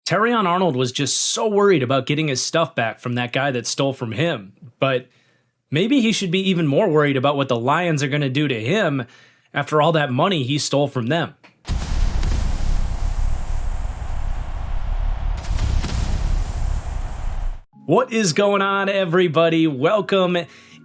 Terrion Arnold was just so worried about getting his stuff back from that guy that stole from him. But maybe he should be even more worried about what the Lions are going to do to him after all that money he stole from them. What is going on, everybody? Welcome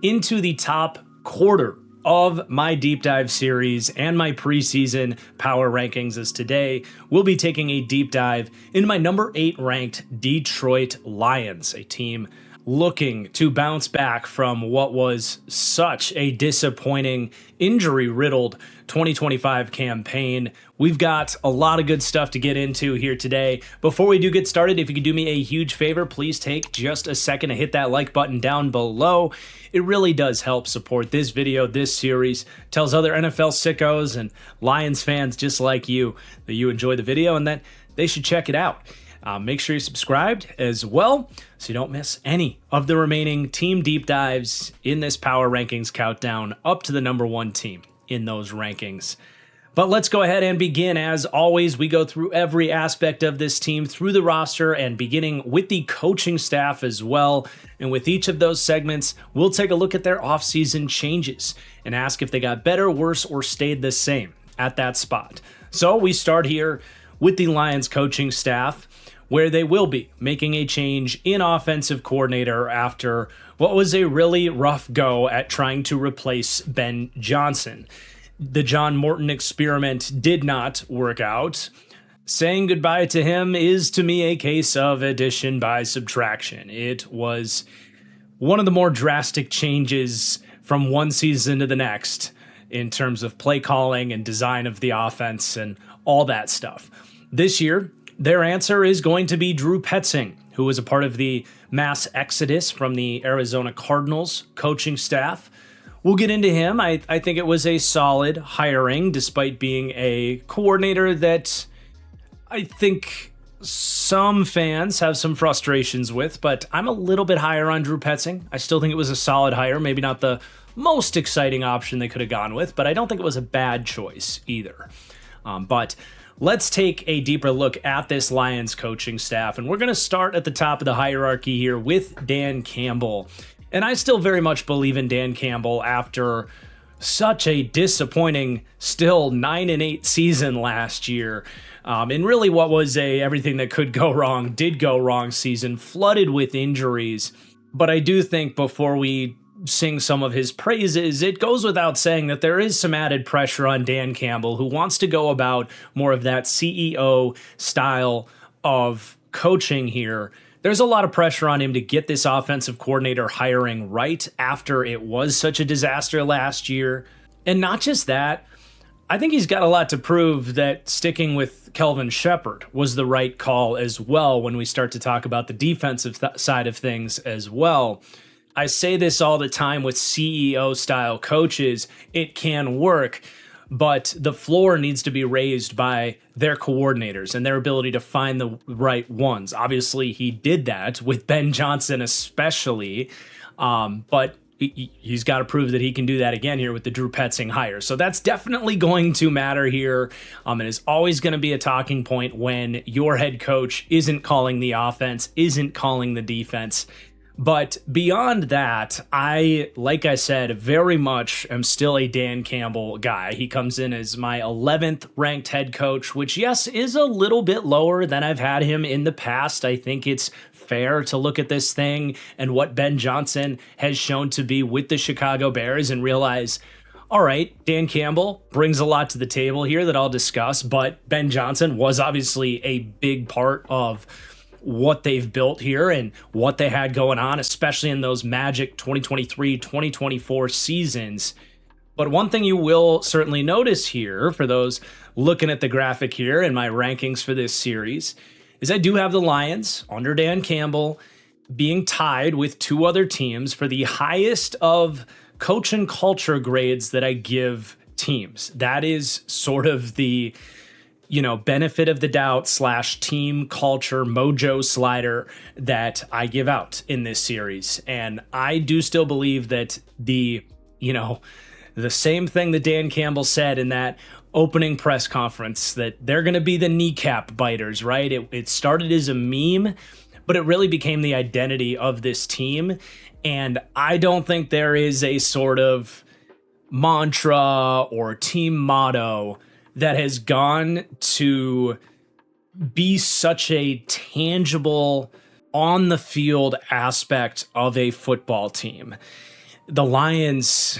into the top quarter of my deep dive series and my preseason power rankings, as today we'll be taking a deep dive into my number 8 ranked Detroit Lions, a team looking to bounce back from what was such a disappointing, injury-riddled 2025 campaign. We've got a lot of good stuff to get into here today. Before we do get started, if you could do me a huge favor, please take just a second to hit that like button down below. It really does help support this video, this series, tells other NFL sickos and Lions fans just like you that you enjoy the video and that they should check it out. Make sure you're subscribed as well so you don't miss any of the remaining team deep dives in this power rankings countdown up to the number 1 team in those rankings. But let's go ahead and begin. As always, we go through every aspect of this team through the roster and beginning with the coaching staff as well. And with each of those segments, we'll take a look at their offseason changes and ask if they got better, worse, or stayed the same at that spot. So we start here with the Lions coaching staff, where they will be making a change in offensive coordinator after what was a really rough go at trying to replace Ben Johnson. The John Morton experiment did not work out. Saying goodbye to him is, to me, a case of addition by subtraction. It was one of the more drastic changes from one season to the next in terms of play calling and design of the offense and all that stuff. This year, their answer is going to be Drew Petzing, who was a part of the mass exodus from the Arizona Cardinals coaching staff. We'll get into him. I think it was a solid hiring, despite being a coordinator that I think some fans have some frustrations with, but I'm a little bit higher on Drew Petzing. I still think it was a solid hire, maybe not the most exciting option they could have gone with, but I don't think it was a bad choice either. But let's take a deeper look at this Lions coaching staff, and we're going to start at the top of the hierarchy here with Dan Campbell. And I still very much believe in Dan Campbell after such a disappointing, still 9-8 season last year. And really what was everything that could go wrong did go wrong season, flooded with injuries. But I do think before we sing some of his praises, it goes without saying that there is some added pressure on Dan Campbell, who wants to go about more of that CEO style of coaching here. There's a lot of pressure on him to get this offensive coordinator hiring right after it was such a disaster last year. And not just that, I think he's got a lot to prove that sticking with Kelvin Sheppard was the right call as well when we start to talk about the defensive side of things as well. I say this all the time with CEO-style coaches, it can work, but the floor needs to be raised by their coordinators and their ability to find the right ones. Obviously, he did that with Ben Johnson especially, but he's got to prove that he can do that again here with the Drew Petzing hire. So that's definitely going to matter here, and is always going to be a talking point when your head coach isn't calling the offense, isn't calling the defense. But beyond that, like I said, very much am still a Dan Campbell guy. He comes in as my 11th ranked head coach, which, yes, is a little bit lower than I've had him in the past. I think it's fair to look at this thing and what Ben Johnson has shown to be with the Chicago Bears and realize, all right, Dan Campbell brings a lot to the table here that I'll discuss, but Ben Johnson was obviously a big part of what they've built here and what they had going on, especially in those magic 2023-2024 seasons. But one thing you will certainly notice here, for those looking at the graphic here and my rankings for this series, is I do have the Lions under Dan Campbell being tied with 2 other teams for the highest of coach and culture grades that I give teams. That is sort of the benefit of the doubt / team culture mojo slider that I give out in this series. And I do still believe that the same thing that Dan Campbell said, in that opening press conference that they're going to be the kneecap biters, right? It started as a meme, but it really became the identity of this team. And I don't think there is a sort of mantra or team motto that has gone to be such a tangible on the field aspect of a football team. The Lions,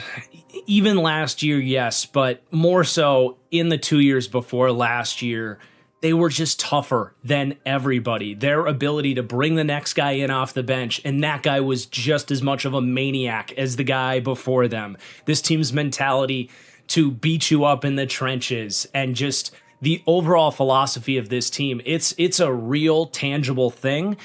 even last year, yes, but more so in the 2 years before last year, they were just tougher than everybody. Their ability to bring the next guy in off the bench, and that guy was just as much of a maniac as the guy before them. This team's mentality to beat you up in the trenches, and just the overall philosophy of this team, it's a real tangible thing.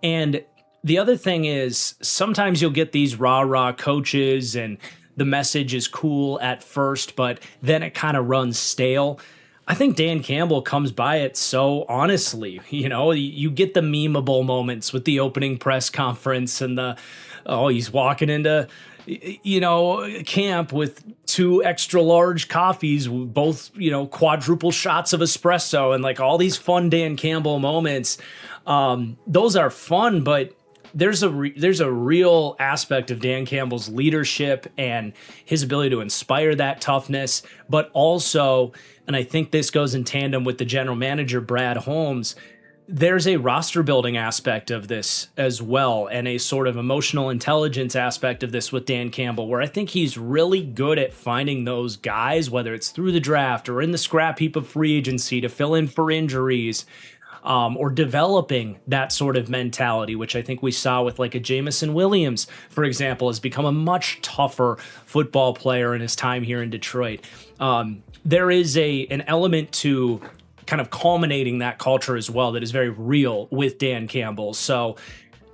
And the other thing is, sometimes you'll get these rah-rah coaches and the message is cool at first, but then it kind of runs stale. I think Dan Campbell comes by it so honestly. You get the memeable moments with the opening press conference and he's walking into, camp with 2 extra large coffees, both, quadruple shots of espresso, and like all these fun Dan Campbell moments. Those are fun, but there's a real aspect of Dan Campbell's leadership and his ability to inspire that toughness, but also, and I think this goes in tandem with the general manager, Brad Holmes, there's a roster building aspect of this as well, and a sort of emotional intelligence aspect of this with Dan Campbell, where I think he's really good at finding those guys, whether it's through the draft or in the scrap heap of free agency to fill in for injuries, or developing that sort of mentality, which I think we saw with like a Jamison Williams, for example, has become a much tougher football player in his time here in Detroit. There is an element to kind of culminating that culture as well that is very real with Dan Campbell. So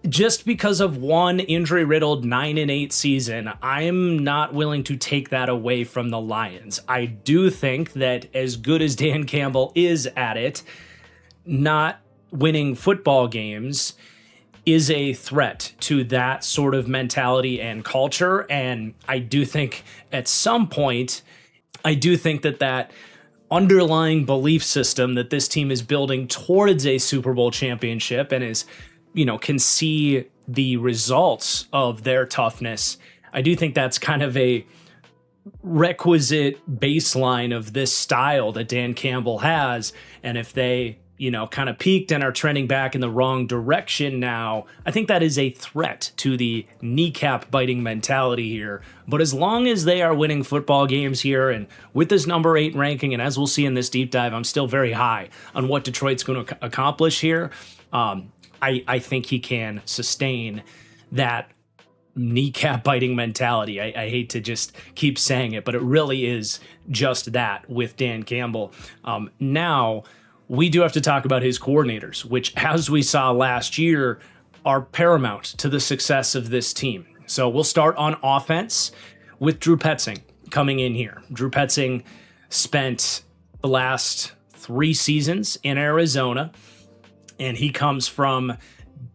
just because of one injury-riddled 9-8 season, I'm not willing to take that away from the Lions. I do think that as good as Dan Campbell is at it, not winning football games is a threat to that sort of mentality and culture. And I do think at some point, that underlying belief system that this team is building towards a Super Bowl championship and is, can see the results of their toughness. I do think that's kind of a requisite baseline of this style that Dan Campbell has. And if they, kind of peaked and are trending back in the wrong direction now, I think that is a threat to the kneecap biting mentality here. But as long as they are winning football games here, and with this number 8 ranking, and as we'll see in this deep dive, I'm still very high on what Detroit's going to accomplish here. I think he can sustain that kneecap biting mentality. I hate to just keep saying it, but it really is just that with Dan Campbell. Now, we do have to talk about his coordinators, which, as we saw last year, are paramount to the success of this team. So we'll start on offense with Drew Petzing coming in here. Drew Petzing spent the last 3 seasons in Arizona, and he comes from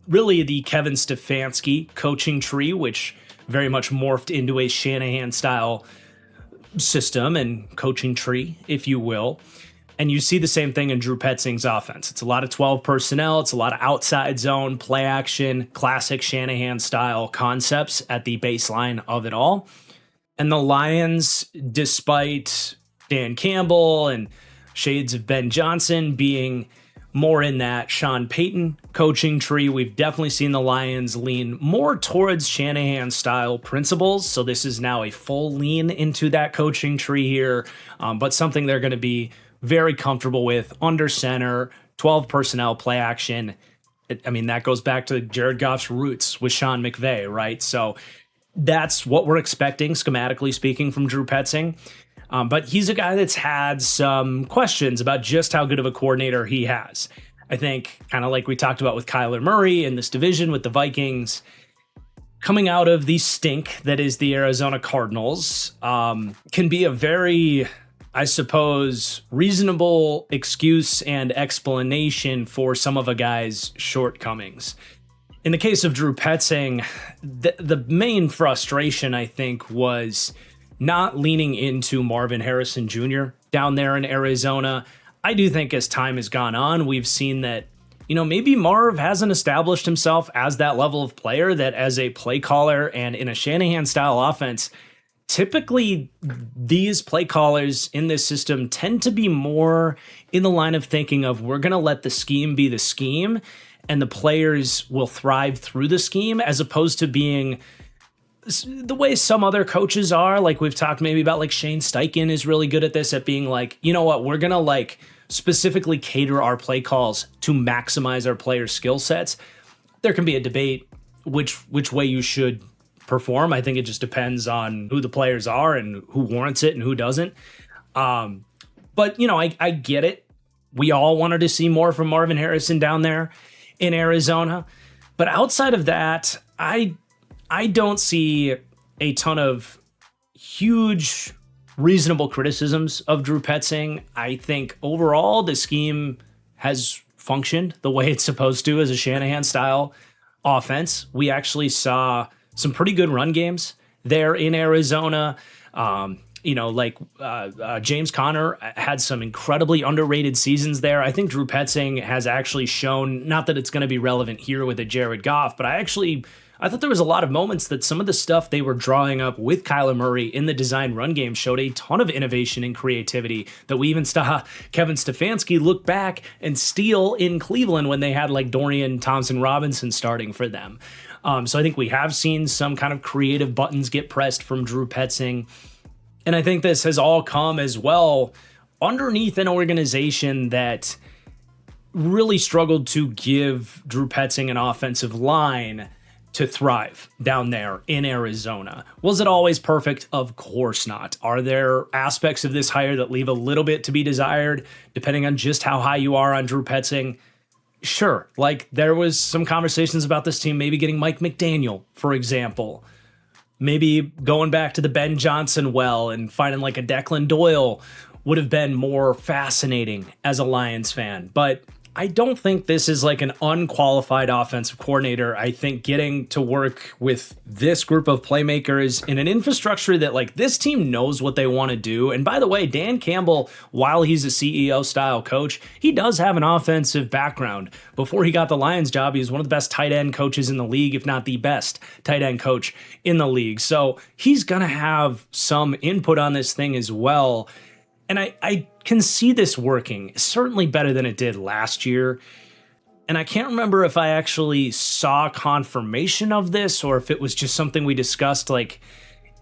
really the Kevin Stefanski coaching tree, which very much morphed into a Shanahan-style system and coaching tree, if you will. And you see the same thing in Drew Petzing's offense. It's a lot of 12 personnel. It's a lot of outside zone, play action, classic Shanahan-style concepts at the baseline of it all. And the Lions, despite Dan Campbell and shades of Ben Johnson being more in that Sean Payton coaching tree, we've definitely seen the Lions lean more towards Shanahan-style principles. So this is now a full lean into that coaching tree here, but something they're going to be very comfortable with under center, 12 personnel, play action. That goes back to Jared Goff's roots with Sean McVay, right? So that's what we're expecting, schematically speaking, from Drew Petzing. But he's a guy that's had some questions about just how good of a coordinator he has. I think, kind of like we talked about with Kyler Murray in this division with the Vikings, coming out of the stink that is the Arizona Cardinals, can be a very, I suppose, reasonable excuse and explanation for some of a guy's shortcomings. In the case of Drew Petzing, the main frustration, I think, was not leaning into Marvin Harrison Jr. down there in Arizona. I do think as time has gone on, we've seen that, maybe Marv hasn't established himself as that level of player, that as a play caller and in a Shanahan style offense, typically these play callers in this system tend to be more in the line of thinking of, we're going to let the scheme be the scheme and the players will thrive through the scheme, as opposed to being the way some other coaches are. Like we've talked maybe about, like Shane Steichen is really good at this, at being like, you know what, we're going to like specifically cater our play calls to maximize our players' skill sets. There can be a debate which way you should perform. I think it just depends on who the players are and who warrants it and who doesn't. But, I get it. We all wanted to see more from Marvin Harrison down there in Arizona. But outside of that, I don't see a ton of huge reasonable criticisms of Drew Petzing. I think overall the scheme has functioned the way it's supposed to as a Shanahan style offense. We actually saw some pretty good run games there in Arizona. James Conner had some incredibly underrated seasons there. I think Drew Petzing has actually shown, not that it's going to be relevant here with a Jared Goff, but I thought there was a lot of moments that some of the stuff they were drawing up with Kyler Murray in the design run game showed a ton of innovation and creativity that we even saw Kevin Stefanski look back and steal in Cleveland when they had like Dorian Thompson-Robinson starting for them. So I think we have seen some kind of creative buttons get pressed from Drew Petzing. And I think this has all come as well underneath an organization that really struggled to give Drew Petzing an offensive line to thrive down there in Arizona. Was it always perfect? Of course not. Are there aspects of this hire that leave a little bit to be desired, depending on just how high you are on Drew Petzing? Sure. Like there was some conversations about this team maybe getting Mike McDaniel, for example. Maybe going back to the Ben Johnson well and finding like a Declan Doyle would have been more fascinating as a Lions fan. But I don't think this is like an unqualified offensive coordinator. I think getting to work with this group of playmakers in an infrastructure that like this team knows what they want to do. And by the way, Dan Campbell, while he's a CEO style coach, he does have an offensive background. Before he got the Lions job, he was one of the best tight end coaches in the league, if not the best tight end coach in the league. So he's going to have some input on this thing as well. And I can see this working, certainly better than it did last year. And I can't remember if I actually saw confirmation of this or if it was just something we discussed like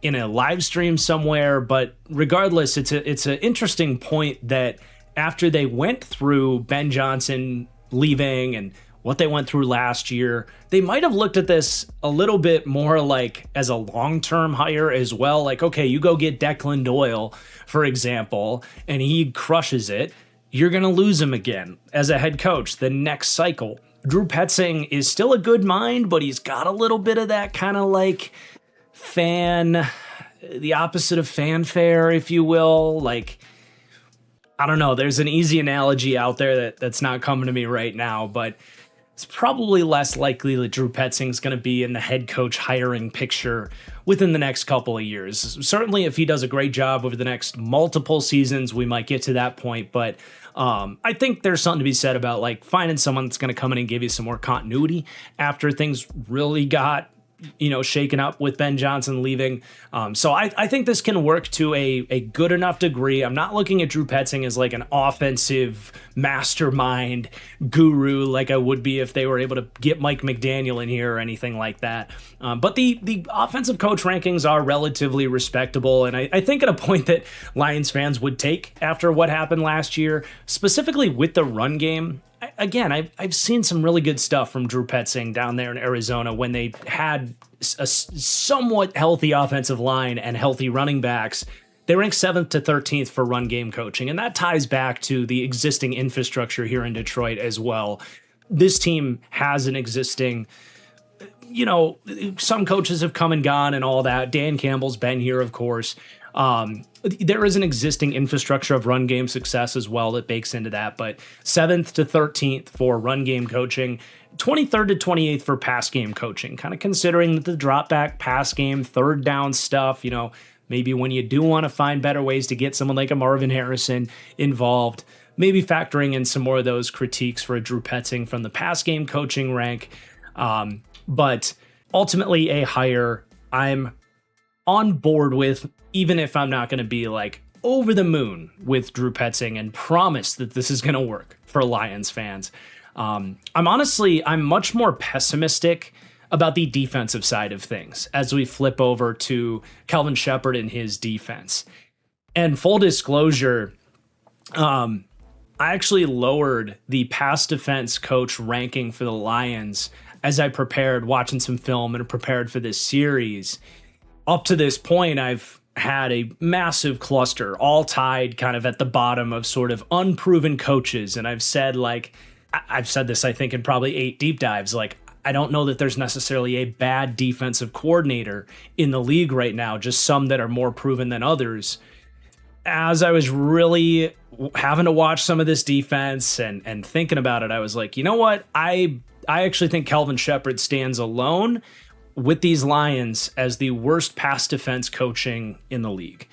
in a live stream somewhere. But regardless, it's an interesting point that after they went through Ben Johnson leaving and what they went through last year, they might have looked at this a little bit more like as a long-term hire as well. Like, okay, you go get Declan Doyle, for example, and he crushes it. You're going to lose him again as a head coach the next cycle. Drew Petzing is still a good mind, but he's got a little bit of that kind of like the opposite of fanfare, if you will. Like, I don't know. There's an easy analogy out there that's not coming to me right now, but it's probably less likely that Drew Petzing's going to be in the head coach hiring picture within the next couple of years. Certainly, if he does a great job over the next multiple seasons, we might get to that point. But I think there's something to be said about like finding someone that's going to come in and give you some more continuity after things really got shaken up with Ben Johnson leaving. So I think this can work to a good enough degree. I'm not looking at Drew Petzing as like an offensive mastermind guru like I would be if they were able to get Mike McDaniel in here or anything like that. But the offensive coach rankings are relatively respectable. And I think at a point that Lions fans would take after what happened last year, specifically with the run game. Again, I've seen some really good stuff from Drew Petzing down there in Arizona when they had a somewhat healthy offensive line and healthy running backs. They rank 7th to 13th for run game coaching, and that ties back to the existing infrastructure here in Detroit as well. This team has an existing, some coaches have come and gone and all that. Dan Campbell's been here, of course. There is an existing infrastructure of run game success as well that bakes into that, but 7th to 13th for run game coaching, 23rd to 28th for pass game coaching, kind of considering that the drop back pass game, third down stuff, maybe when you do want to find better ways to get someone like a Marvin Harrison involved, maybe factoring in some more of those critiques for a Drew Petzing from the pass game coaching rank. But ultimately a hire I'm on board with, even if I'm not going to be like over the moon with Drew Petzing and promise that this is going to work for Lions fans. I'm much more pessimistic about the defensive side of things as we flip over to Kelvin Sheppard and his defense. And full disclosure, I actually lowered the pass defense coach ranking for the Lions as I prepared, watching some film and prepared for this series. Up to this point, I've had a massive cluster, all tied kind of at the bottom of sort of unproven coaches. And I've said this, I think, in probably 8 deep dives. Like, I don't know that there's necessarily a bad defensive coordinator in the league right now, just some that are more proven than others. As I was really having to watch some of this defense and thinking about it, I was like, you know what? I actually think Kelvin Sheppard stands alone with these Lions as the worst pass defense coaching in the league.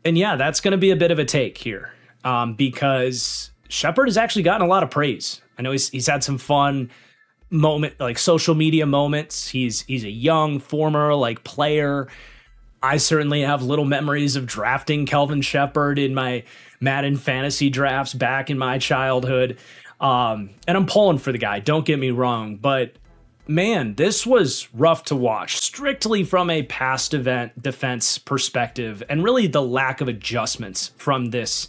And yeah, that's going to be a bit of a take here because Sheppard has actually gotten a lot of praise. I know he's had some fun social media moments. He's a young former player. I certainly have little memories of drafting Kelvin Sheppard in my Madden fantasy drafts back in my childhood. And I'm pulling for the guy, don't get me wrong, but man, this was rough to watch, strictly from a pass defense perspective, and really the lack of adjustments from this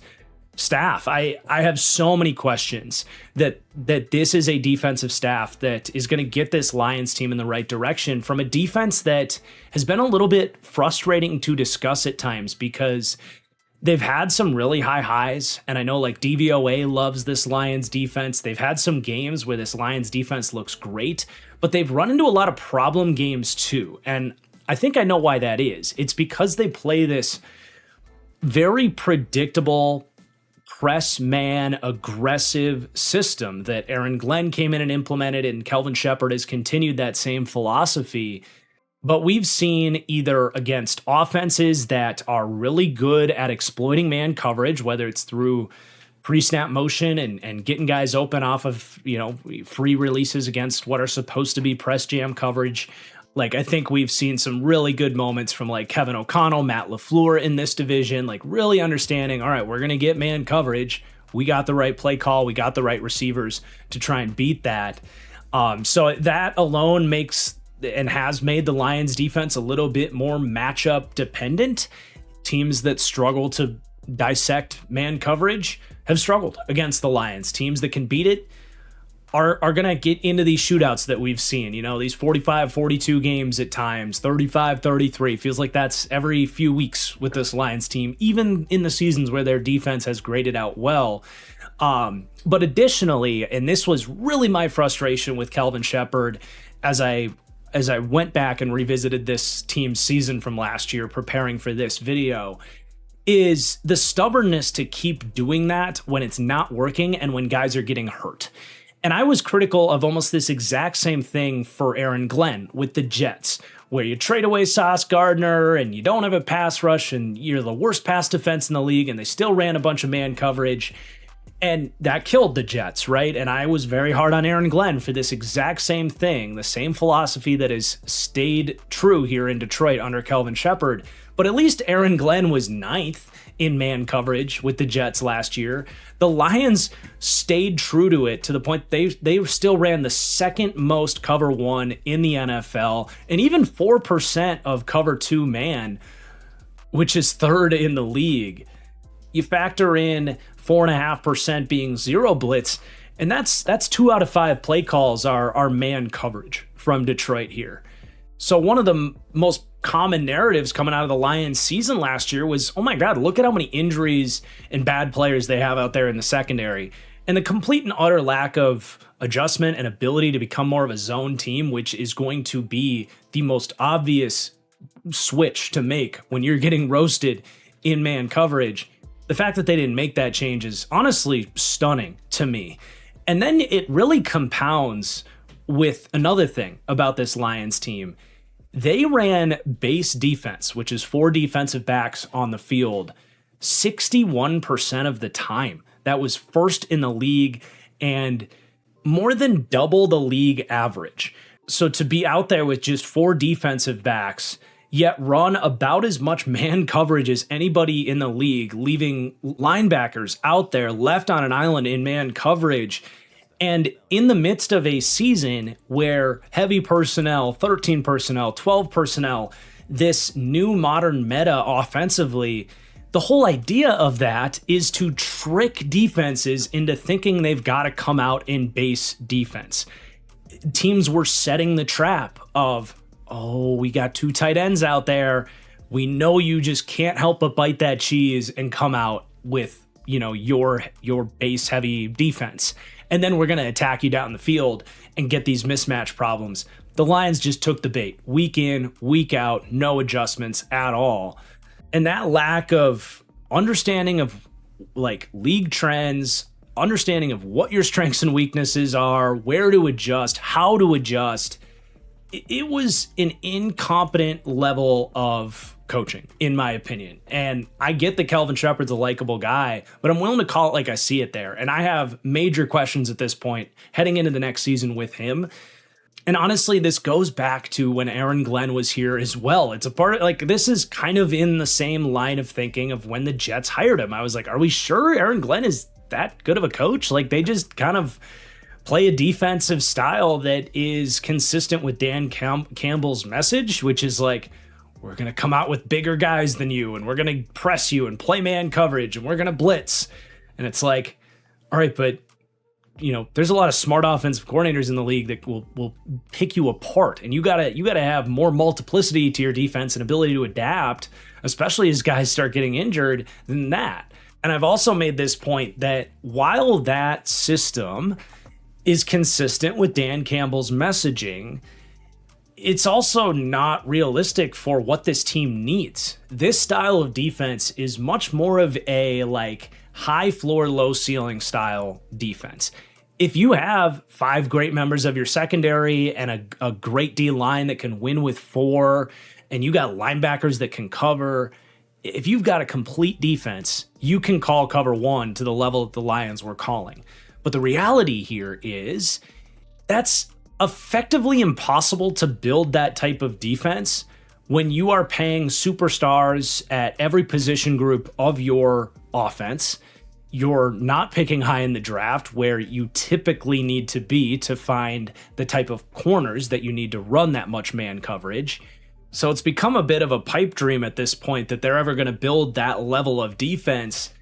staff. I have so many questions that this is a defensive staff that is going to get this Lions team in the right direction from a defense that has been a little bit frustrating to discuss at times because they've had some really high highs, and I know DVOA loves this Lions defense. They've had some games where this Lions defense looks great, but they've run into a lot of problem games too. And I think I know why that is. It's because they play this very predictable press man aggressive system that Aaron Glenn came in and implemented, and Kelvin Sheppard has continued that same philosophy. But we've seen either against offenses that are really good at exploiting man coverage, whether it's through pre-snap motion and getting guys open off of, free releases against what are supposed to be press jam coverage. I think we've seen some really good moments from Kevin O'Connell, Matt LaFleur in this division, really understanding, all right, we're going to get man coverage. We got the right play call. We got the right receivers to try and beat that. So that alone makes and has made the Lions defense a little bit more matchup dependent. Teams that struggle to dissect man coverage have struggled against the Lions. Teams that can beat it are going to get into these shootouts that we've seen, these 45-42 games at times, 35-33. Feels like that's every few weeks with this Lions team, even in the seasons where their defense has graded out well. But additionally, and this was really my frustration with Kelvin Sheppard as I went back and revisited this team's season from last year, preparing for this video, is the stubbornness to keep doing that when it's not working and when guys are getting hurt. And I was critical of almost this exact same thing for Aaron Glenn with the Jets, where you trade away Sauce Gardner and you don't have a pass rush and you're the worst pass defense in the league, and they still ran a bunch of man coverage. And that killed the Jets, right? And I was very hard on Aaron Glenn for this exact same thing, the same philosophy that has stayed true here in Detroit under Kelvin Sheppard. But at least Aaron Glenn was 9th in man coverage with the Jets last year. The Lions stayed true to it to the point they still ran the second most cover 1 in the NFL, and even 4% of cover 2 man, which is 3rd in the league. You factor in 4.5% being zero blitz, and that's 2 out of 5 play calls are man coverage from Detroit here. So one of the most common narratives coming out of the Lions season last year was, oh my God, look at how many injuries and bad players they have out there in the secondary. And the complete and utter lack of adjustment and ability to become more of a zone team, which is going to be the most obvious switch to make when you're getting roasted in man coverage. The fact that they didn't make that change is honestly stunning to me. And then it really compounds with another thing about this Lions team. They ran base defense, which is 4 defensive backs on the field, 61% of the time. That was first in the league and more than double the league average. So to be out there with just 4 defensive backs, yet run about as much man coverage as anybody in the league, leaving linebackers out there left on an island in man coverage. And in the midst of a season where heavy personnel, 13 personnel, 12 personnel, this new modern meta offensively, the whole idea of that is to trick defenses into thinking they've got to come out in base defense. Teams were setting the trap of, oh, we got 2 tight ends out there. We know you just can't help but bite that cheese and come out with, your base heavy defense. And then we're going to attack you down the field and get these mismatch problems. The Lions just took the bait week in, week out, no adjustments at all. And that lack of understanding of league trends, understanding of what your strengths and weaknesses are, where to adjust, how to adjust, it was an incompetent level of coaching, in my opinion. And I get that Kelvin Sheppard's a likable guy, but I'm willing to call it like I see it there. And I have major questions at this point heading into the next season with him. And honestly, this goes back to when Aaron Glenn was here as well. It's a part of, this is kind of in the same line of thinking of when the Jets hired him. I was like, are we sure Aaron Glenn is that good of a coach? They just kind of play a defensive style that is consistent with Dan Campbell's message, which is we're going to come out with bigger guys than you, and we're going to press you and play man coverage, and we're going to blitz. And it's all right, but there's a lot of smart offensive coordinators in the league that will pick you apart, and you gotta have more multiplicity to your defense and ability to adapt, especially as guys start getting injured, than that. And I've also made this point that while that system is consistent with Dan Campbell's messaging, it's also not realistic for what this team needs. This style of defense is much more of a high floor, low ceiling style defense. If you have 5 great members of your secondary and a great D line that can win with 4, and you got linebackers that can cover, if you've got a complete defense, you can call cover 1 to the level that the Lions were calling. But the reality here is that's effectively impossible to build that type of defense when you are paying superstars at every position group of your offense. You're not picking high in the draft where you typically need to be to find the type of corners that you need to run that much man coverage. So it's become a bit of a pipe dream at this point that they're ever going to build that level of defense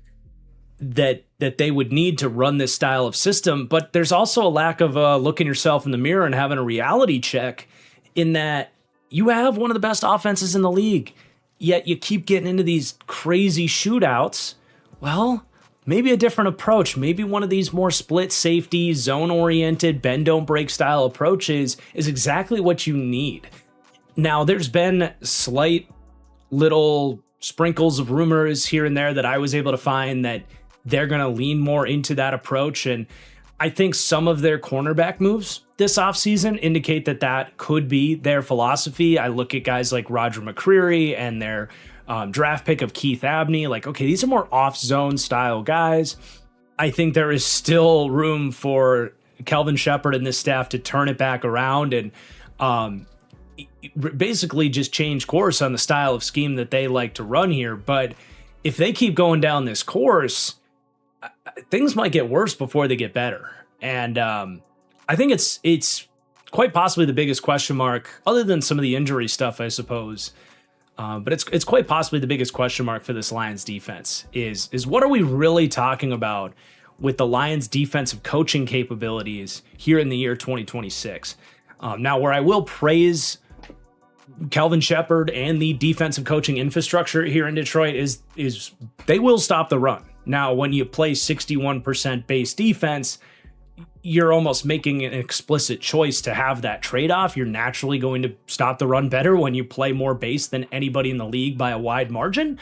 that they would need to run this style of system. But there's also a lack of looking yourself in the mirror and having a reality check in that you have one of the best offenses in the league, yet you keep getting into these crazy shootouts. Well, maybe a different approach, maybe one of these more split safety, zone-oriented, bend-don't-break style approaches is exactly what you need. Now, there's been slight little sprinkles of rumors here and there that I was able to find that they're going to lean more into that approach. And I think some of their cornerback moves this offseason indicate that that could be their philosophy. I look at guys like Roger McCreary and their draft pick of Keith Abney. Okay, these are more off-zone style guys. I think there is still room for Kelvin Sheppard and this staff to turn it back around and basically just change course on the style of scheme that they like to run here. But if they keep going down this course, things might get worse before they get better. And I think it's quite possibly the biggest question mark, other than some of the injury stuff, I suppose. But it's quite possibly the biggest question mark for this Lions defense is what are we really talking about with the Lions defensive coaching capabilities here in the year 2026? Now, where I will praise Kelvin Sheppard and the defensive coaching infrastructure here in Detroit is they will stop the run. Now, when you play 61% base defense, you're almost making an explicit choice to have that trade-off. You're naturally going to stop the run better when you play more base than anybody in the league by a wide margin.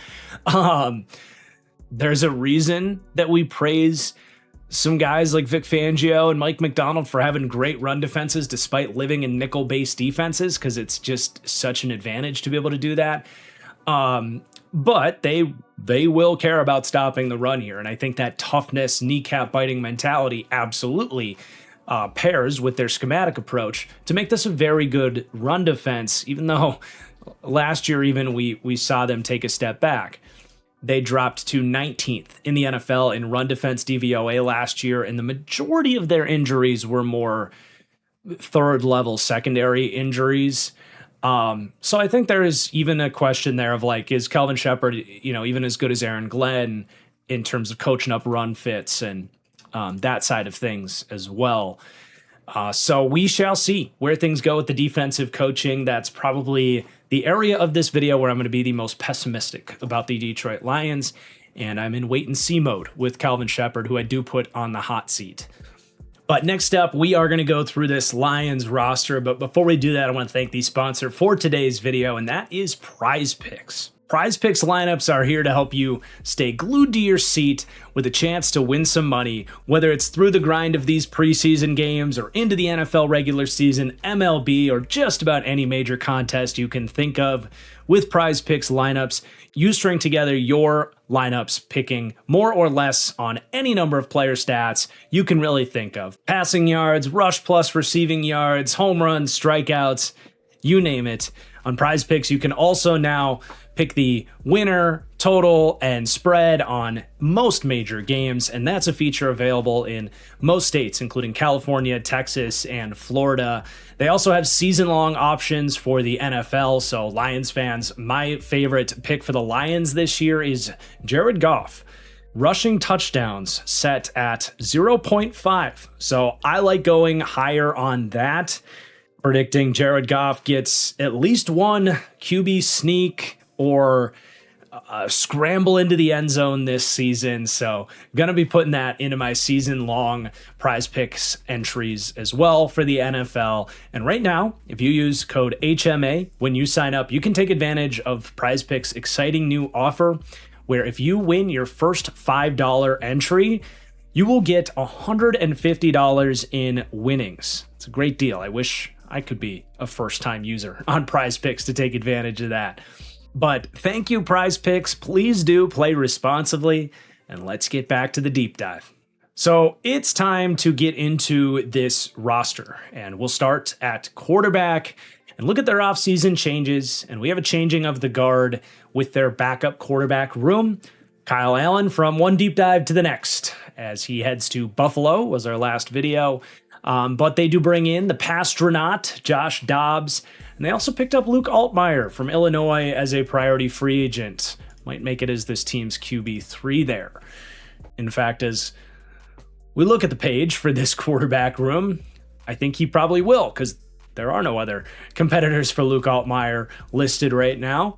There's a reason that we praise some guys like Vic Fangio and Mike McDonald for having great run defenses despite living in nickel-based defenses, because it's just such an advantage to be able to do that. But they will care about stopping the run here, and I think that toughness, kneecap-biting mentality absolutely pairs with their schematic approach to make this a very good run defense, even though last year even we saw them take a step back. They dropped to 19th in the NFL in run defense DVOA last year, and the majority of their injuries were more third-level secondary injuries. So I think there is even a question there of like, is Kelvin Sheppard, even as good as Aaron Glenn in terms of coaching up run fits and that side of things as well. So we shall see where things go with the defensive coaching. That's probably the area of this video where I'm going to be the most pessimistic about the Detroit Lions, and I'm in wait and see mode with Kelvin Sheppard, who I do put on the hot seat. But next up, we are going to go through this Lions roster. But before we do that, I want to thank the sponsor for today's video, and that is Prize Picks. Prize Picks lineups are here to help you stay glued to your seat with a chance to win some money, whether it's through the grind of these preseason games or into the NFL regular season, MLB, or just about any major contest you can think of. With Prize Picks lineups, you string together your lineups, picking more or less on any number of player stats you can really think of. Passing yards, rush plus receiving yards, home runs, strikeouts, you name it. On Prize Picks, you can also now pick the winner, total, and spread on most major games, and that's a feature available in most states, including California, Texas, and Florida. They also have season-long options for the NFL, so Lions fans, my favorite pick for the Lions this year is Jared Goff. Rushing touchdowns set at 0.5, so I like going higher on that. Predicting Jared Goff gets at least one QB sneak or scramble into the end zone this season. So going to be putting that into my season-long Prize Picks entries as well for the NFL. And right now, if you use code HMA when you sign up, you can take advantage of Prize Picks' exciting new offer, where if you win your first $5 entry, you will get $150 in winnings. It's a great deal. I wish I could be a first-time user on Prize Picks to take advantage of that. But thank you, Prize Picks. Please do play responsibly, and let's get back to the deep dive. So it's time to get into this roster, and we'll start at quarterback and look at their offseason changes. And we have a changing of the guard with their backup quarterback room. Kyle Allen from one deep dive to the next as he heads to Buffalo was our last video. But they do bring in the Pastronaut, Josh Dobbs, and they also picked up Luke Altmaier from Illinois as a priority free agent. Might make it as this team's QB3 there. In fact, as we look at the page for this quarterback room, I think he probably will, because there are no other competitors for Luke Altmaier listed right now.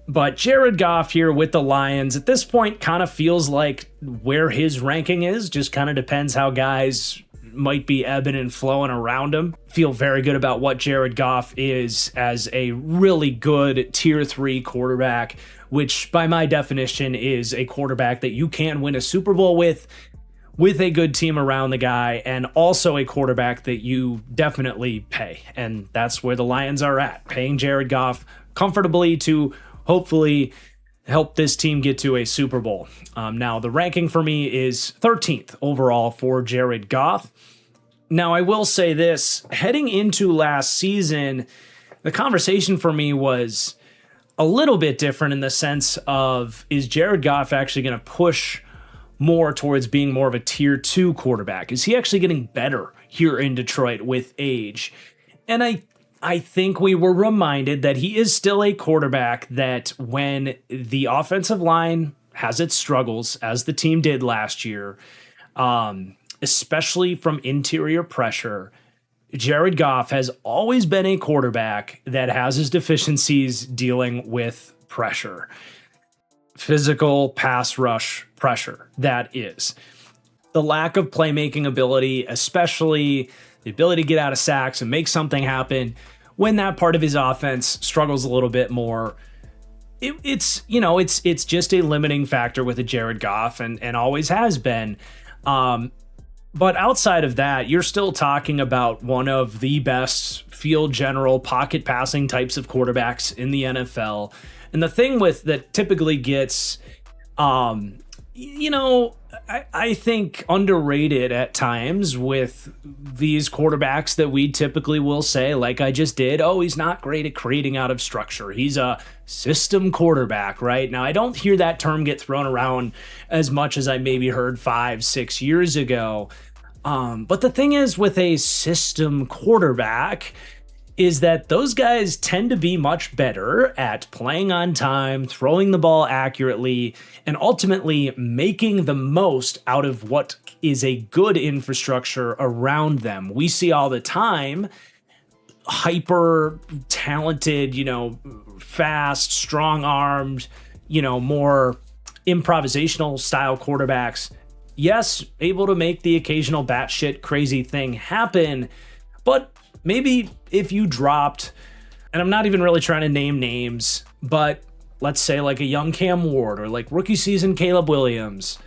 But Jared Goff here with the Lions at this point kind of feels like where his ranking is. Just kind of depends how guys might be ebbing and flowing around him. Feel very good about what Jared Goff is as a really good tier 3 quarterback, which by my definition is a quarterback that you can win a Super Bowl with a good team around the guy, and also a quarterback that you definitely pay. And that's where the Lions are at, paying Jared Goff comfortably to hopefully help this team get to a Super Bowl. Now, the ranking for me is 13th overall for Jared Goff. Now, I will say this, heading into last season, the conversation for me was a little bit different in the sense of, is Jared Goff actually going to push more towards being more of a tier 2 quarterback? Is he actually getting better here in Detroit with age? And I think we were reminded that he is still a quarterback that when the offensive line has its struggles, as the team did last year, especially from interior pressure, Jared Goff has always been a quarterback that has his deficiencies dealing with pressure. Physical pass rush pressure, that is. The lack of playmaking ability, especially the ability to get out of sacks and make something happen when that part of his offense struggles a little bit more. It's just a limiting factor with a Jared Goff and always has been. But outside of that, you're still talking about one of the best field general pocket passing types of quarterbacks in the NFL. And the thing with that typically gets, I think underrated at times with these quarterbacks that we typically will say, like I just did, oh, he's not great at creating out of structure. He's a system quarterback, right? Now, I don't hear that term get thrown around as much as I maybe heard 5-6 years ago. But the thing is with a system quarterback is that those guys tend to be much better at playing on time, throwing the ball accurately, and ultimately making the most out of what is a good infrastructure around them. We see all the time hyper talented, fast, strong-armed, more improvisational style quarterbacks. Yes, able to make the occasional batshit crazy thing happen, but maybe if you dropped, and I'm not even really trying to name names, but let's say like a young Cam Ward or like rookie season Caleb Williams,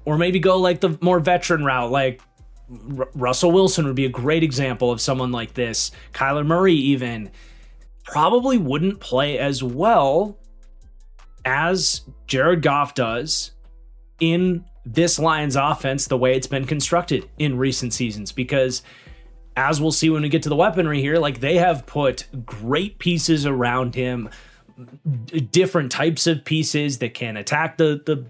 or maybe go like the more veteran route, like Russell Wilson would be a great example of someone like this. Kyler Murray even probably wouldn't play as well as Jared Goff does in this Lions offense the way it's been constructed in recent seasons, because as we'll see when we get to the weaponry here, like they have put great pieces around him, different types of pieces that can attack the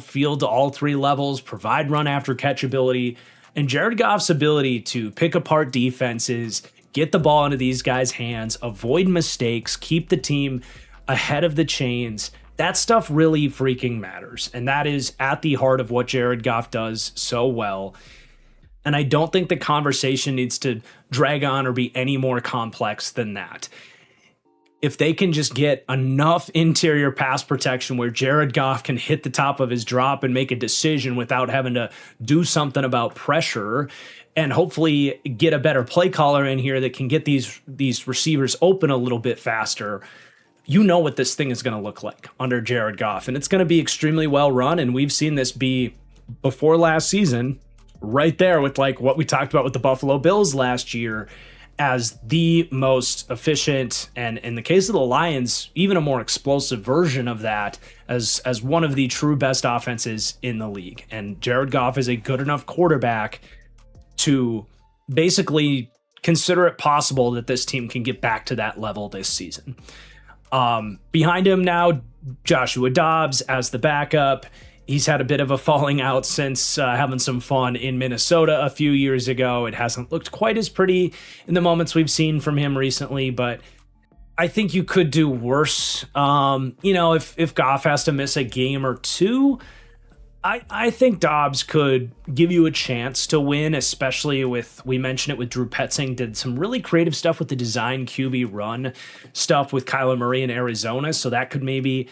field to all three levels, provide run after catch ability, and Jared Goff's ability to pick apart defenses, get the ball into these guys' hands, avoid mistakes, keep the team ahead of the chains. That stuff really freaking matters, and that is at the heart of what Jared Goff does so well. And I don't think the conversation needs to drag on or be any more complex than that. If they can just get enough interior pass protection where Jared Goff can hit the top of his drop and make a decision without having to do something about pressure, and hopefully get a better play caller in here that can get these receivers open a little bit faster, you know what this thing is going to look like under Jared Goff. And it's going to be extremely well run. And we've seen this be before last season, right there with like what we talked about with the Buffalo Bills last year as the most efficient, and in the case of the Lions, even a more explosive version of that as one of the true best offenses in the league. And Jared Goff is a good enough quarterback to basically consider it possible that this team can get back to that level this season. Behind him now, Joshua Dobbs as the backup. He's had a bit of a falling out since having some fun in Minnesota a few years ago. It hasn't looked quite as pretty in the moments we've seen from him recently, but I think you could do worse. If Goff has to miss a game or two, I think Dobbs could give you a chance to win, especially we mentioned it with Drew Petzing, did some really creative stuff with the design QB run stuff with Kyler Murray in Arizona. So that could maybe,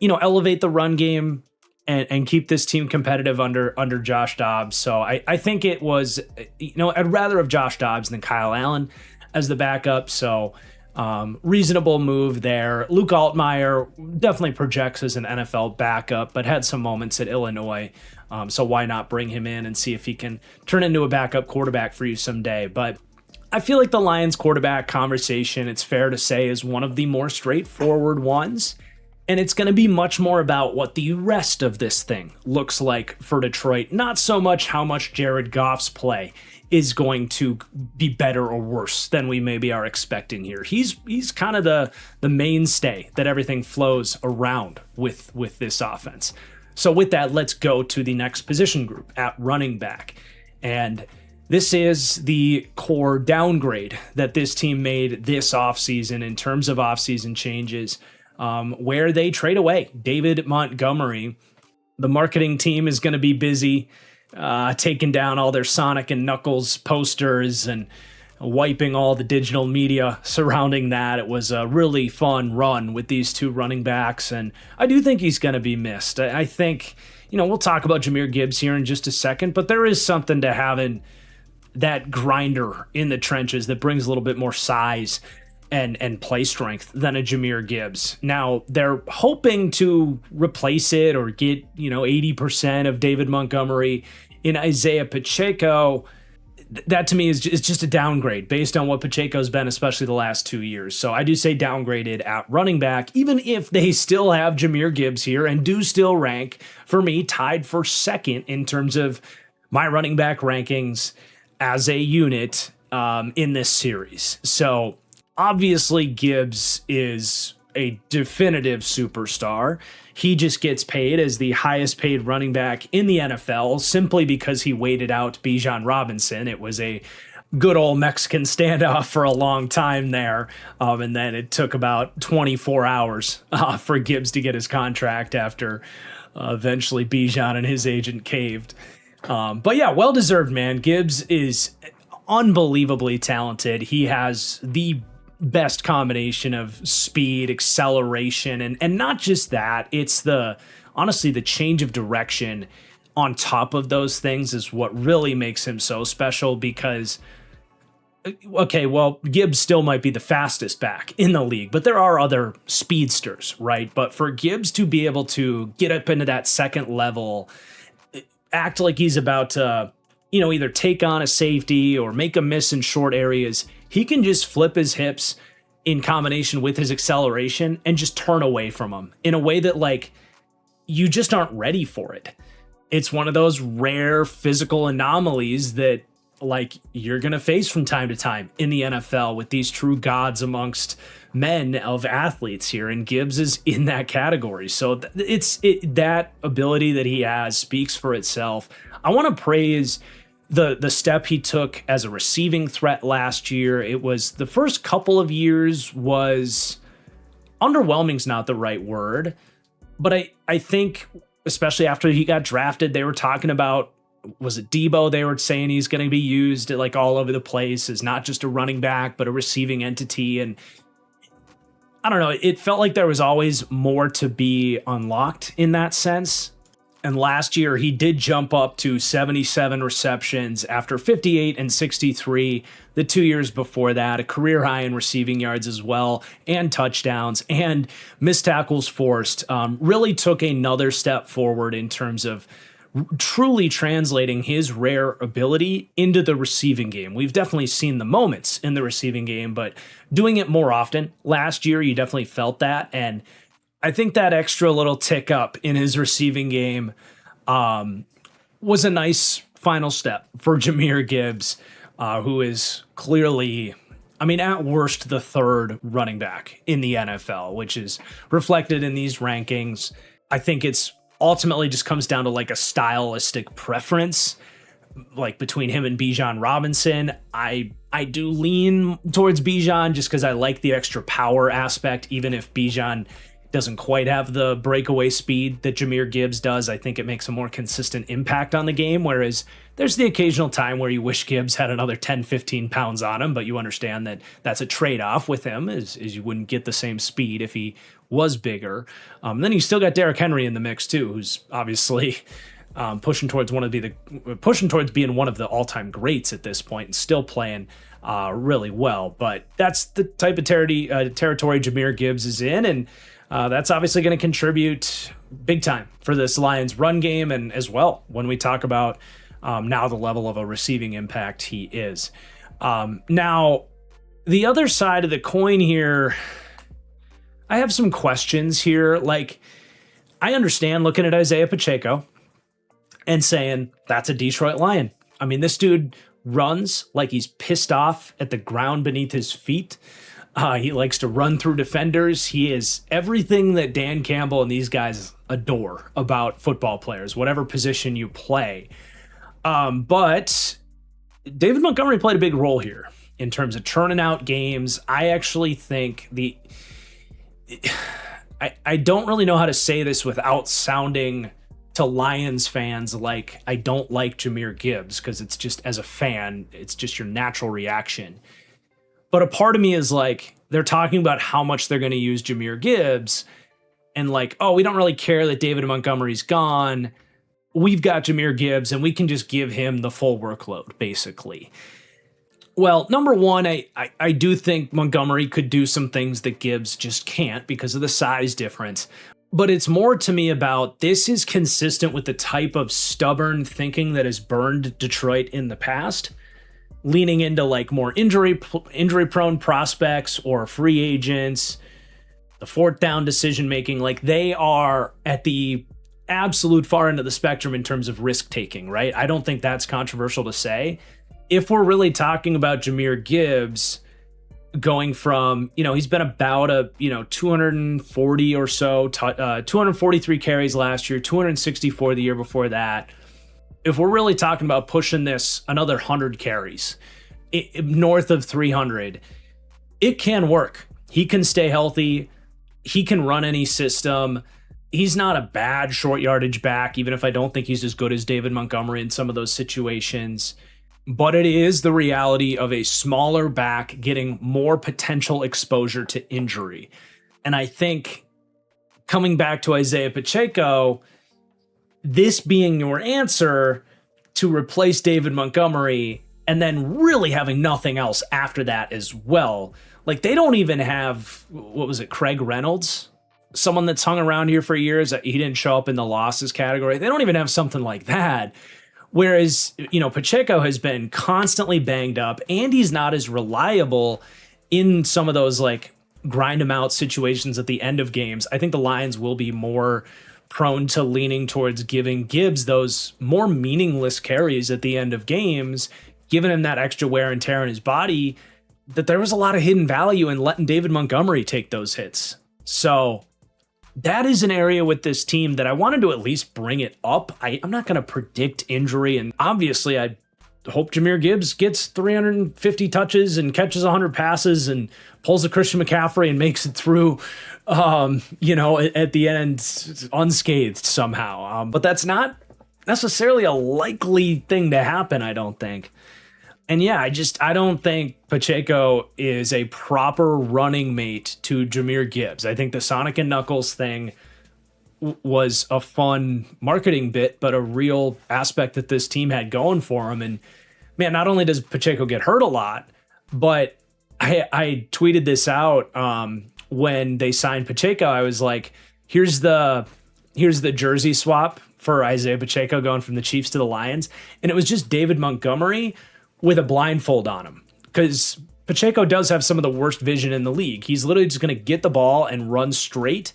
elevate the run game and keep this team competitive under Josh Dobbs. So I think it was, I'd rather have Josh Dobbs than Kyle Allen as the backup. So reasonable move there. Luke Altmaier definitely projects as an NFL backup, but had some moments at Illinois. So why not bring him in and see if he can turn into a backup quarterback for you someday? But I feel like the Lions quarterback conversation, it's fair to say, is one of the more straightforward ones. And it's going to be much more about what the rest of this thing looks like for Detroit, not so much how much Jared Goff's play is going to be better or worse than we maybe are expecting here. He's kind of the mainstay that everything flows around with this offense. So with that, let's go to the next position group at running back. And this is the core downgrade that this team made this offseason in terms of offseason changes, where they trade away David Montgomery. The marketing team is going to be busy taking down all their Sonic and Knuckles posters and wiping all the digital media surrounding that. It was a really fun run with these two running backs, and I do think he's going to be missed. I think, we'll talk about Jahmyr Gibbs here in just a second, but there is something to having that grinder in the trenches that brings a little bit more size and play strength than a Jahmyr Gibbs. Now, they're hoping to replace it or get, 80% of David Montgomery in Isaiah Pacheco. That to me is just a downgrade based on what Pacheco's been, especially the last 2 years. So I do say downgraded at running back, even if they still have Jahmyr Gibbs here and do still rank, for me, tied for second in terms of my running back rankings as a unit in this series. So obviously, Gibbs is a definitive superstar. He just gets paid as the highest paid running back in the NFL simply because he waited out Bijan Robinson. It was a good old Mexican standoff for a long time there. And then it took about 24 hours for Gibbs to get his contract after eventually Bijan and his agent caved. But yeah, well-deserved, man. Gibbs is unbelievably talented. He has the best combination of speed, acceleration, and not just that. It's honestly the change of direction on top of those things is what really makes him so special because, okay, well, Gibbs still might be the fastest back in the league, but there are other speedsters, right? But for Gibbs to be able to get up into that second level, act like he's about to, either take on a safety or make a miss in short areas, he can just flip his hips in combination with his acceleration and just turn away from him in a way that, you just aren't ready for it. It's one of those rare physical anomalies that, you're going to face from time to time in the NFL with these true gods amongst men of athletes here, and Gibbs is in that category. So that ability that he has speaks for itself. I want to praise the step he took as a receiving threat last year. It was the first couple of years was underwhelming's not the right word, but I think especially after he got drafted, they were talking about, was it Debo? They were saying he's going to be used at all over the place as not just a running back, but a receiving entity. And I don't know, it felt like there was always more to be unlocked in that sense. And last year, he did jump up to 77 receptions after 58 and 63 the 2 years before that, a career high in receiving yards as well, and touchdowns, and missed tackles forced. Really took another step forward in terms of truly translating his rare ability into the receiving game. We've definitely seen the moments in the receiving game, but doing it more often. Last year, you definitely felt that, and I think that extra little tick up in his receiving game was a nice final step for Jahmyr Gibbs, who is clearly, at worst, the third running back in the NFL, which is reflected in these rankings. I think it's ultimately just comes down to a stylistic preference, between him and Bijan Robinson. I do lean towards Bijan just because I like the extra power aspect, even if Bijan doesn't quite have the breakaway speed that Jahmyr Gibbs does. I think it makes a more consistent impact on the game, whereas there's the occasional time where you wish Gibbs had another 10, 15 pounds on him, but you understand that that's a trade-off with him, is you wouldn't get the same speed if he was bigger. Then you still got Derrick Henry in the mix too, who's obviously pushing towards being one of the all-time greats at this point and still playing really well. But that's the type of territory Jahmyr Gibbs is in, and that's obviously going to contribute big time for this Lions run game, and as well when we talk about now the level of a receiving impact he is. Now, the other side of the coin here, I have some questions here. I understand looking at Isaiah Pacheco and saying that's a Detroit Lion. This dude runs like he's pissed off at the ground beneath his feet. He likes to run through defenders. He is everything that Dan Campbell and these guys adore about football players, whatever position you play. But David Montgomery played a big role here in terms of churning out games. I actually think I don't really know how to say this without sounding to Lions fans like I don't like Jahmyr Gibbs, because it's just, as a fan, it's just your natural reaction. But a part of me is they're talking about how much they're going to use Jahmyr Gibbs, and oh, we don't really care that David Montgomery's gone. We've got Jahmyr Gibbs, and we can just give him the full workload, basically. Well, number one, I do think Montgomery could do some things that Gibbs just can't because of the size difference. But it's more to me about this is consistent with the type of stubborn thinking that has burned Detroit in the past, leaning into like more injury prone prospects or free agents, the fourth down decision making. Like they are at the absolute far end of the spectrum in terms of risk taking, right? I don't think that's controversial to say. If we're really talking about Jahmyr Gibbs going from, he's been about 240 or so, 243 carries last year, 264 the year before that. If we're really talking about pushing this another 100 carries, north of 300, it can work. He can stay healthy. He can run any system. He's not a bad short yardage back, even if I don't think he's as good as David Montgomery in some of those situations. But it is the reality of a smaller back getting more potential exposure to injury. And I think coming back to Isaiah Pacheco, this being your answer to replace David Montgomery and then really having nothing else after that as well. Like they don't even have, Craig Reynolds? Someone that's hung around here for years. He didn't show up in the losses category. They don't even have something like that. Whereas, Pacheco has been constantly banged up and he's not as reliable in some of those like grind him out situations at the end of games. I think the Lions will be more prone to leaning towards giving Gibbs those more meaningless carries at the end of games, giving him that extra wear and tear in his body, that there was a lot of hidden value in letting David Montgomery take those hits. So that is an area with this team that I wanted to at least bring it up. I'm not going to predict injury, and obviously I hope Jahmyr Gibbs gets 350 touches and catches 100 passes and pulls a Christian McCaffrey and makes it through, at the end unscathed somehow. But that's not necessarily a likely thing to happen, I don't think. And yeah, I don't think Pacheco is a proper running mate to Jahmyr Gibbs. I think the Sonic and Knuckles thing was a fun marketing bit, but a real aspect that this team had going for him. And man, not only does Pacheco get hurt a lot, but I tweeted this out when they signed Pacheco. I was like, here's the jersey swap for Isaiah Pacheco going from the Chiefs to the Lions. And it was just David Montgomery with a blindfold on him, because Pacheco does have some of the worst vision in the league. He's literally just going to get the ball and run straight.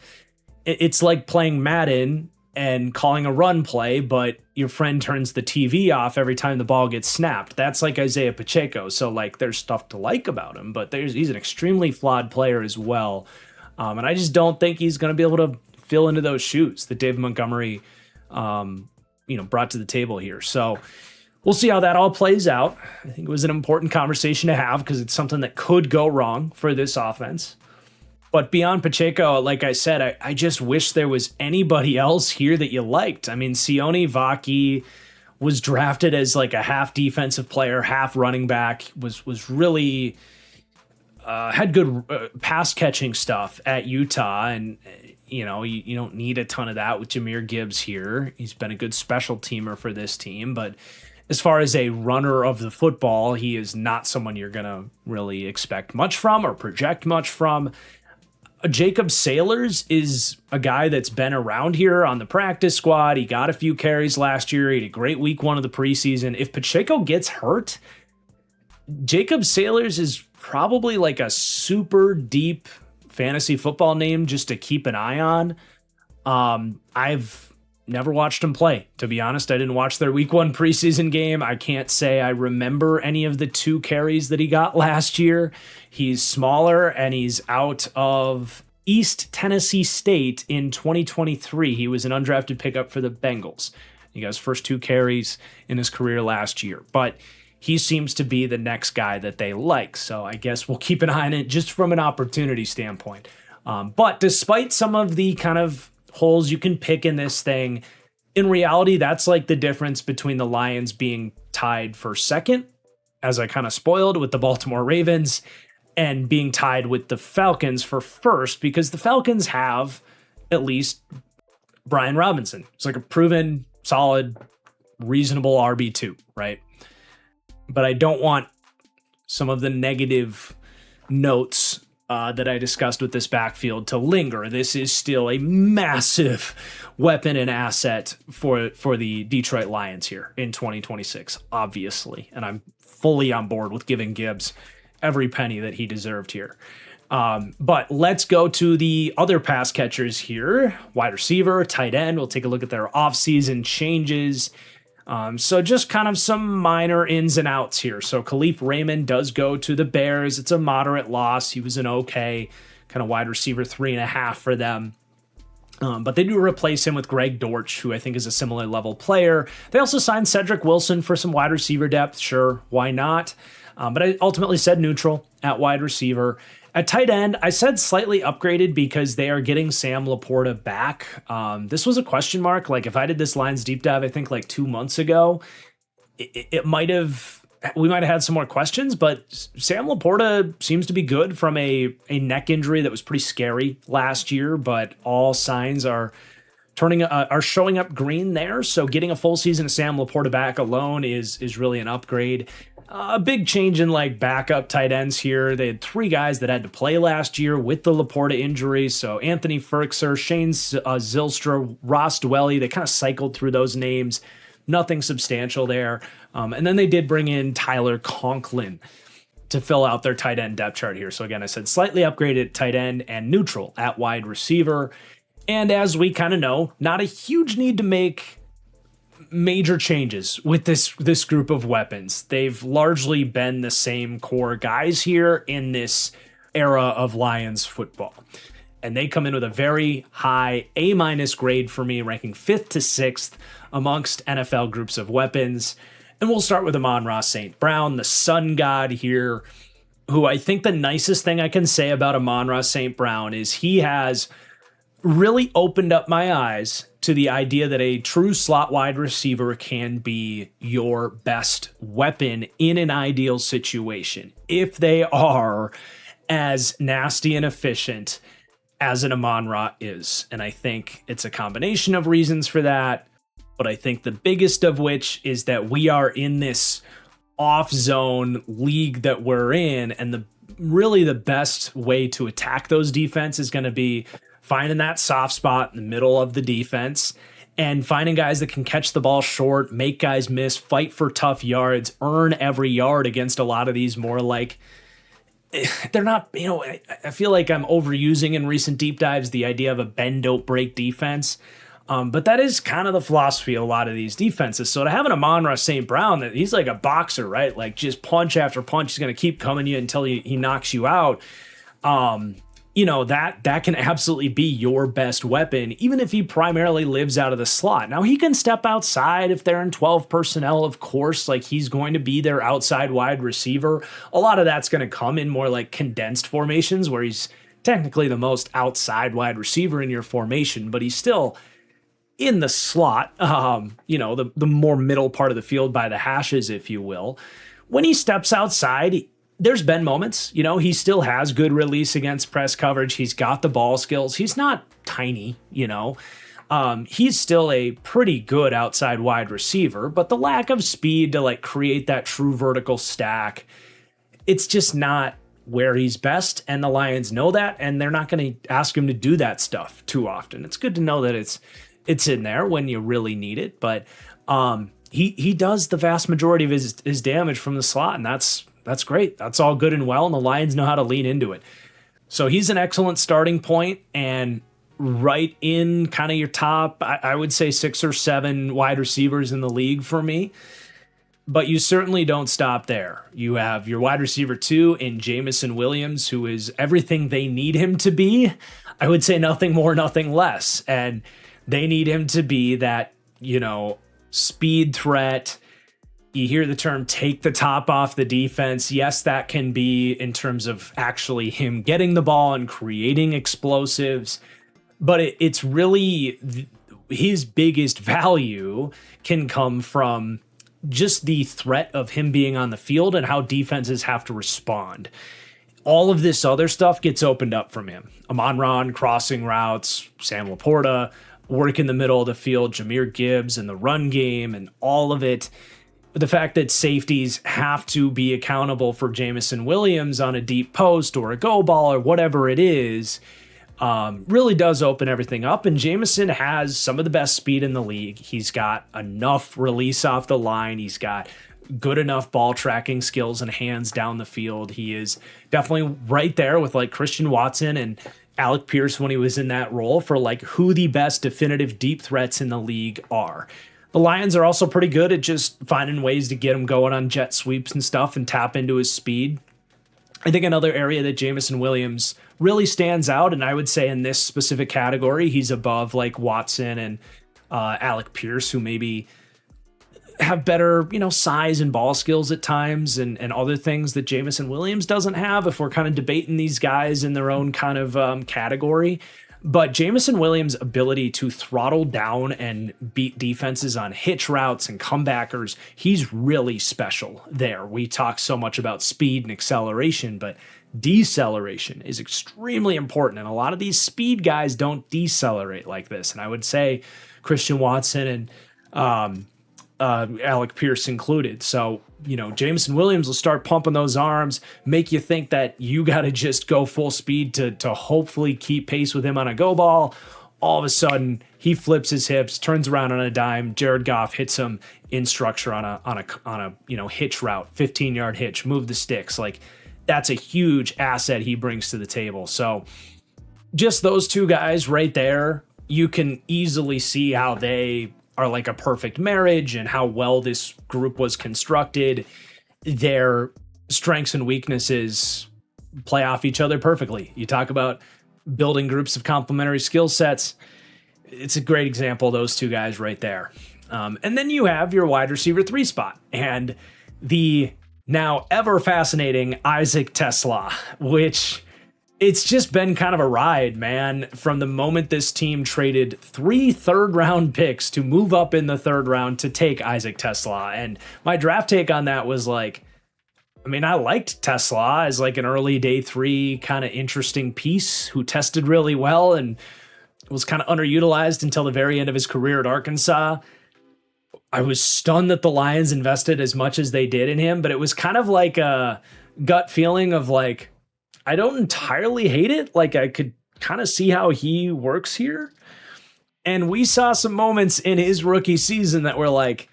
It's like playing Madden and calling a run play, but your friend turns the TV off every time the ball gets snapped. That's like Isaiah Pacheco. So like there's stuff to like about him, but he's an extremely flawed player as well. And I just don't think he's going to be able to fill into those shoes that David Montgomery, brought to the table here. So we'll see how that all plays out. I think it was an important conversation to have because it's something that could go wrong for this offense. But beyond Pacheco, like I said, I just wish there was anybody else here that you liked. I mean, Sione Vaki was drafted as like a half defensive player, half running back, was really had good pass catching stuff at Utah. And, you don't need a ton of that with Jahmyr Gibbs here. He's been a good special teamer for this team, but as far as a runner of the football, he is not someone you're going to really expect much from or project much from. Jacob Sailors is a guy that's been around here on the practice squad. He got a few carries last year. He had a great week one of the preseason. If Pacheco gets hurt, Jacob Sailors is probably like a super deep fantasy football name just to keep an eye on. I've never watched him play, to be honest. I didn't watch their week one preseason game. I can't say I remember any of the 2 carries that he got last year. He's smaller and he's out of East Tennessee State in 2023. He was an undrafted pickup for the Bengals. He got his first 2 carries in his career last year, but he seems to be the next guy that they like. So I guess we'll keep an eye on it just from an opportunity standpoint. But despite some of the kind of holes you can pick in this thing, in reality, that's like the difference between the Lions being tied for second, as I kind of spoiled with the Baltimore Ravens, and being tied with the Falcons for first, because the Falcons have at least Brian Robinson. It's like a proven, solid, reasonable RB2, right? But I don't want some of the negative notes that I discussed with this backfield to linger. This is still a massive weapon and asset for the Detroit Lions here in 2026, obviously. And I'm fully on board with giving Gibbs every penny that he deserved here. But let's go to the other pass catchers here. Wide receiver, tight end. We'll take a look at their offseason changes. So just kind of some minor ins and outs here. So Khalif Raymond does go to the Bears. It's a moderate loss. He was an okay kind of wide receiver 3.5 for them. But they do replace him with Greg Dortch, who I think is a similar level player. They also signed Cedric Wilson for some wide receiver depth. Sure, why not? But I ultimately said neutral at wide receiver. At tight end, I said slightly upgraded because they are getting Sam Laporta back. This was a question mark. Like if I did this Lions deep dive, I think like 2 months ago, we might have had some more questions, but Sam Laporta seems to be good from a neck injury that was pretty scary last year, but all signs are showing up green there. So getting a full season of Sam Laporta back alone is really an upgrade. A big change in like backup tight ends here. They had 3 guys that had to play last year with the Laporta injury. So Anthony Firkser, Shane Zylstra, Ross Dwelly, they kind of cycled through those names. Nothing substantial there. And then they did bring in Tyler Conklin to fill out their tight end depth chart here. So again, I said slightly upgraded tight end and neutral at wide receiver. And as we kind of know, not a huge need to make major changes with this group of weapons. They've largely been the same core guys here in this era of Lions football. And they come in with a very high A- grade for me, ranking 5th to 6th amongst NFL groups of weapons. And we'll start with Amon-Ra St. Brown, the sun god here, who I think the nicest thing I can say about Amon-Ra St. Brown is he has really opened up my eyes to the idea that a true slot wide receiver can be your best weapon in an ideal situation if they are as nasty and efficient as an Amon-Ra is. And I think it's a combination of reasons for that, but I think the biggest of which is that we are in this off-zone league that we're in, and the best way to attack those defenses is going to be finding that soft spot in the middle of the defense and finding guys that can catch the ball short, make guys miss, fight for tough yards, earn every yard against a lot of these more like, they're not, I feel like I'm overusing in recent deep dives the idea of a bend, don't break defense. But that is kind of the philosophy of a lot of these defenses. So to have an Amon-Ra St. Brown, that he's like a boxer, right? Like just punch after punch, he's going to keep coming you until he knocks you out. That can absolutely be your best weapon, even if he primarily lives out of the slot. Now, he can step outside if they're in 12 personnel, of course, like he's going to be their outside wide receiver. A lot of that's going to come in more like condensed formations where he's technically the most outside wide receiver in your formation, but he's still in the slot, the more middle part of the field by the hashes, if you will. When he steps outside, there's been moments, he still has good release against press coverage. He's got the ball skills. He's not tiny, he's still a pretty good outside wide receiver, but the lack of speed to like create that true vertical stack, it's just not where he's best. And the Lions know that, and they're not going to ask him to do that stuff too often. It's good to know that it's in there when you really need it, but he does the vast majority of his damage from the slot, and that's great. That's all good and well, and the Lions know how to lean into it. So he's an excellent starting point, and right in kind of your top, I would say 6 or 7 wide receivers in the league for me. But you certainly don't stop there. You have your wide receiver 2 in Jamison Williams, who is everything they need him to be. I would say nothing more, nothing less. And they need him to be that, speed threat. You hear the term take the top off the defense. Yes, that can be in terms of actually him getting the ball and creating explosives, but it's really his biggest value can come from just the threat of him being on the field and how defenses have to respond. All of this other stuff gets opened up from him. Amon-Ra crossing routes, Sam Laporta, work in the middle of the field, Jahmyr Gibbs and the run game and all of it. the fact that safeties have to be accountable for Jameson Williams on a deep post or a go ball or whatever it is, really does open everything up. And Jameson has some of the best speed in the league. He's got enough release off the line. He's got good enough ball tracking skills and hands down the field. He is definitely right there with like Christian Watson and Alec Pierce when he was in that role for like who the best definitive deep threats in the league are. The Lions are also pretty good at just finding ways to get him going on jet sweeps and stuff and tap into his speed. I think another area that Jameson Williams really stands out, and I would say in this specific category, he's above like Watson and Alec Pierce, who maybe have better, size and ball skills at times and other things that Jameson Williams doesn't have, if we're kind of debating these guys in their own kind of category. But Jameson Williams' ability to throttle down and beat defenses on hitch routes and comebackers, he's really special there. We talk so much about speed and acceleration, but deceleration is extremely important. And a lot of these speed guys don't decelerate like this. And I would say Christian Watson and Alec Pierce included. So, Jameson Williams will start pumping those arms, make you think that you got to just go full speed to hopefully keep pace with him on a go ball. All of a sudden, he flips his hips, turns around on a dime. Jared Goff hits him in structure on a hitch route, 15-yard hitch, move the sticks. Like, that's a huge asset he brings to the table. So, just those two guys right there, you can easily see how they are like a perfect marriage and how well this group was constructed. Their strengths and weaknesses play off each other perfectly. You talk about building groups of complementary skill sets. It's a great example of those two guys right there. And then you have your wide receiver 3 spot and the now ever fascinating Isaac Tesla, which it's just been kind of a ride, man, from the moment this team traded 3 third-round picks to move up in the 3rd round to take Isaac Tesla. And my draft take on that was like, I liked Tesla as like an early day 3 kind of interesting piece who tested really well and was kind of underutilized until the very end of his career at Arkansas. I was stunned that the Lions invested as much as they did in him, but it was kind of like a gut feeling of like, I don't entirely hate it. Like I could kind of see how he works here. And we saw some moments in his rookie season that were like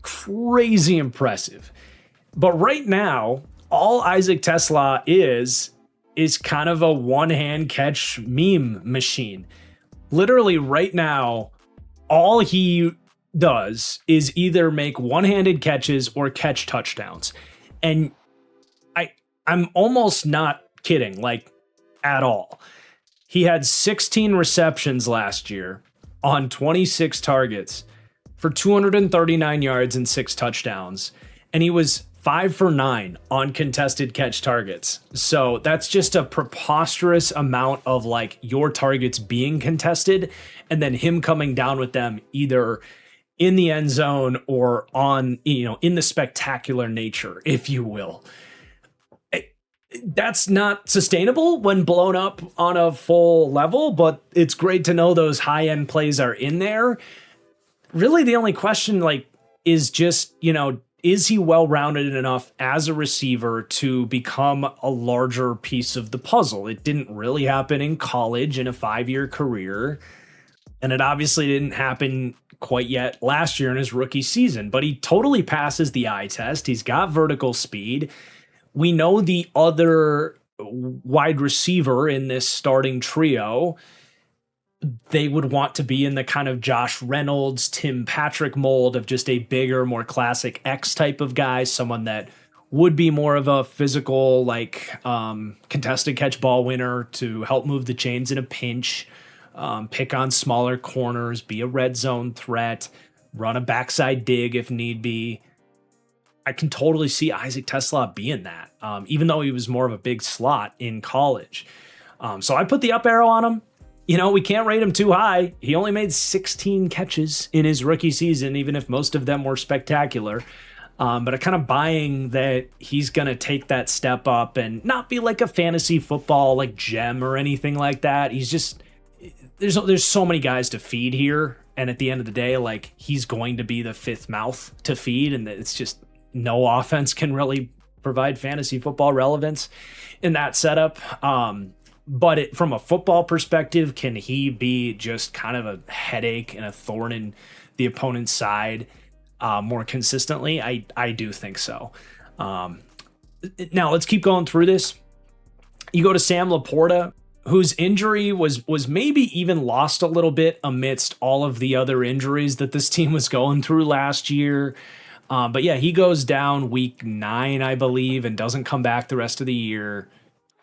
crazy impressive. But right now, all Isaac Tesla is kind of a one-hand catch meme machine. Literally right now, all he does is either make one-handed catches or catch touchdowns. And I'm almost not kidding, like at all. He had 16 receptions last year on 26 targets for 239 yards and 6 touchdowns. And he was 5 for 9 on contested catch targets. So that's just a preposterous amount of like your targets being contested and then him coming down with them either in the end zone or on, in the spectacular nature, if you will. That's not sustainable when blown up on a full level, but it's great to know those high-end plays are in there. Really, the only question is just, is he well-rounded enough as a receiver to become a larger piece of the puzzle? It didn't really happen in college in a 5-year career, and it obviously didn't happen quite yet last year in his rookie season, but he totally passes the eye test. He's got vertical speed. We know the other wide receiver in this starting trio, they would want to be in the kind of Josh Reynolds, Tim Patrick mold of just a bigger, more classic X type of guy, someone that would be more of a physical, contested catch ball winner to help move the chains in a pinch, pick on smaller corners, be a red zone threat, run a backside dig if need be. I can totally see Isaac Tesla being that, even though he was more of a big slot in college. So I put the up arrow on him. We can't rate him too high. He only made 16 catches in his rookie season, even if most of them were spectacular. But I'm kind of buying that he's going to take that step up and not be like a fantasy football gem or anything like that. He's just, there's so many guys to feed here. And at the end of the day, like, he's going to be the fifth mouth to feed, and it's just no offense can really provide fantasy football relevance in that setup. But from a football perspective, can he be just kind of a headache and a thorn in the opponent's side more consistently? I do think so. Now let's keep going through this. You go to Sam Laporta, whose injury was maybe even lost a little bit amidst all of the other injuries that this team was going through last year. But yeah, he goes down week 9, I believe, and doesn't come back the rest of the year.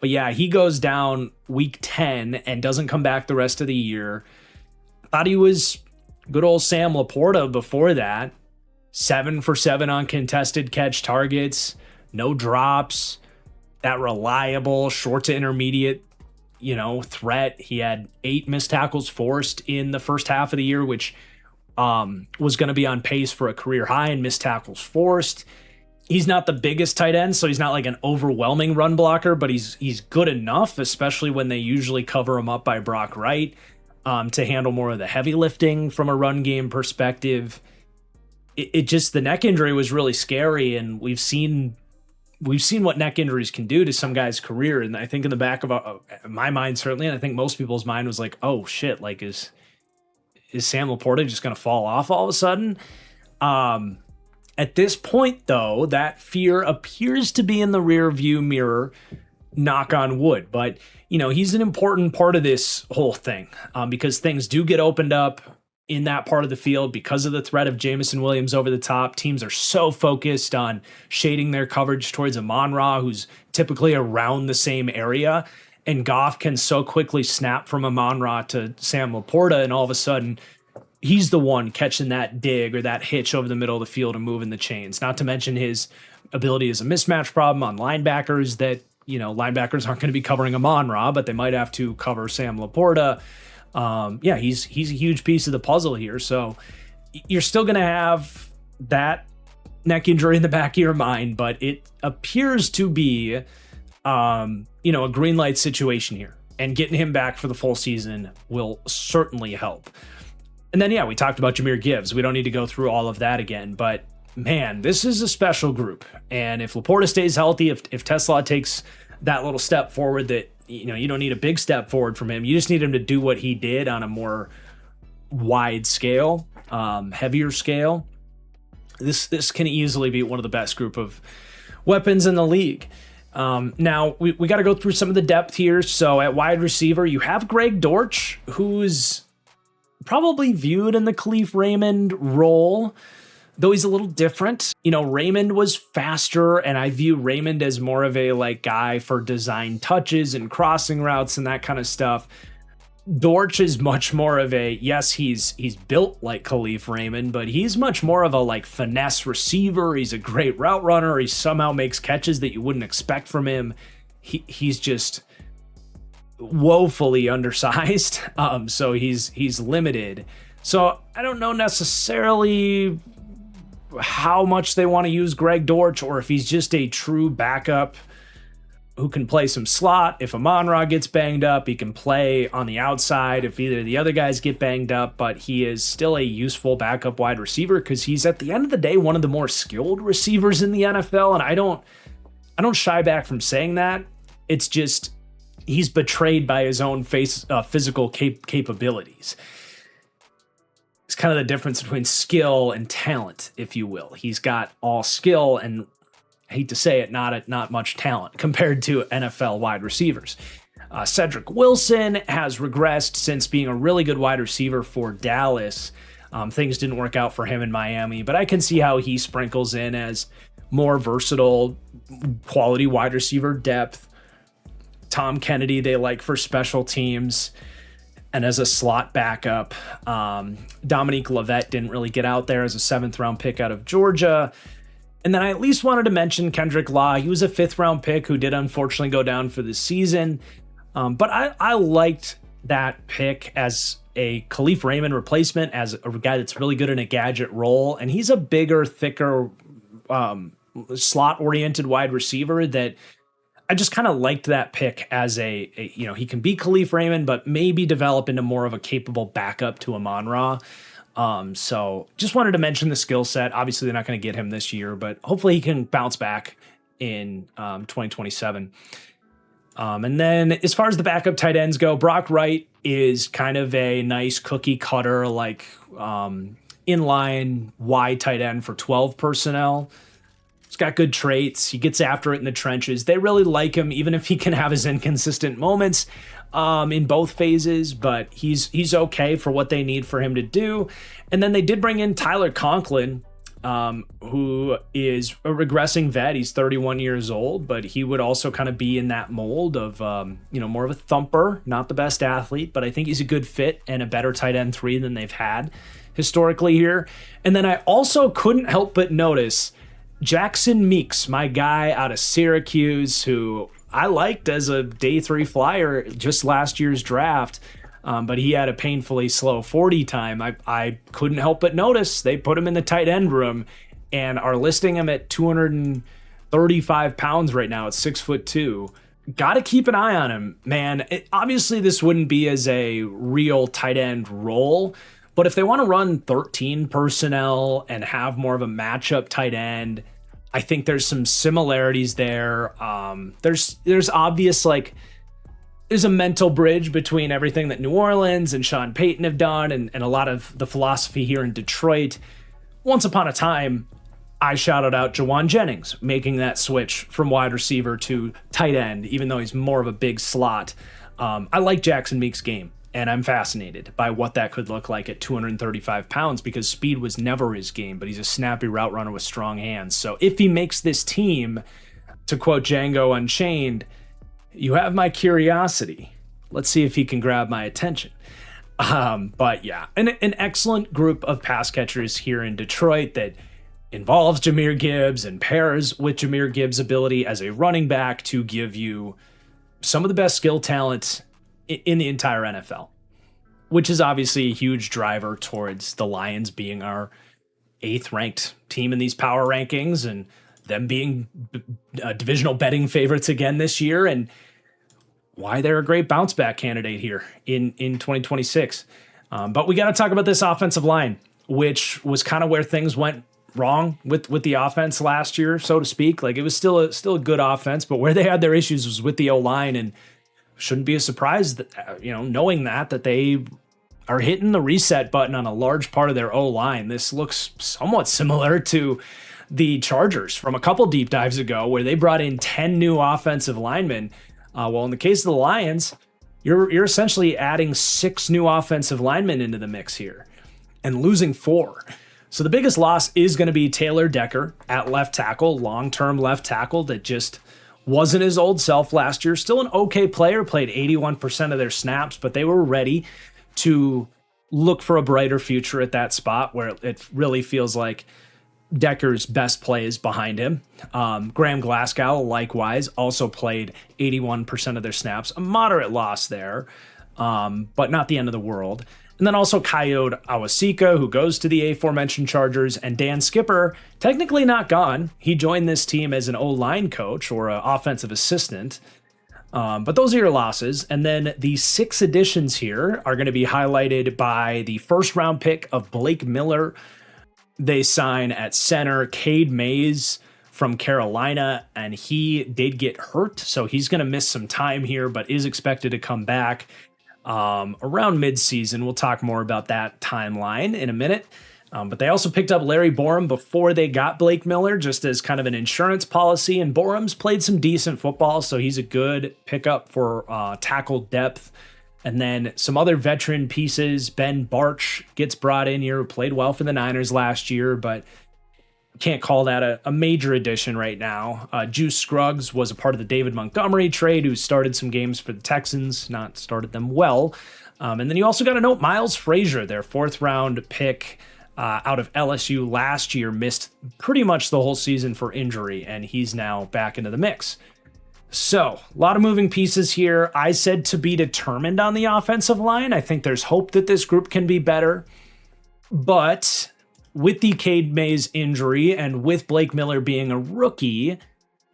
But yeah, he goes down week 10 and doesn't come back the rest of the year. Thought he was good old Sam Laporta before that. 7 for 7 on contested catch targets, no drops, that reliable short to intermediate, threat. He had 8 missed tackles forced in the first half of the year, which was going to be on pace for a career high in missed tackles forced. He's not the biggest tight end, so he's not like an overwhelming run blocker, but he's good enough, especially when they usually cover him up by Brock Wright, to handle more of the heavy lifting from a run game perspective. It just, the neck injury was really scary, and we've seen what neck injuries can do to some guy's career. And I think in the back of my mind, certainly, and I think most people's mind was like, oh shit, like is Sam Laporta just going to fall off all of a sudden? At this point, though, that fear appears to be in the rear view mirror, knock on wood. But, he's an important part of this whole thing because things do get opened up in that part of the field because of the threat of Jamison Williams over the top. Teams are so focused on shading their coverage towards Amon-Ra, who's typically around the same area. And Goff can so quickly snap from Amon-Ra to Sam Laporta, and all of a sudden, he's the one catching that dig or that hitch over the middle of the field and moving the chains. Not to mention his ability as a mismatch problem on linebackers that, linebackers aren't going to be covering Amon-Ra, but they might have to cover Sam Laporta. He's a huge piece of the puzzle here. So you're still going to have that neck injury in the back of your mind, but it appears to be, a green light situation here, and getting him back for the full season will certainly help. And then, we talked about Jahmyr Gibbs. We don't need to go through all of that again, but man, this is a special group. And if Laporta stays healthy, if TeSlaa takes that little step forward, that, you don't need a big step forward from him. You just need him to do what he did on a more wide scale, heavier scale. This can easily be one of the best group of weapons in the league. Now, we got to go through some of the depth here. So at wide receiver, you have Greg Dortch, who's probably viewed in the Khalif Raymond role, though he's a little different. Raymond was faster, and I view Raymond as more of a guy for design touches and crossing routes and that kind of stuff. Dortch is much more of he's built like Khalif Raymond, but he's much more of a finesse receiver. He's a great route runner. He somehow makes catches that you wouldn't expect from him. He's just woefully undersized, so he's limited. So I don't know necessarily how much they want to use Greg Dortch, or if he's just a true backup who can play some slot. If Amon-Ra gets banged up, he can play on the outside if either of the other guys get banged up, but he is still a useful backup wide receiver because he's, at the end of the day, one of the more skilled receivers in the NFL, and I don't shy back from saying that. It's just he's betrayed by his own physical capabilities. It's kind of the difference between skill and talent, if you will. He's got all skill and, I hate to say it, not much talent compared to NFL wide receivers. Cedric Wilson has regressed since being a really good wide receiver for Dallas. Things didn't work out for him in Miami, but I can see how he sprinkles in as more versatile, quality wide receiver depth. Tom Kennedy, they like for special teams and as a slot backup. Dominique Leavitt didn't really get out there as a 7th round pick out of Georgia. And then I at least wanted to mention Kendrick Law. He was a 5th round pick who did unfortunately go down for the season. But I liked that pick as a Khalif Raymond replacement, as a guy that's really good in a gadget role. And he's a bigger, thicker, slot-oriented wide receiver that I just kind of liked that pick as he can be Khalif Raymond, but maybe develop into more of a capable backup to Amon-Ra. So just wanted to mention the skill set. Obviously, they're not going to get him this year, but hopefully he can bounce back in 2027. And then as far as the backup tight ends go, Brock Wright is kind of a nice cookie cutter, like inline wide tight end for 12 personnel. He's got good traits. He gets after it in the trenches. They really like him, even if he can have his inconsistent moments in both phases, but he's okay for what they need for him to do. And then they did bring in Tyler Conklin, who is a regressing vet. He's 31 years old, but he would also kind of be in that mold of, more of a thumper, not the best athlete, but I think he's a good fit and a better tight end 3 than they've had historically here. And then I also couldn't help but notice Jackson Meeks, my guy out of Syracuse, who I liked as a day 3 flyer just last year's draft. But he had a painfully slow 40 time. I couldn't help but notice they put him in the tight end room and are listing him at 235 pounds right now at 6'2". Got to keep an eye on him, man. Obviously, this wouldn't be as a real tight end role, but if they want to run 13 personnel and have more of a matchup tight end, I think there's some similarities there. There's obvious, there's a mental bridge between everything that New Orleans and Sean Payton have done and a lot of the philosophy here in Detroit. Once upon a time, I shouted out Jawan Jennings making that switch from wide receiver to tight end, even though he's more of a big slot. I like Jackson Meeks' game, and I'm fascinated by what that could look like at 235 pounds because speed was never his game, but he's a snappy route runner with strong hands. So if he makes this team, to quote Django Unchained, you have my curiosity. Let's see if he can grab my attention. But yeah, an excellent group of pass catchers here in Detroit that involves Jahmyr Gibbs and pairs with Jahmyr Gibbs' ability as a running back to give you some of the best skill talent in the entire NFL, which is obviously a huge driver towards the Lions being our 8th ranked team in these power rankings and them being divisional betting favorites again this year, and why they're a great bounce back candidate here in 2026. But we got to talk about this offensive line, which was kind of where things went wrong with the offense last year, so to speak. Like, it was still a good offense, but where they had their issues was with the O-line, and shouldn't be a surprise that, knowing that they are hitting the reset button on a large part of their O-line. This looks somewhat similar to the Chargers from a couple deep dives ago where they brought in 10 new offensive linemen. Well, in the case of the Lions, you're essentially adding 6 new offensive linemen into the mix here and losing 4. So the biggest loss is going to be Taylor Decker at left tackle, long-term left tackle that just wasn't his old self last year. Still an okay player, played 81% of their snaps, but they were ready to look for a brighter future at that spot where it really feels like Decker's best play is behind him. Graham Glasgow, likewise, also played 81% of their snaps. A moderate loss there, but not the end of the world. And then also Coyote Awasika, who goes to the aforementioned Chargers, and Dan Skipper, technically not gone. He joined this team as an O-line coach or an offensive assistant. But those are your losses. And then the 6 additions here are going to be highlighted by the first-round pick of Blake Miller. They sign at center Cade Mays from Carolina, and he did get hurt, so he's going to miss some time here, but is expected to come back around midseason. We'll talk more about that timeline in a minute. But they also picked up Larry Borum before they got Blake Miller, just as kind of an insurance policy, and Borum's played some decent football, so he's a good pickup for tackle depth. And then some other veteran pieces. Ben Barch gets brought in here, who played well for the Niners last year, but can't call that a major addition right now. Juice Scruggs was a part of the David Montgomery trade, who started some games for the Texans, not started them well. And then you also got to note Miles Frazier, their 4th-round pick out of LSU last year, missed pretty much the whole season for injury, and he's now back into the mix. So, a lot of moving pieces here. I said to be determined on the offensive line. I think there's hope that this group can be better. But with the Cade Mays injury and with Blake Miller being a rookie,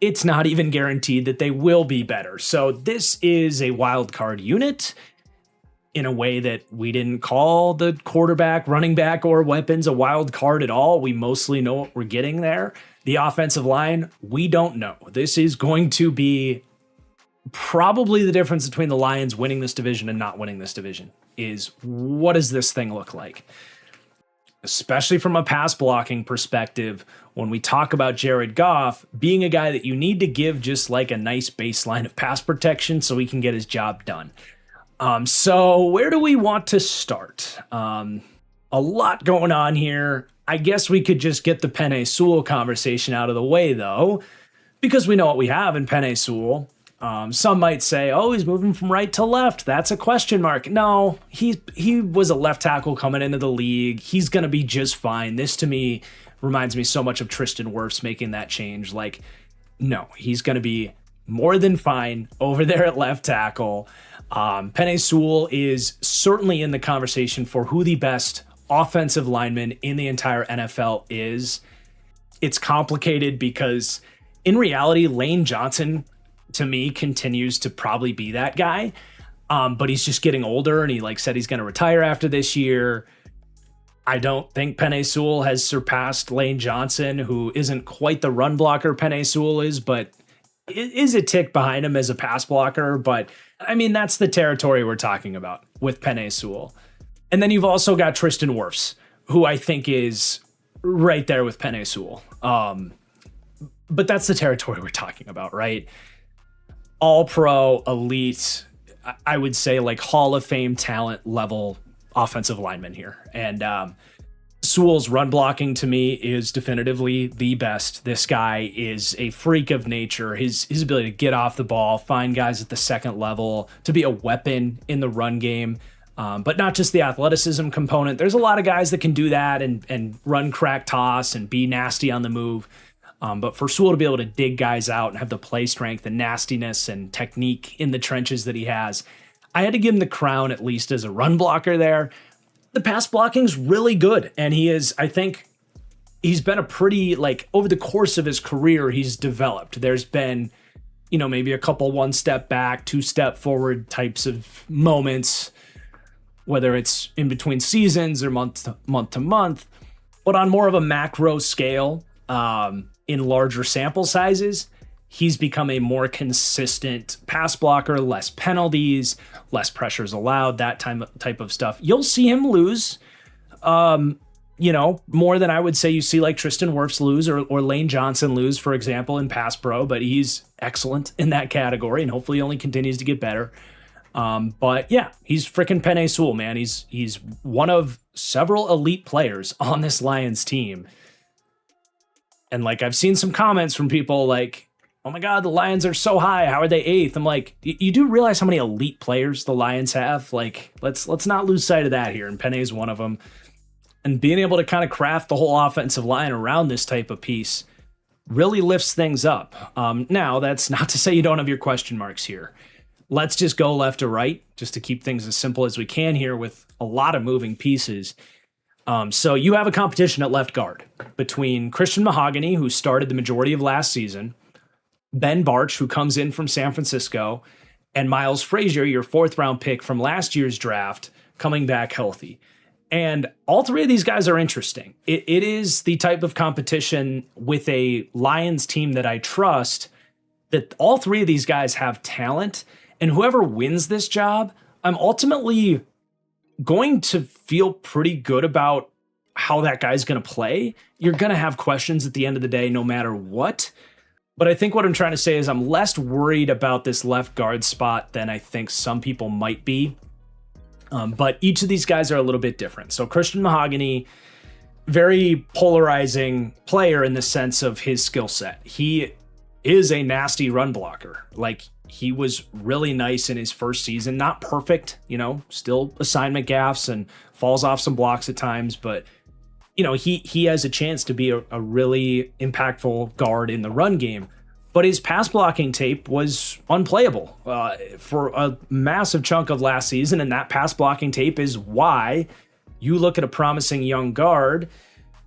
it's not even guaranteed that they will be better. So this is a wild card unit. in a way that we didn't call the quarterback, running back, or weapons a wild card at all. We mostly know what we're getting there. The offensive line, we don't know. This is going to be probably the difference between the Lions winning this division and not winning this division is, what does this thing look like? Especially from a pass blocking perspective, when we talk about Jared Goff being a guy that you need to give just like a nice baseline of pass protection so he can get his job done. So where do we want to start? A lot going on here. I guess we could just get the Penei Sewell conversation out of the way, though, because we know what we have in Penei Sewell. Some might say, oh, he's moving from right to left. That's a question mark. No, he was a left tackle coming into the league. He's going to be just fine. This, to me, reminds me so much of Tristan Wirfs making that change. Like, no, he's going to be more than fine over there at left tackle. Penei Sewell is certainly in the conversation for who the best offensive lineman in the entire NFL is. It's complicated because in reality, Lane Johnson, to me, continues to probably be that guy. But he's just getting older, and he said he's going to retire after this year. I don't think Penei Sewell has surpassed Lane Johnson, who isn't quite the run blocker Penei Sewell is, but is a tick behind him as a pass blocker. But I mean, that's the territory we're talking about with Penei Sewell. And then you've also got Tristan Wirfs, who I think is right there with Penei Sewell. But that's the territory we're talking about, right? All pro, elite, I would say like Hall of Fame talent level offensive lineman here. And Sewell's run blocking to me is definitively the best. This guy is a freak of nature. His ability to get off the ball, find guys at the second level, to be a weapon in the run game, but not just the athleticism component. There's a lot of guys that can do that and run crack toss and be nasty on the move. But for Sewell to be able to dig guys out and have the play strength and nastiness and technique in the trenches that he has, I had to give him the crown at least as a run blocker there. The pass blocking's really good. And I think he's been a pretty, over the course of his career, he's developed. There's been, maybe a couple 1 step back, 2 step forward types of moments, whether it's in between seasons or month to month, but on more of a macro scale, in larger sample sizes, he's become a more consistent pass blocker, less penalties, less pressures allowed, that type of stuff. You'll see him lose, more than I would say you see like Tristan Wirfs lose or Lane Johnson lose, for example, in pass pro, but he's excellent in that category and hopefully only continues to get better. But yeah, he's freaking Penei Sewell, man. He's one of several elite players on this Lions team. And I've seen some comments from people like, oh my God, the Lions are so high. How are they 8th? I'm like, you do realize how many elite players the Lions have? Let's not lose sight of that here. And Penei's one of them. And being able to kind of craft the whole offensive line around this type of piece really lifts things up. Now, that's not to say you don't have your question marks here. Let's just go left to right, just to keep things as simple as we can here with a lot of moving pieces. So you have a competition at left guard between Christian Mahogany, who started the majority of last season, Ben Bartch, who comes in from San Francisco, and Miles Frazier, your 4th round pick from last year's draft, coming back healthy. And all 3 of these guys are interesting. It is the type of competition with a Lions team that I trust, that all 3 of these guys have talent, and whoever wins this job, I'm ultimately going to feel pretty good about how that guy's going to play. You're going to have questions at the end of the day, no matter what. But I think what I'm trying to say is I'm less worried about this left guard spot than I think some people might be. But each of these guys are a little bit different. So Christian Mahogany, very polarizing player in the sense of his skill set. He is a nasty run blocker. He was really nice in his first season. Not perfect, still assignment gaffes and falls off some blocks at times, but he has a chance to be a really impactful guard in the run game. But his pass blocking tape was unplayable for a massive chunk of last season, and that pass blocking tape is why you look at a promising young guard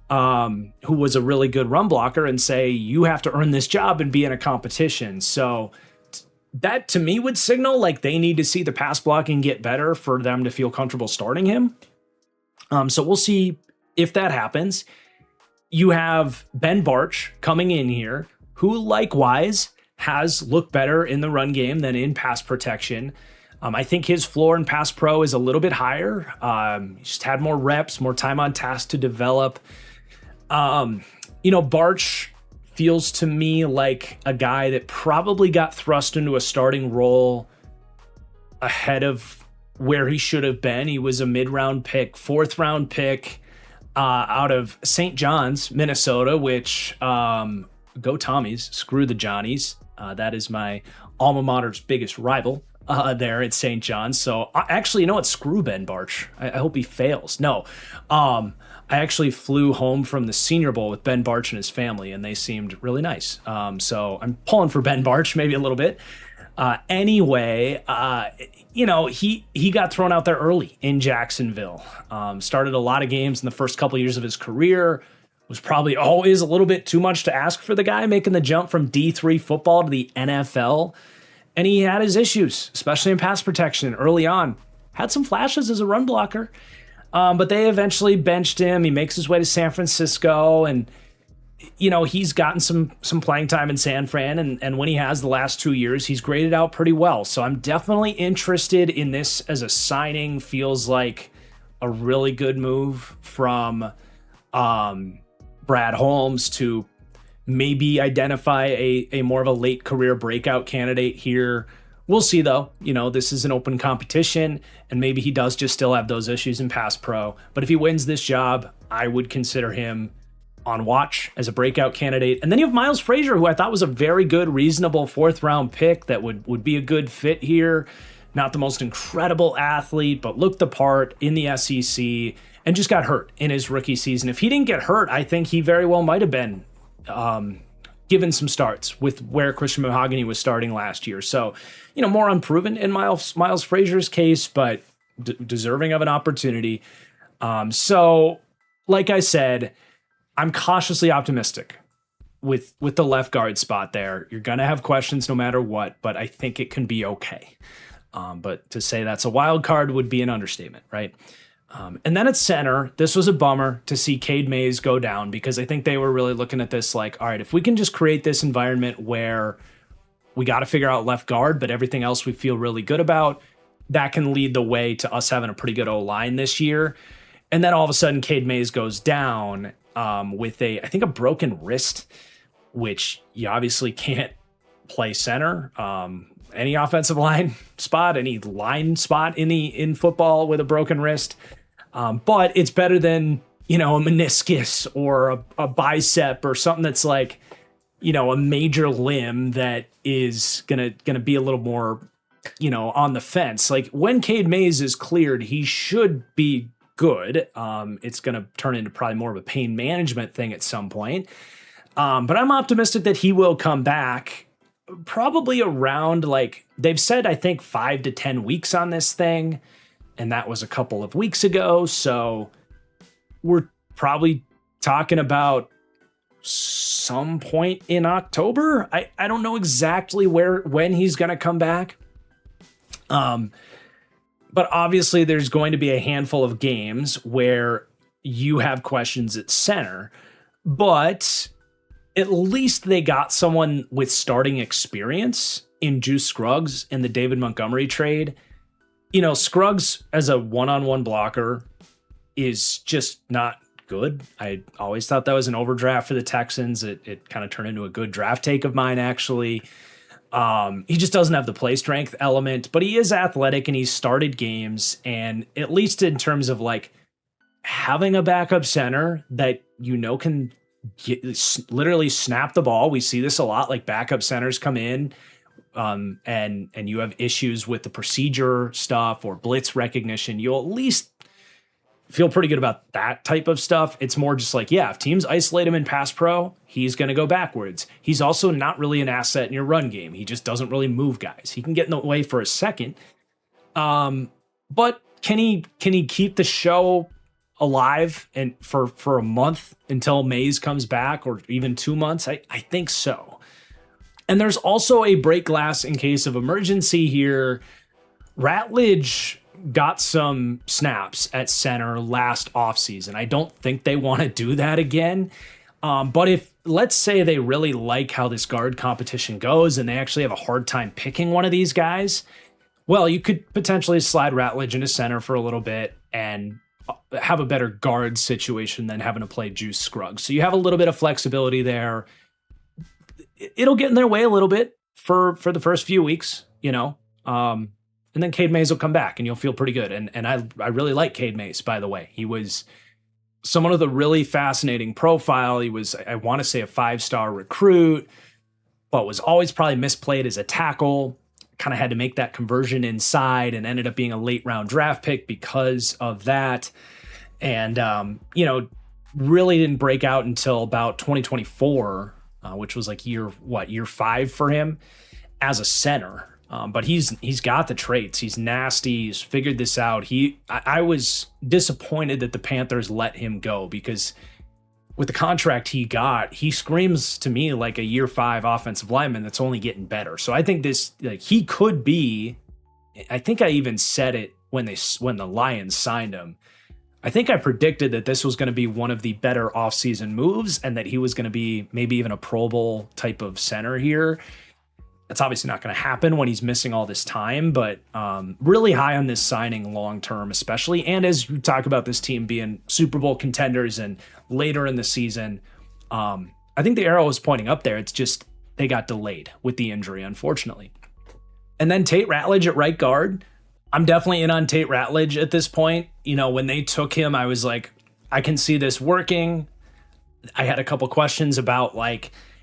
who was a really good run blocker and say, you have to earn this job and be in a competition. So that to me would signal like they need to see the pass blocking get better for them to feel comfortable starting him. So we'll see if that happens. You have Ben Bartch coming in here, who likewise has looked better in the run game than in pass protection. I think his floor in pass pro is a little bit higher. He just had more reps, more time on task to develop. Bartch feels to me like a guy that probably got thrust into a starting role ahead of where he should have been. He was a mid-round pick, 4th round pick out of St. John's, Minnesota, which go Tommies, screw the Johnnies. That is my alma mater's biggest rival there at St. John's. So actually, screw Ben Bartch. I hope he fails. No, I actually flew home from the Senior Bowl with Ben Bartch and his family, and they seemed really nice. So I'm pulling for Ben Bartch maybe a little bit. Anyway, he got thrown out there early in Jacksonville. Started a lot of games in the first couple of years of his career. Was probably always a little bit too much to ask for the guy making the jump from D3 football to the NFL. And he had his issues, especially in pass protection early on. Had some flashes as a run blocker, but they eventually benched him. He makes his way to San Francisco, and he's gotten some playing time in San Fran, and when he has the last 2 years, he's graded out pretty well. So I'm definitely interested in this as a signing. Feels like a really good move from Brad Holmes to maybe identify a more of a late career breakout candidate here. We'll see, though. This is an open competition, and maybe he does just still have those issues in pass pro. But if he wins this job, I would consider him on watch as a breakout candidate. And then you have Miles Frazier, who I thought was a very good, reasonable 4th round pick that would be a good fit here. Not the most incredible athlete, but looked the part in the SEC and just got hurt in his rookie season. If he didn't get hurt, I think he very well might have been given some starts with where Christian Mahogany was starting last year. So, more unproven in Miles Frazier's case, but deserving of an opportunity. So, like I said, I'm cautiously optimistic with the left guard spot there. You're going to have questions no matter what, but I think it can be okay. But to say that's a wild card would be an understatement, right? And then at center, this was a bummer to see Cade Mays go down, because I think they were really looking at this like, all right, if we can just create this environment where we got to figure out left guard, but everything else we feel really good about, that can lead the way to us having a pretty good O-line this year. And then all of a sudden, Cade Mays goes down with I think a broken wrist, which you obviously can't play center. Any offensive line spot, any line spot in football with a broken wrist. But it's better than, a meniscus or a bicep or something that's like, a major limb that is gonna be a little more, on the fence. Like when Cade Mays is cleared, he should be good. It's gonna turn into probably more of a pain management thing at some point. But I'm optimistic that he will come back. Probably around, like they've said, I think 5 to 10 weeks on this thing. And that was a couple of weeks ago. So we're probably talking about some point in October. I don't know exactly when he's going to come back. But obviously there's going to be a handful of games where you have questions at center, but at least they got someone with starting experience in Juice Scruggs in the David Montgomery trade. Scruggs as a one-on-one blocker is just not good. I always thought that was an overdraft for the Texans. It kind of turned into a good draft take of mine, actually. He just doesn't have the play strength element, but he is athletic and he's started games. And at least in terms of like having a backup center that can literally snap the ball. We see this a lot, like backup centers come in and you have issues with the procedure stuff or blitz recognition. You'll at least feel pretty good about that type of stuff. It's more just like, yeah, if teams isolate him in pass pro, he's going to go backwards. He's also not really an asset in your run game. He just doesn't really move guys. He can get in the way for a second. But can he keep the show alive and for a month until Mays comes back, or even 2 months? I think so. And there's also a break glass in case of emergency here. Ratledge got some snaps at center last offseason. I don't think they want to do that again. But if, let's say they really like how this guard competition goes and they actually have a hard time picking one of these guys, well, you could potentially slide Ratledge into center for a little bit and have a better guard situation than having to play Juice Scruggs. So you have a little bit of flexibility there. It'll get in their way a little bit for the first few weeks, and then Cade Mays will come back and you'll feel pretty good. And I really like Cade Mays, by the way. He was someone with a really fascinating profile. He was, I want to say, a 5-star recruit, but was always probably misplayed as a tackle. Kind of had to make that conversion inside and ended up being a late round draft pick because of that. And, really didn't break out until about 2024, which was like year 5 for him as a center. But he's got the traits. He's nasty. He's figured this out. I was disappointed that the Panthers let him go because with the contract he got, he screams to me like a year 5 offensive lineman that's only getting better. So I think he could be. I think I even said it when the Lions signed him. I think I predicted that this was going to be one of the better offseason moves and that he was going to be maybe even a Pro Bowl type of center here. That's obviously not going to happen when he's missing all this time, but really high on this signing long-term, especially. And as you talk about this team being Super Bowl contenders and later in the season, I think the arrow is pointing up there. It's just they got delayed with the injury, unfortunately. And then Tate Ratledge at right guard. I'm definitely in on Tate Ratledge at this point. When they took him, I was like, I can see this working. I had a couple questions about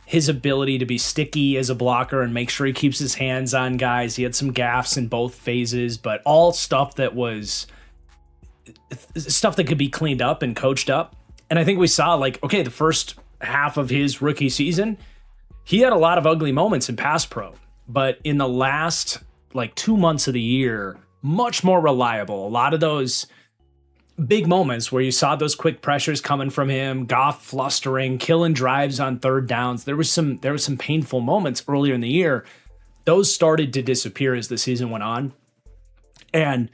his ability to be sticky as a blocker and make sure he keeps his hands on guys. He had some gaffes in both phases, but all stuff that could be cleaned up and coached up. And I think we saw the first half of his rookie season, he had a lot of ugly moments in pass pro, but in the last 2 months of the year, much more reliable. A lot of those big moments where you saw those quick pressures coming from him, Goff flustering, killing drives on third downs. There was some painful moments earlier in the year. Those started to disappear as the season went on. And,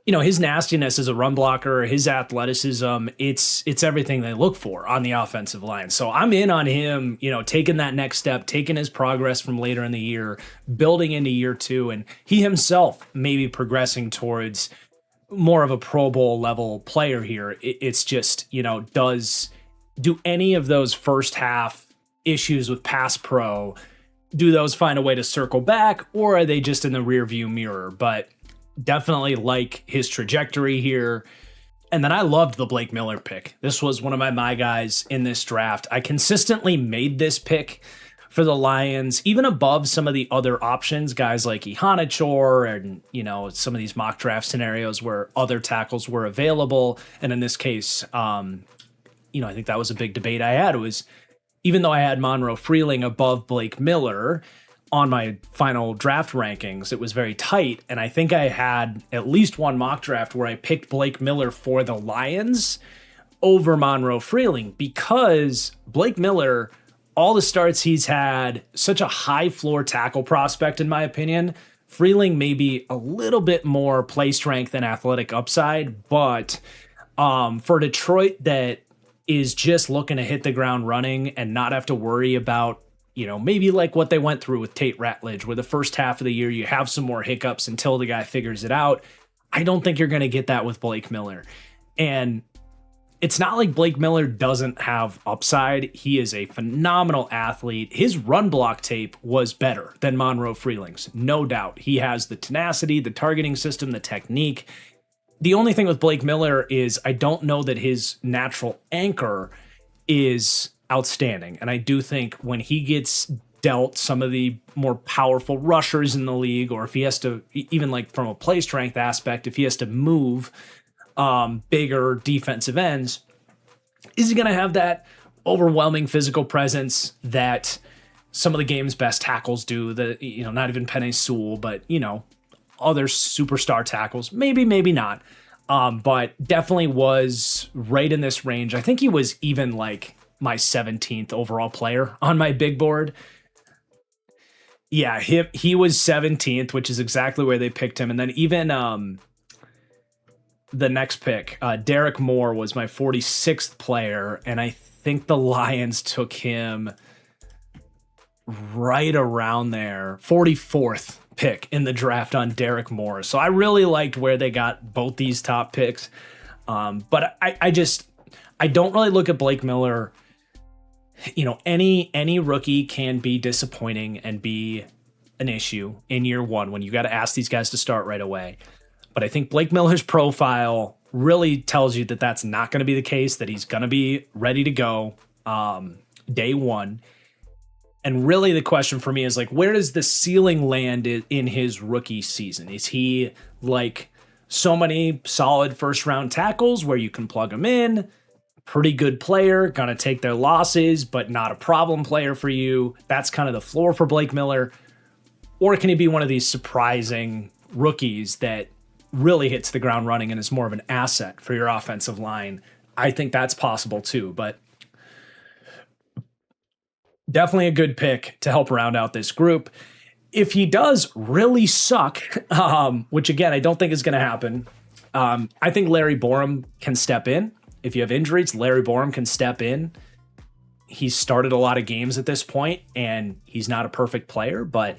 his nastiness as a run blocker, his athleticism, it's everything they look for on the offensive line. So I'm in on him, taking that next step, taking his progress from later in the year, building into year 2, and he himself maybe progressing towards more of a Pro Bowl level player here. It's just, do any of those first half issues with pass pro, do those find a way to circle back, or are they just in the rear view mirror? But definitely like his trajectory here. And then I loved the Blake Miller pick. This was one of my guys in this draft. I consistently made this pick for the Lions, even above some of the other options, guys like Ihanachor and, some of these mock draft scenarios where other tackles were available. And in this case, I think that was a big debate I had. It was, even though I had Monroe Freeling above Blake Miller on my final draft rankings, it was very tight. And I think I had at least one mock draft where I picked Blake Miller for the Lions over Monroe Freeling because Blake Miller, all the starts he's had, such a high floor tackle prospect, in my opinion. Freeling maybe a little bit more play strength and athletic upside, but for Detroit that is just looking to hit the ground running and not have to worry about, maybe like what they went through with Tate Ratledge, where the first half of the year you have some more hiccups until the guy figures it out. I don't think you're going to get that with Blake Miller. And it's not like Blake Miller doesn't have upside. He is a phenomenal athlete. His run block tape was better than Monroe Freeling's, no doubt. He has the tenacity, the targeting system, the technique. The only thing with Blake Miller is I don't know that his natural anchor is outstanding. And I do think when he gets dealt some of the more powerful rushers in the league, or if he has to, even from a play strength aspect, if he has to move bigger defensive ends, is he going to have that overwhelming physical presence that some of the game's best tackles do? That, not even Penei Sewell, but, other superstar tackles, maybe not. But definitely was right in this range. I think he was even my 17th overall player on my big board. Yeah, he was 17th, which is exactly where they picked him. And then even the next pick, Derek Moore was my 46th player, and I think the Lions took him right around there, 44th pick in the draft on Derek Moore. So I really liked where they got both these top picks. But I don't really look at Blake Miller. You know, any rookie can be disappointing and be an issue in year one when you got to ask these guys to start right away. But I think Blake Miller's profile really tells you that that's not going to be the case, that he's going to be ready to go day one. And really the question for me is like, where does the ceiling land in his rookie season? Is he like so many solid first round tackles where you can plug him in? Pretty good player, gonna take their losses, but not a problem player for you. That's kind of the floor for Blake Miller. Or can he be one of these surprising rookies that really hits the ground running and is more of an asset for your offensive line? I think that's possible too, but definitely a good pick to help round out this group. If he does really suck, which again, I don't think is going to happen, I think Larry Borom can step in. If you have injuries, Larry Borom can step in. He's started a lot of games at this point, and he's not a perfect player, but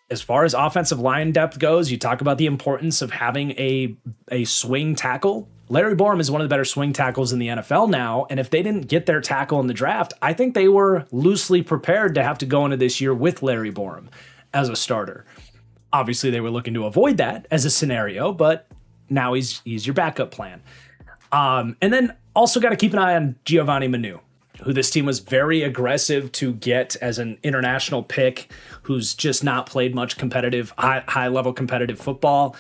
as far as offensive line depth goes, you talk about the importance of having a swing tackle. Larry Borom is one of the better swing tackles in the NFL now, and if they didn't get their tackle in the draft, I think they were loosely prepared to have to go into this year with Larry Borom as a starter. Obviously, they were looking to avoid that as a scenario, but now he's your backup plan. And then also got to keep an eye on Giovanni Manu, who this team was very aggressive to get as an international pick, who's just not played much competitive, high-level competitive football.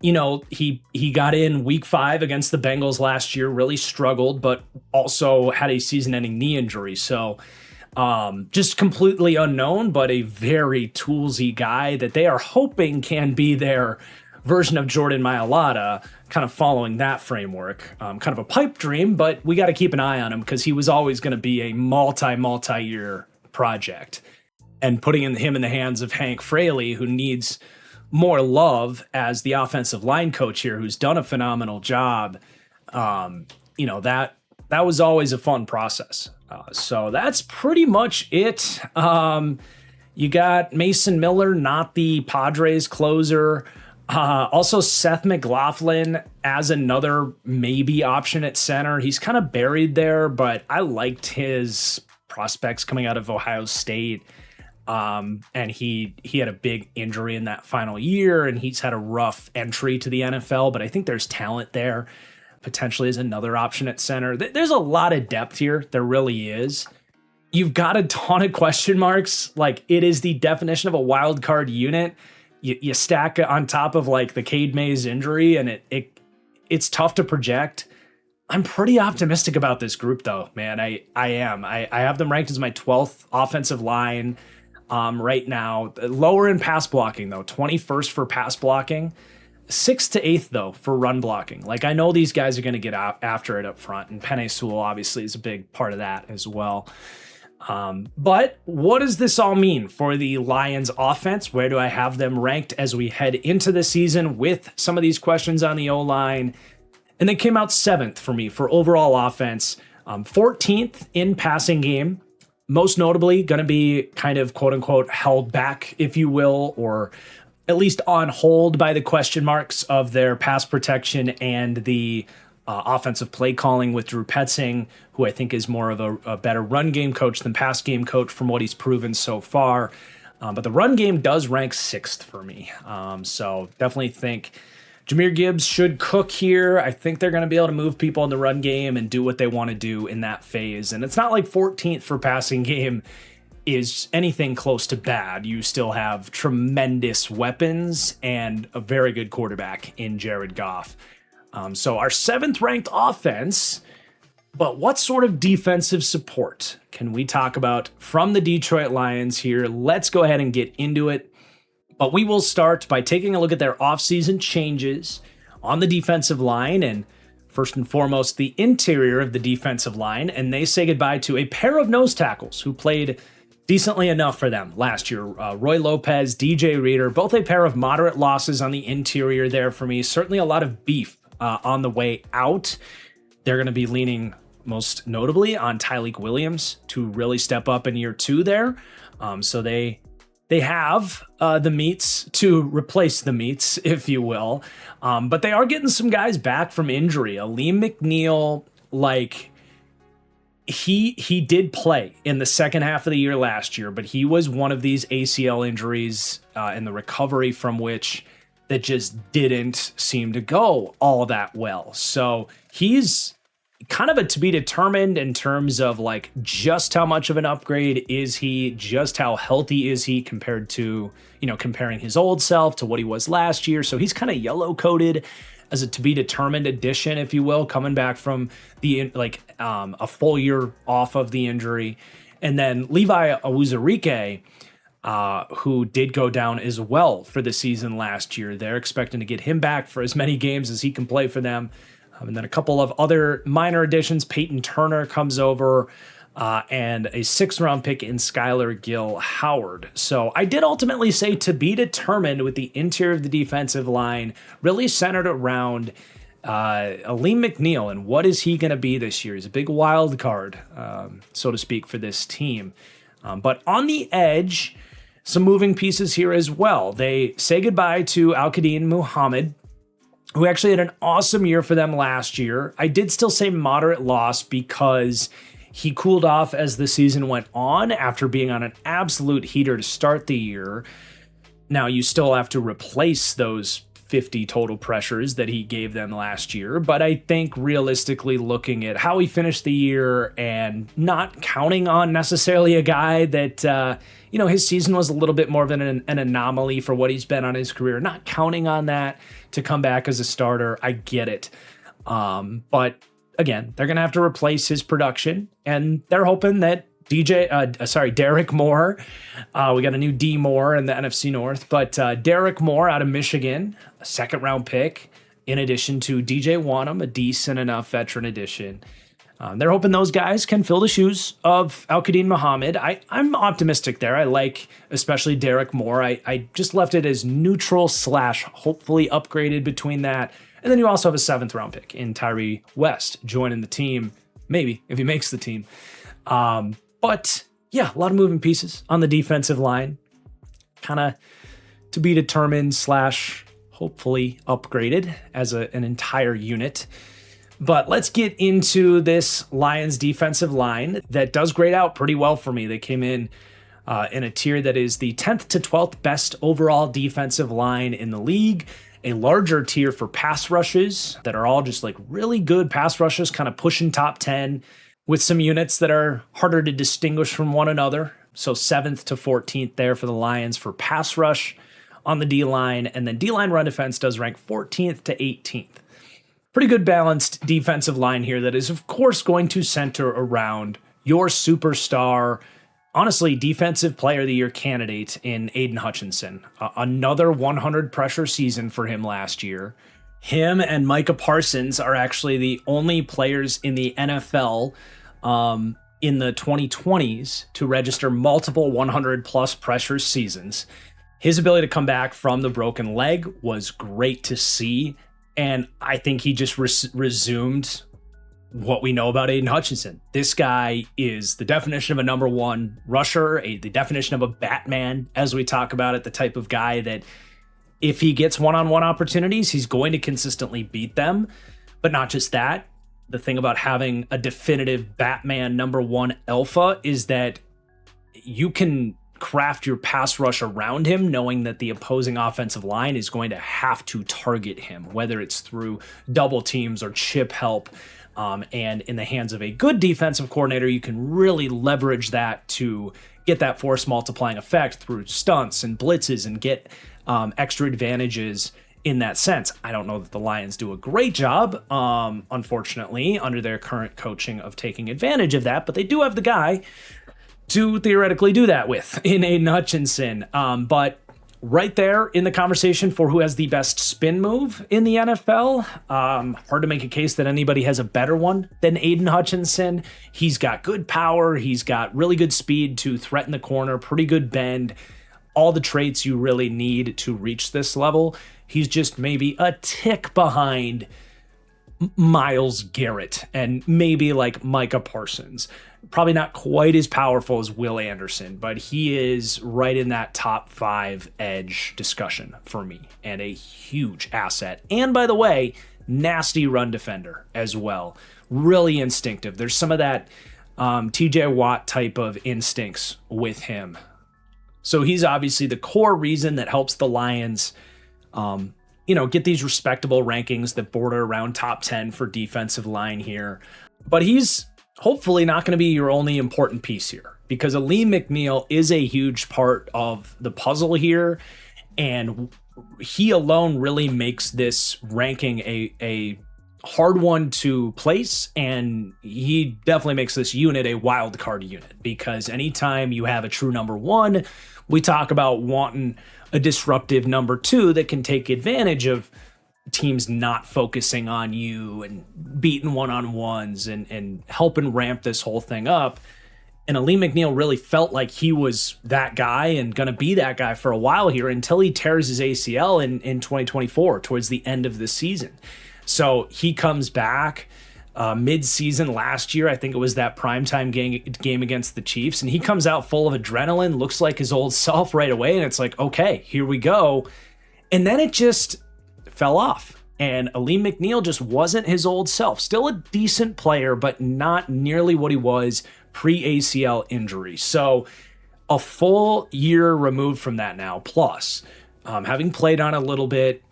You know, he got in week 5 against the Bengals last year, really struggled, but also had a season-ending knee injury. So just completely unknown, but a very toolsy guy that they are hoping can be their version of Jordan Mailata, kind of following that framework. Kind of a pipe dream, but we got to keep an eye on him because he was always going to be a multi-year project. And putting him in the hands of Hank Fraley, who needs more love as the offensive line coach here, who's done a phenomenal job, you know, that was always a fun process. So that's pretty much it. You got Mason Miller, not the Padres closer. Also, Seth McLaughlin as another maybe option at center. He's kind of buried there, but I liked his prospects coming out of Ohio State. And he had a big injury in that final year, and he's had a rough entry to the NFL, but I think there's talent there. Potentially as another option at center. There's a lot of depth here. There really is. You've got a ton of question marks. Like, it is the definition of a wild card unit. You stack it on top of like the Cade Mays injury, and it's tough to project. I'm pretty optimistic about this group though, man. I am. I have them ranked as my 12th offensive line right now. Lower in pass blocking though, 21st for pass blocking, 6th to 8th though for run blocking. Like, I know these guys are going to get out after it up front, and Penei Sewell obviously is a big part of that as well. But what does this all mean for the Lions offense? Where do I have them ranked as we head into the season with some of these questions on the O-line? And they came out 7th for me for overall offense, 14th in passing game. Most notably going to be kind of quote unquote held back, if you will, or at least on hold by the question marks of their pass protection and the offensive play calling with Drew Petzing, who I think is more of a better run game coach than pass game coach from what he's proven so far. But the run game does rank 6th for me. So definitely think Jahmyr Gibbs should cook here. I think they're going to be able to move people in the run game and do what they want to do in that phase. And it's not like 14th for passing game is anything close to bad. You still have tremendous weapons and a very good quarterback in Jared Goff. So our 7th ranked offense, but what sort of defensive support can we talk about from the Detroit Lions here? Let's go ahead and get into it. But we will start by taking a look at their offseason changes on the defensive line, and first and foremost, the interior of the defensive line. And they say goodbye to a pair of nose tackles who played decently enough for them last year. Roy Lopez, DJ Reader, both a pair of moderate losses on the interior there for me. Certainly a lot of beef on the way out. They're going to be leaning most notably on Tyleik Williams to really step up in year 2 there. So they have the meats to replace the meats, if you will. But they are getting some guys back from injury. Aleem McNeil, he did play in the second half of the year last year, but he was one of these ACL injuries and the recovery from which that just didn't seem to go all that well. So he's kind of a to be determined in terms of just how much of an upgrade is he, just how healthy is he compared to, comparing his old self to what he was last year. So he's kind of yellow coated as a to be determined addition, if you will, coming back from the a full year off of the injury. And then Levi Awuzurike, who did go down as well for the season last year. They're expecting to get him back for as many games as he can play for them. And then a couple of other minor additions. Peyton Turner comes over, and a 6th-round pick in Skylar Gill Howard. So I did ultimately say to be determined with the interior of the defensive line, really centered around Aleem McNeil and what is he going to be this year. He's a big wild card, so to speak, for this team. But on the edge, some moving pieces here as well. They say goodbye to Al-Qadin Muhammad, who actually had an awesome year for them last year. I did still say moderate loss because he cooled off as the season went on after being on an absolute heater to start the year. Now, you still have to replace those 50 total pressures that he gave them last year, but I think realistically looking at how he finished the year and not counting on necessarily a guy that, his season was a little bit more of an anomaly for what he's been on his career, not counting on that to come back as a starter. I get it. But again, they're going to have to replace his production, and they're hoping that Derek Moore, we got a new D Moore in the NFC North, but Derek Moore out of Michigan, a 2nd-round pick, in addition to DJ Wanham, a decent enough veteran addition. They're hoping those guys can fill the shoes of Al-Qadin Muhammad. I'm optimistic there. I like especially Derek Moore. I just left it as neutral / hopefully upgraded between that. And then you also have a 7th-round pick in Tyree West joining the team, maybe, if he makes the team. But yeah, a lot of moving pieces on the defensive line. Kind of to be determined / hopefully upgraded as an entire unit. But let's get into this Lions defensive line that does grade out pretty well for me. They came in a tier that is the 10th to 12th best overall defensive line in the league. A larger tier for pass rushes that are all just really good pass rushes, kind of pushing top 10 with some units that are harder to distinguish from one another. So 7th to 14th there for the Lions for pass rush on the D-line. And then D-line run defense does rank 14th to 18th. Pretty good balanced defensive line here that is, of course, going to center around your superstar, honestly, defensive player of the year candidate in Aiden Hutchinson. Another 100 pressure season for him last year. Him and Micah Parsons are actually the only players in the NFL in the 2020s to register multiple 100-plus pressure seasons. His ability to come back from the broken leg was great to see. And I think he just resumed what we know about Aiden Hutchinson. This guy is the definition of a number one rusher, the definition of a Batman, as we talk about it, the type of guy that if he gets one-on-one opportunities, he's going to consistently beat them. But not just that. The thing about having a definitive Batman number one alpha is that you can craft your pass rush around him, knowing that the opposing offensive line is going to have to target him, whether it's through double teams or chip help. And in the hands of a good defensive coordinator, you can really leverage that to get that force multiplying effect through stunts and blitzes and get extra advantages in that sense. I don't know that the Lions do a great job, unfortunately, under their current coaching of taking advantage of that, but they do have the guy to theoretically do that with in Aiden Hutchinson. But right there in the conversation for who has the best spin move in the NFL. Hard to make a case that anybody has a better one than Aiden Hutchinson. He's got good power. He's got really good speed to threaten the corner, pretty good bend, all the traits you really need to reach this level. He's just maybe a tick behind Myles Garrett and maybe like Micah Parsons. Probably not quite as powerful as Will Anderson, but he is right in that top 5 edge discussion for me and a huge asset. And by the way, nasty run defender as well. Really instinctive. There's some of that TJ Watt type of instincts with him. So he's obviously the core reason that helps the Lions get these respectable rankings that border around top 10 for defensive line here. But he's hopefully not going to be your only important piece here, because Alim McNeill is a huge part of the puzzle here, and he alone really makes this ranking a hard one to place, and he definitely makes this unit a wild card unit, because anytime you have a true number 1, we talk about wanting a disruptive number 2 that can take advantage of teams not focusing on you and beating one-on-ones and helping ramp this whole thing up. And Alim McNeill really felt like he was that guy and going to be that guy for a while here until he tears his ACL in 2024 towards the end of the season. So he comes back mid-season last year. I think it was that primetime game against the Chiefs. And he comes out full of adrenaline, looks like his old self right away. And it's like, okay, here we go. And then it just fell off. And Alim McNeill just wasn't his old self. Still a decent player, but not nearly what he was pre-ACL injury. So a full year removed from that now, plus having played on a little bit,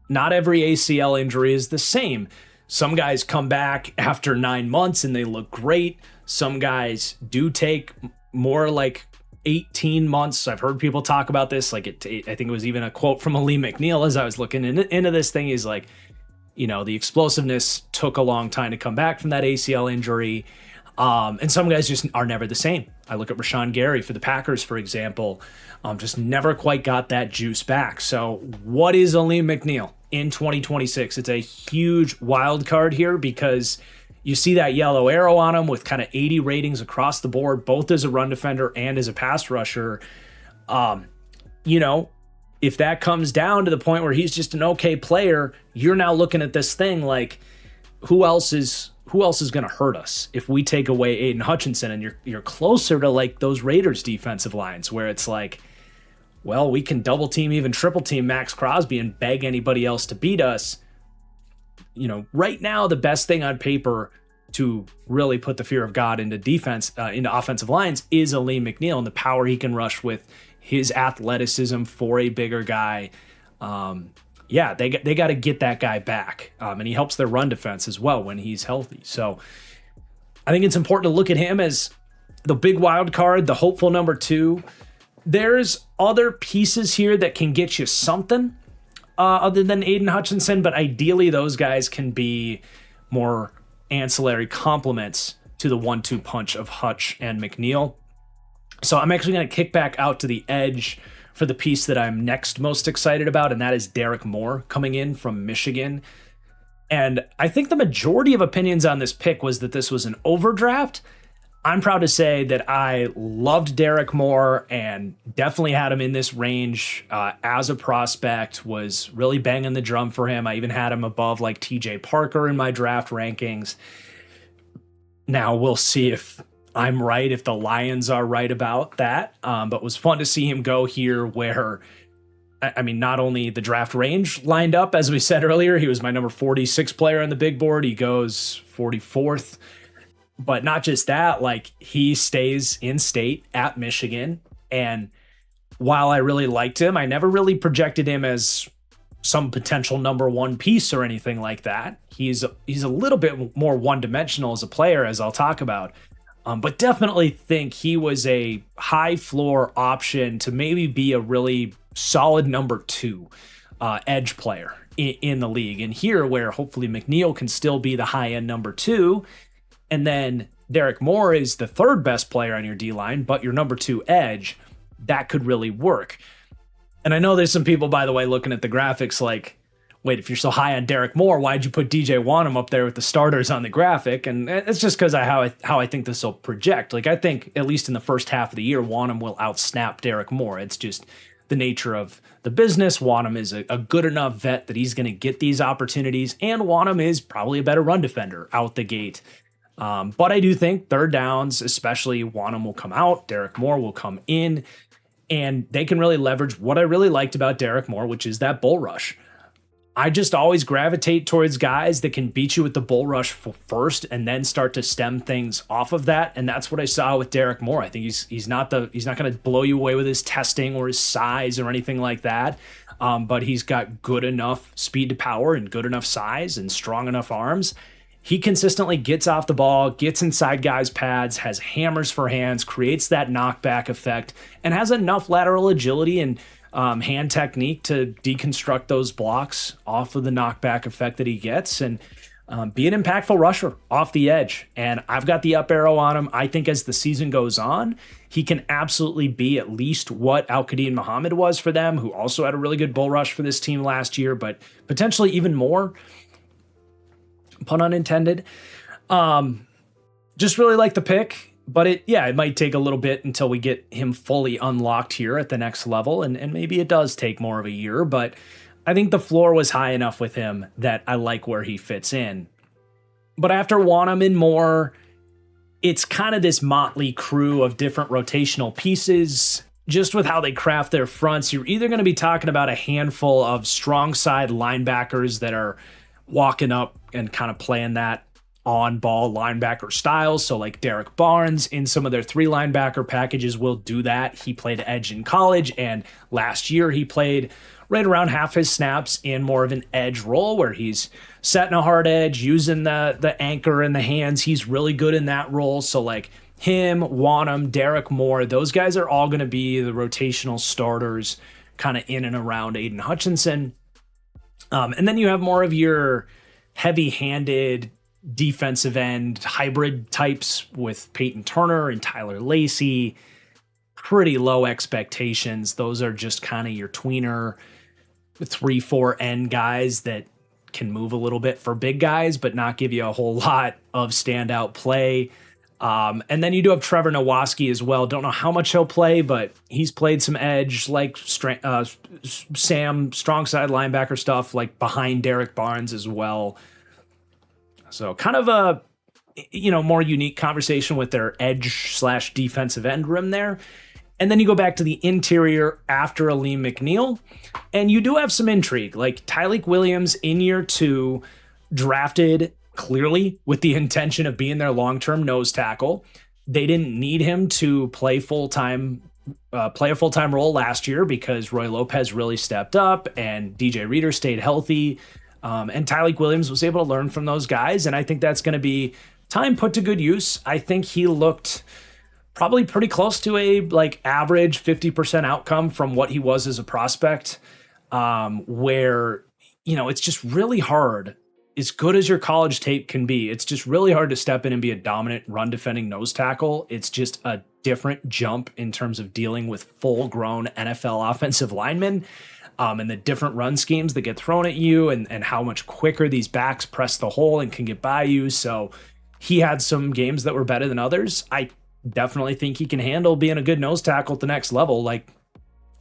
not every ACL injury is the same. Some guys come back after 9 months and they look great. Some guys do take more like 18 months. I've heard people talk about this. I think it was even a quote from Alim McNeill as I was looking into this thing. He's like, the explosiveness took a long time to come back from that ACL injury. And some guys just are never the same. I look at Rashawn Gary for the Packers, for example, just never quite got that juice back. So what is Alim McNeill in 2026? It's a huge wild card here, because you see that yellow arrow on him with kind of 80 ratings across the board, both as a run defender and as a pass rusher. If that comes down to the point where he's just an okay player, you're now looking at this thing like, who else is going to hurt us if we take away Aiden Hutchinson? And you're closer to like those Raiders defensive lines where it's like, well, we can double team, even triple team Max Crosby and beg anybody else to beat us. Right now, the best thing on paper to really put the fear of God into defense, into offensive lines, is Alim McNeill and the power he can rush with his athleticism for a bigger guy. They got to get that guy back. And he helps their run defense as well when he's healthy. So I think it's important to look at him as the big wild card, the hopeful number 2. There's other pieces here that can get you something other than Aiden Hutchinson, but ideally those guys can be more ancillary complements to the 1-2 punch of Hutch and McNeill. So I'm actually going to kick back out to the edge for the piece that I'm next most excited about, and that is Derek Moore coming in from Michigan. And I think the majority of opinions on this pick was that this was an overdraft. I'm proud to say that I loved Derek Moore and definitely had him in this range as a prospect, was really banging the drum for him. I even had him above like TJ Parker in my draft rankings. Now we'll see if I'm right, if the Lions are right about that. But it was fun to see him go here where, not only the draft range lined up, as we said earlier, he was my number 46 player on the big board. He goes 44th. But not just that, like he stays in state at Michigan. And while I really liked him, I never really projected him as some potential number 1 piece or anything like that. He's a little bit more one-dimensional as a player, as I'll talk about. But definitely think he was a high floor option to maybe be a really solid number 2 edge player in the league. And here where hopefully McNeill can still be the high-end number 2, and then Derek Moore is the 3rd best player on your D-line, but your number 2 edge, that could really work. And I know there's some people, by the way, looking at the graphics like, wait, if you're so high on Derek Moore, why'd you put DJ Wanham up there with the starters on the graphic? And it's just because of how I think this will project. Like, I think, at least in the first half of the year, Wanham will outsnap Derek Moore. It's just the nature of the business. Wanham is a good enough vet that he's going to get these opportunities, and Wanham is probably a better run defender out the gate. But I do think third downs, especially, Wanham will come out, Derek Moore will come in, and they can really leverage what I really liked about Derek Moore, which is that bull rush. I just always gravitate towards guys that can beat you with the bull rush first and then start to stem things off of that. And that's what I saw with Derek Moore. I think he's not going to blow you away with his testing or his size or anything like that. But he's got good enough speed to power and good enough size and strong enough arms. He consistently gets off the ball, gets inside guys' pads, has hammers for hands, creates that knockback effect, and has enough lateral agility and hand technique to deconstruct those blocks off of the knockback effect that he gets and be an impactful rusher off the edge. And I've got the up arrow on him. I think as the season goes on, he can absolutely be at least what Al-Qadim Muhammad was for them, who also had a really good bull rush for this team last year, but potentially even more. Pun unintended. Just really like the pick. But it might take a little bit until we get him fully unlocked here at the next level. And maybe it does take more of a year, but I think the floor was high enough with him that I like where he fits in. But after Wanham and Moore, it's kind of this motley crew of different rotational pieces. Just with how they craft their fronts, you're either going to be talking about a handful of strong side linebackers that are walking up and kind of playing that on-ball linebacker styles. So like Derek Barnes in some of their 3 linebacker packages will do that. He played edge in college, and last year he played right around half his snaps in more of an edge role where he's setting a hard edge, using the anchor in the hands. He's really good in that role. So like him, Wanham, Derek Moore, those guys are all going to be the rotational starters kind of in and around Aiden Hutchinson. And then you have more of your heavy-handed defensive end hybrid types with Peyton Turner and Tyler Lacey. Pretty low expectations. Those are just kind of your tweener 3-4 end guys that can move a little bit for big guys, but not give you a whole lot of standout play. And then you do have Trevor Nowaski as well. Don't know how much he'll play, but he's played some edge, like Sam, strong side linebacker stuff, like behind Derek Barnes as well. So kind of a, more unique conversation with their edge/defensive end room there. And then you go back to the interior after Aleem McNeil, and you do have some intrigue. Like Tyleik Williams in year 2, drafted clearly with the intention of being their long-term nose tackle. They didn't need him to play a full-time role last year because Roy Lopez really stepped up and DJ Reader stayed healthy. And Tyleik Williams was able to learn from those guys, and I think that's going to be time put to good use. I think he looked probably pretty close to a average 50% outcome from what he was as a prospect, where it's just really hard. As good as your college tape can be, it's just really hard to step in and be a dominant run defending nose tackle. It's just a different jump in terms of dealing with full-grown NFL offensive linemen. And the different run schemes that get thrown at you and how much quicker these backs press the hole and can get by you. So he had some games that were better than others. I definitely think he can handle being a good nose tackle at the next level. Like,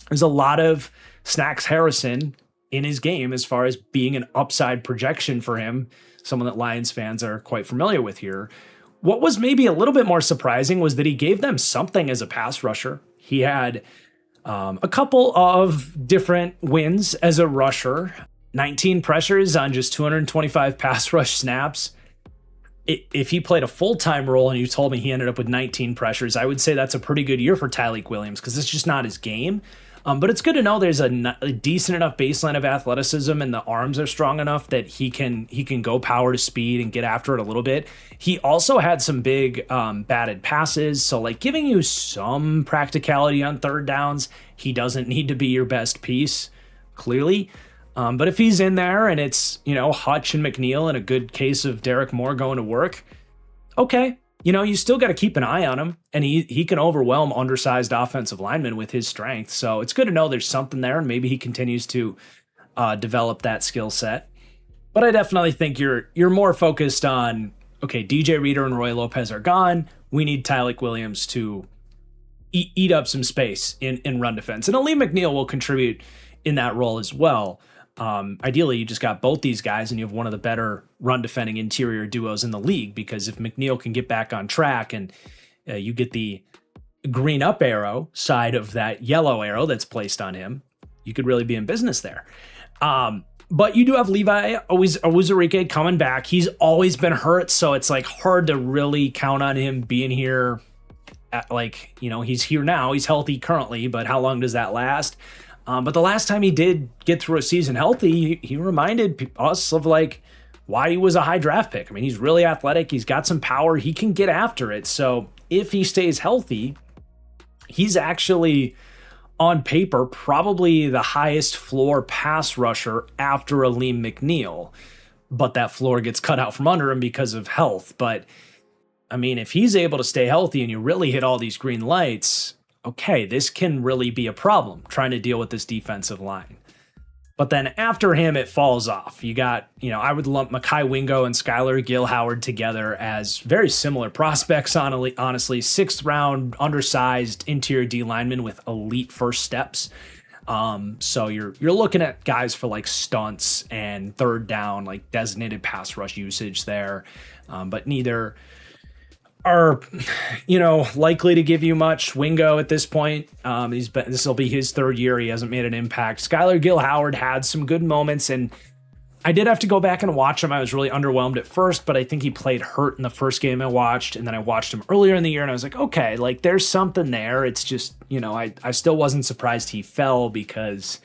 there's a lot of Snacks Harrison in his game as far as being an upside projection for him, someone that Lions fans are quite familiar with here. What was maybe a little bit more surprising was that he gave them something as a pass rusher. He had a couple of different wins as a rusher, 19 pressures on just 225 pass rush snaps. If he played a full-time role and you told me he ended up with 19 pressures, I would say that's a pretty good year for Tyleik Williams because it's just not his game. But it's good to know there's a decent enough baseline of athleticism and the arms are strong enough that he can go power to speed and get after it a little bit. He also had some big batted passes, so giving you some practicality on third downs. He doesn't need to be your best piece, clearly. But if he's in there and it's, Hutch and McNeil and a good case of Derek Moore going to work, okay, you still got to keep an eye on him, and he can overwhelm undersized offensive linemen with his strength. So it's good to know there's something there, and maybe he continues to develop that skill set. But I definitely think you're more focused on, okay, DJ Reader and Roy Lopez are gone. We need Tyleik Williams to eat up some space in run defense. And Aleem McNeil will contribute in that role as well. Ideally, you just got both these guys and you have one of the better run defending interior duos in the league, because if McNeil can get back on track and you get the green up arrow side of that yellow arrow that's placed on him, you could really be in business there. But you do have Levi Owuzurike coming back. He's always been hurt, so it's like hard to really count on him being here. He's here now. He's healthy currently, but how long does that last? But the last time he did get through a season healthy, he reminded us of why he was a high draft pick. I mean, he's really athletic. He's got some power. He can get after it. So if he stays healthy, he's actually, on paper, probably the highest floor pass rusher after Aleem McNeil. But that floor gets cut out from under him because of health. But I mean, if he's able to stay healthy and you really hit all these green lights, okay, this can really be a problem trying to deal with this defensive line. But then after him, it falls off. You got, I would lump Mekhi Wingo and Skylar Gill-Howard together as very similar prospects, honestly. 6th round, undersized interior D linemen with elite first steps. So you're looking at guys for stunts and third down, designated pass rush usage there. But neither are, likely to give you much. Wingo at this point, this will be his 3rd year. He hasn't made an impact. Skylar Gill-Howard had some good moments, and I did have to go back and watch him. I was really underwhelmed at first, but I think he played hurt in the first game I watched, and then I watched him earlier in the year, and I was like, okay, there's something there. It's just, I still wasn't surprised he fell because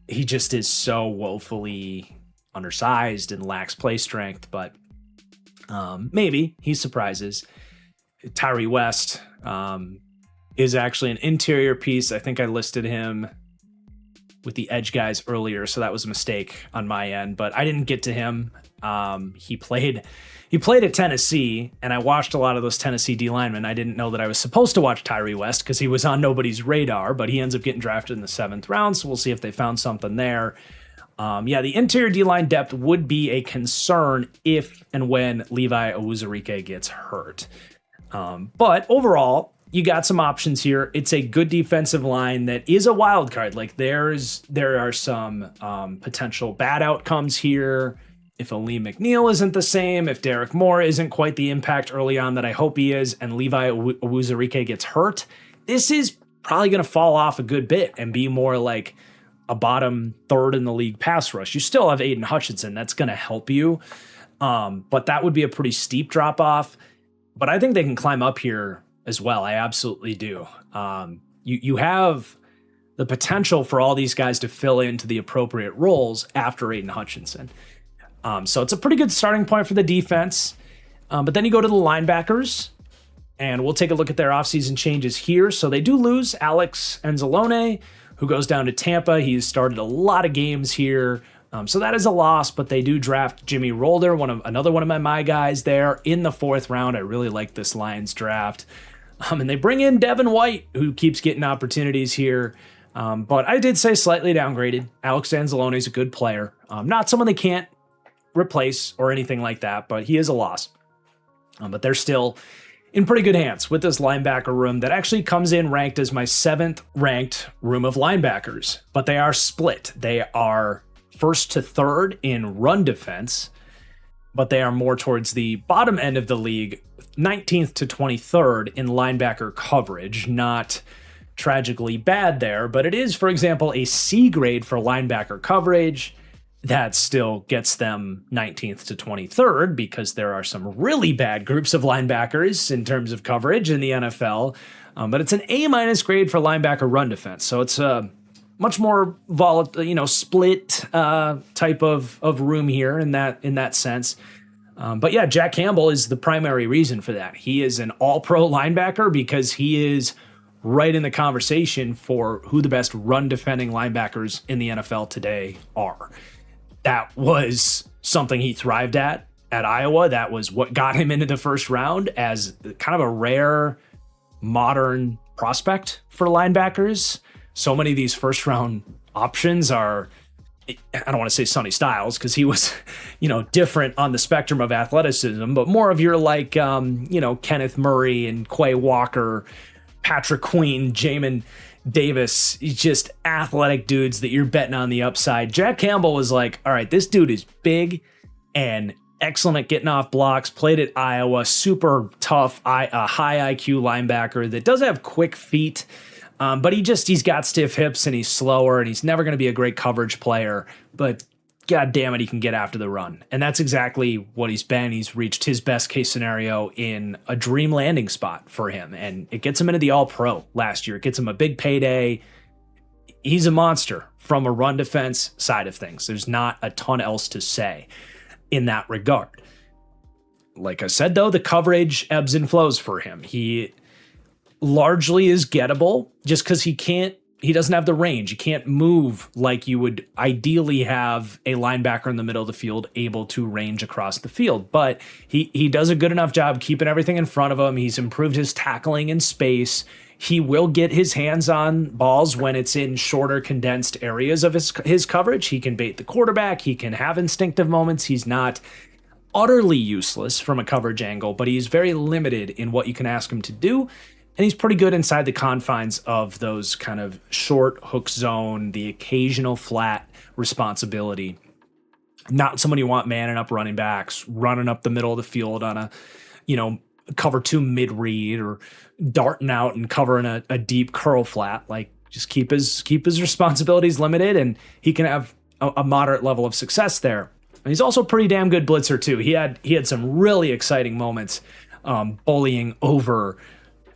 he just is so woefully undersized and lacks play strength, but maybe he surprises. Tyree West is actually an interior piece. I think I listed him with the edge guys earlier, so that was a mistake on my end, but I didn't get to him. He played at Tennessee, and I watched a lot of those Tennessee D linemen. I didn't know that I was supposed to watch Tyree West because he was on nobody's radar, but he ends up getting drafted in the 7th round, so we'll see if they found something there. The interior D-line depth would be a concern if and when Levi Owuzurike gets hurt. But overall, you got some options here. It's a good defensive line that is a wild card. There are some potential bad outcomes here. If Aleem McNeil isn't the same, if Derek Moore isn't quite the impact early on that I hope he is, and Levi Owuzurike gets hurt, this is probably going to fall off a good bit and be more like a bottom 3rd in the league pass rush. You still have Aiden Hutchinson. That's going to help you. But that would be a pretty steep drop off. But I think they can climb up here as well. I absolutely do. You have the potential for all these guys to fill into the appropriate roles after Aiden Hutchinson. So it's a pretty good starting point for the defense. But then you go to the linebackers, and we'll take a look at their offseason changes here. So they do lose Alex Anzalone, who goes down to Tampa. He's started a lot of games here. So that is a loss, but they do draft Jimmy Rolder, another one of my guys there, in the 4th round. I really like this Lions draft. And they bring in Devin White, who keeps getting opportunities here. But I did say slightly downgraded. Alex Anzalone is a good player. Not someone they can't replace or anything like that, but he is a loss. But they're still in pretty good hands with this linebacker room that actually comes in ranked as my 7th ranked room of linebackers, but they are split. They are 1st to 3rd in run defense, but they are more towards the bottom end of the league, 19th to 23rd in linebacker coverage. Not tragically bad there, but it is, for example, a C grade for linebacker coverage. That still gets them 19th to 23rd because there are some really bad groups of linebackers in terms of coverage in the NFL. But it's an A- grade for linebacker run defense. So it's a much more volatile, split type of room here in that sense. But yeah, Jack Campbell is the primary reason for that. He is an all-pro linebacker because he is right in the conversation for who the best run defending linebackers in the NFL today are. That was something he thrived at at Iowa. That was what got him into the first round as kind of a rare modern prospect for linebackers. So many of these first round options are, I don't want to say Sonny Styles because he was, different on the spectrum of athleticism, but more of your like, Kenneth Murray and Quay Walker, Patrick Queen, Jamin Davis, just athletic dudes that you're betting on the upside. Jack Campbell was like, all right, this dude is big and excellent at getting off blocks, played at Iowa, super tough, high IQ linebacker that does have quick feet, but he's got stiff hips and he's slower and he's never going to be a great coverage player, but God damn it, he can get after the run. And that's exactly what he's been. He's reached his best case scenario in a dream landing spot for him, and it gets him into the All-Pro last year. It gets him a big payday. He's a monster from a run defense side of things. There's not a ton else to say in that regard. Like I said, though, the coverage ebbs and flows for him. He largely is gettable just because he doesn't have the range. He can't move like you would ideally have a linebacker in the middle of the field able to range across the field. But he does a good enough job keeping everything in front of him. He's improved his tackling in space. He will get his hands on balls when it's in shorter, condensed areas of his coverage. He can bait the quarterback. He can have instinctive moments. He's not utterly useless from a coverage angle, but he's very limited in what you can ask him to do. And he's pretty good inside the confines of those kind of short hook zone, the occasional flat responsibility. Not someone you want manning up running backs, running up the middle of the field on a, cover two mid read or darting out and covering a deep curl flat. Like, just keep his responsibilities limited, and he can have a moderate level of success there. And he's also a pretty damn good blitzer too. He had some really exciting moments bullying over,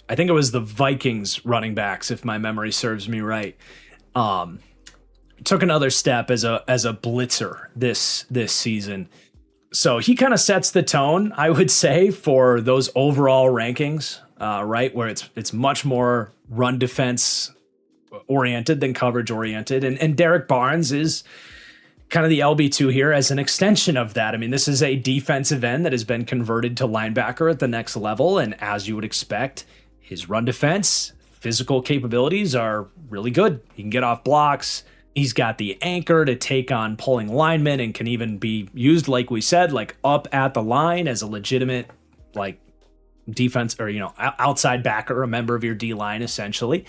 I think it was the Vikings running backs, if my memory serves me right. Took another step as a blitzer this season. So he kind of sets the tone, I would say, for those overall rankings, right? Where it's much more run defense oriented than coverage oriented. And Derek Barnes is kind of the LB2 here as an extension of that. I mean, this is a defensive end that has been converted to linebacker at the next level. And as you would expect, his run defense, physical capabilities are really good. He can get off blocks. He's got the anchor to take on pulling linemen and can even be used, like we said, like up at the line as a legitimate, like, defense or, outside backer, a member of your D line, essentially.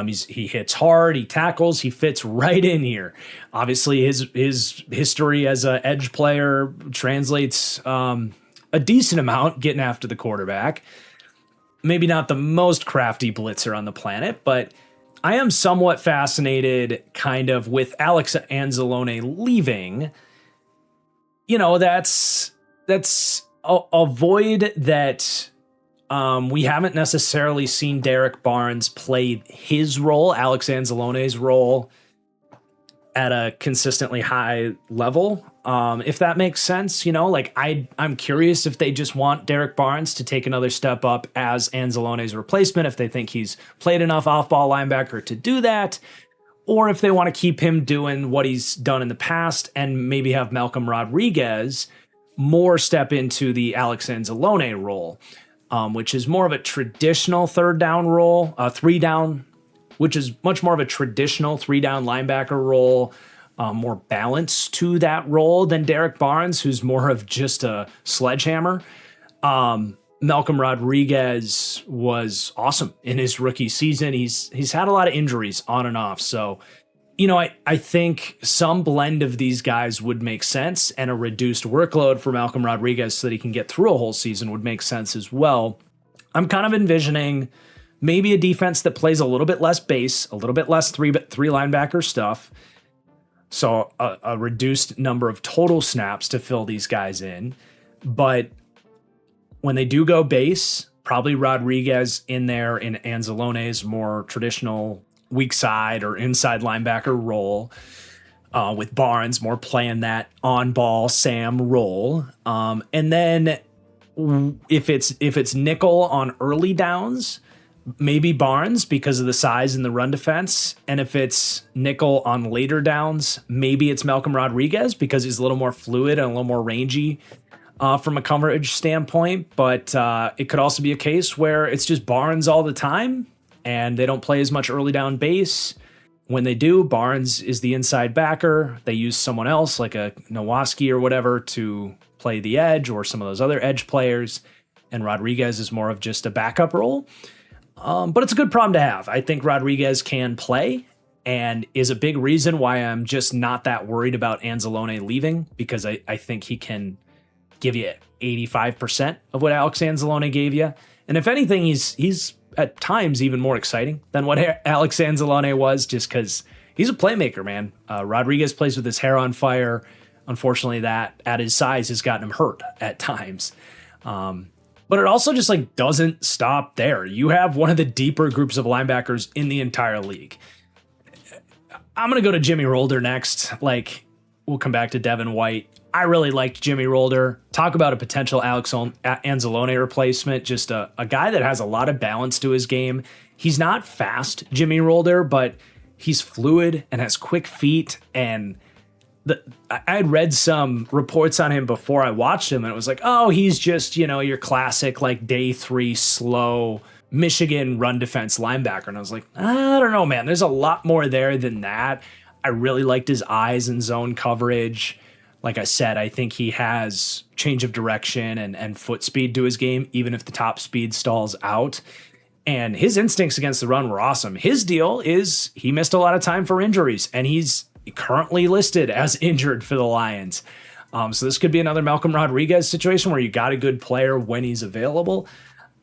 He hits hard, he tackles, he fits right in here. Obviously, his history as an edge player translates a decent amount getting after the quarterback. Maybe not the most crafty blitzer on the planet, but I am somewhat fascinated kind of with Alex Anzalone leaving. That's a void that we haven't necessarily seen Derek Barnes play his role, Alex Anzalone's role, at a consistently high level. If that makes sense, I'm curious if they just want Derek Barnes to take another step up as Anzalone's replacement, if they think he's played enough off-ball linebacker to do that, or if they want to keep him doing what he's done in the past and maybe have Malcolm Rodriguez more step into the Alex Anzalone role, which is more of a traditional third down role, which is much more of a traditional 3-down linebacker role, more balance to that role than Derek Barnes, who's more of just a sledgehammer. Malcolm Rodriguez was awesome in his rookie season. He's had a lot of injuries on and off. So, I think some blend of these guys would make sense, and a reduced workload for Malcolm Rodriguez so that he can get through a whole season would make sense as well. I'm kind of envisioning maybe a defense that plays a little bit less base, a little bit less three linebacker stuff. So a reduced number of total snaps to fill these guys in. But when they do go base, probably Rodriguez in there in Anzalone's more traditional weak side or inside linebacker role, with Barnes more playing that on-ball Sam role. And then if it's nickel on early downs, maybe Barnes because of the size in the run defense. And if it's nickel on later downs, maybe it's Malcolm Rodriguez because he's a little more fluid and a little more rangy from a coverage standpoint, but it could also be a case where it's just Barnes all the time and they don't play as much early down base. When they do, Barnes is the inside backer. They use someone else like a Nowaski or whatever to play the edge, or some of those other edge players, and Rodriguez is more of just a backup role. But it's a good problem to have. I think Rodriguez can play and is a big reason why I'm just not that worried about Anzalone leaving, because I think he can give you 85% of what Alex Anzalone gave you. And if anything, he's at times even more exciting than what Alex Anzalone was, just because he's a playmaker, man. Rodriguez plays with his hair on fire. Unfortunately, that at his size has gotten him hurt at times. But it also just like doesn't stop there. You have one of the deeper groups of linebackers in the entire league. I'm going to go to Jimmy Rolder next. Like, we'll come back to Devin White. I really liked Jimmy Rolder. Talk about a potential Alex Anzalone replacement. Just a guy that has a lot of balance to his game. He's not fast, Jimmy Rolder, but he's fluid and has quick feet. And I had read some reports on him before I watched him, and it was like, oh, he's just, your classic like day 3 slow Michigan run defense linebacker. And I was like, I don't know, man. There's a lot more there than that. I really liked his eyes and zone coverage. Like I said, I think he has change of direction and foot speed to his game, even if the top speed stalls out. And his instincts against the run were awesome. His deal is he missed a lot of time for injuries, and he's currently listed as injured for the Lions. So this could be another Malcolm Rodriguez situation where you got a good player when he's available.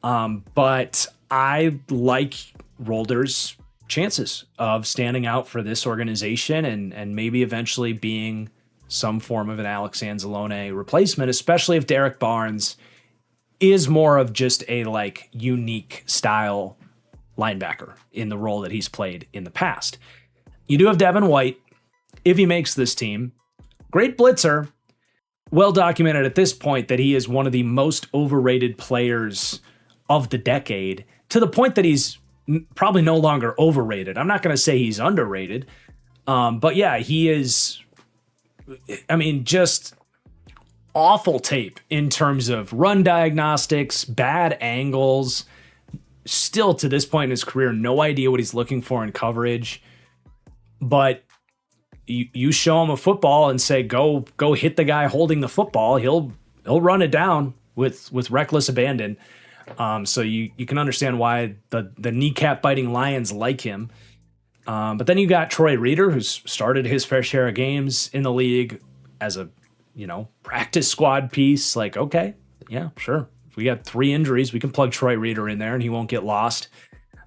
But I like Rolder's chances of standing out for this organization and maybe eventually being some form of an Alex Anzalone replacement, especially if Derek Barnes is more of just a like unique style linebacker in the role that he's played in the past. You do have Devin White, if he makes this team. Great blitzer, well documented at this point that he is one of the most overrated players of the decade, to the point that he's probably no longer overrated. I'm not going to say he's underrated, but yeah, he is. I mean, just awful tape in terms of run diagnostics, bad angles. Still to this point in his career, no idea what he's looking for in coverage. But you show him a football and say, go hit the guy holding the football. He'll run it down with reckless abandon. So you can understand why the kneecap biting Lions like him. But then you got Troy Reeder, who's started his fair share of games in the league as a, practice squad piece. Like, okay, yeah, sure. If we got 3 injuries, we can plug Troy Reeder in there and he won't get lost.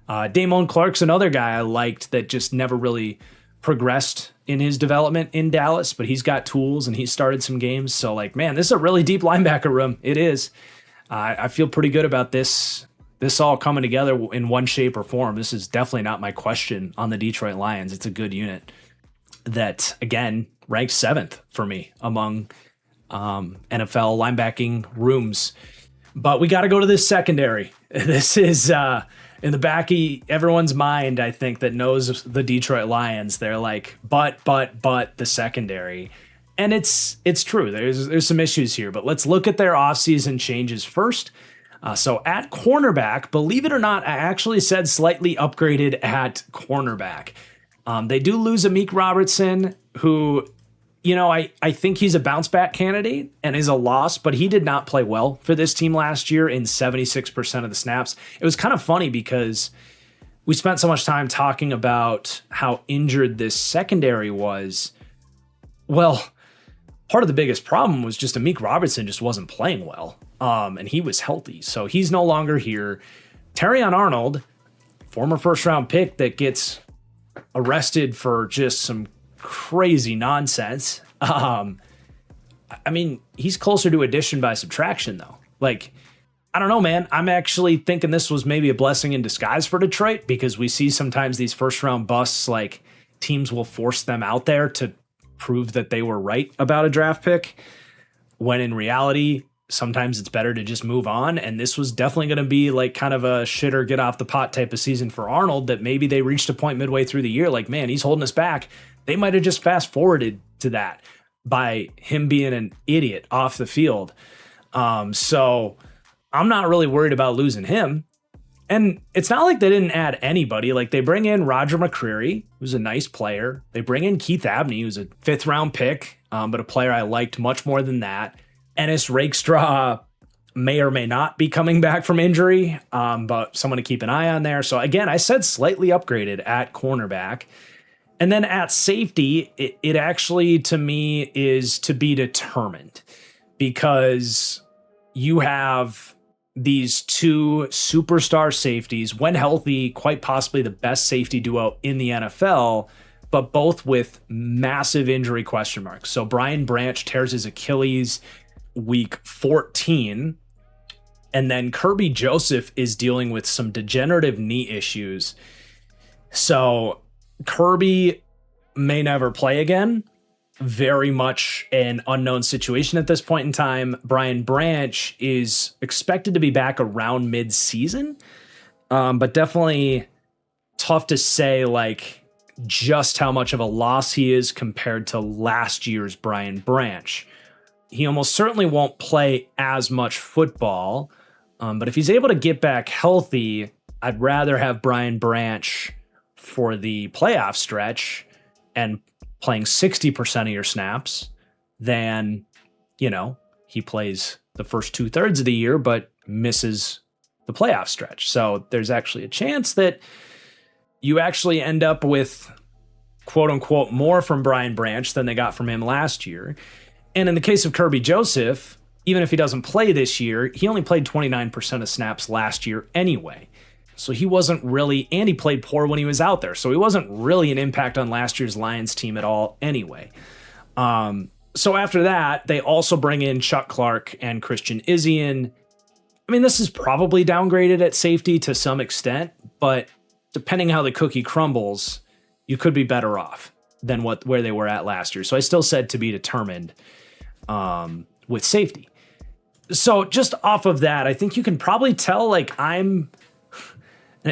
Damone Clark's another guy I liked that just never really progressed in his development in Dallas, but he's got tools and he's started some games. So like, man, this is a really deep linebacker room. It is. I feel pretty good about this all coming together in one shape or form. This is definitely not my question on the Detroit Lions. It's a good unit that, again, ranks 7th for me among NFL linebacking rooms. But we got to go to this secondary. This is in the back of everyone's mind, I think, that knows the Detroit Lions. They're like, but the secondary. And it's true. There's some issues here. But let's look at their offseason changes first. So at cornerback, believe it or not, I actually said slightly upgraded at cornerback. They do lose Amik Robertson, who, I think he's a bounce back candidate and is a loss, but he did not play well for this team last year in 76% of the snaps. It was kind of funny because we spent so much time talking about how injured this secondary was. Well, part of the biggest problem was just Amik Robertson just wasn't playing well. And he was healthy, so he's no longer here. Terrion Arnold, former first-round pick that gets arrested for just some crazy nonsense. I mean, he's closer to addition by subtraction, though. Like, I don't know, man. I'm actually thinking this was maybe a blessing in disguise for Detroit, because we see sometimes these first-round busts, like, teams will force them out there to prove that they were right about a draft pick, when in reality, sometimes it's better to just move on. And this was definitely going to be like kind of a shit or get off the pot type of season for Arnold, that maybe they reached a point midway through the year, like, man, he's holding us back. They might have just fast forwarded to that by him being an idiot off the field. So I'm not really worried about losing him. And it's not like they didn't add anybody. Like, they bring in Roger McCreary, who's a nice player. They bring in Keith Abney, who's a 5th round pick, but a player I liked much more than that. Ennis Rakestraw may or may not be coming back from injury, but someone to keep an eye on there. So again, I said slightly upgraded at cornerback. And then at safety, it actually, to me, is to be determined, because you have these 2 superstar safeties, when healthy, quite possibly the best safety duo in the NFL, but both with massive injury question marks. So Brian Branch tears his Achilles week 14, and then Kirby Joseph is dealing with some degenerative knee issues. So Kirby may never play again. Very much an unknown situation at this point in time. Brian Branch is expected to be back around mid-season, but definitely tough to say like just how much of a loss he is compared to last year's Brian Branch. He almost certainly won't play as much football, but if he's able to get back healthy, I'd rather have Brian Branch for the playoff stretch and playing 60% of your snaps than, he plays the first 2/3 of the year, but misses the playoff stretch. So there's actually a chance that you actually end up with quote unquote more from Brian Branch than they got from him last year. And in the case of Kirby Joseph, even if he doesn't play this year, he only played 29% of snaps last year anyway. So he wasn't really, and he played poor when he was out there. So he wasn't really an impact on last year's Lions team at all anyway. So after that, they also bring in Chuck Clark and Christian Izien. I mean, this is probably downgraded at safety to some extent, but depending how the cookie crumbles, you could be better off than where they were at last year. So I still said to be determined with safety. So just off of that, I think you can probably tell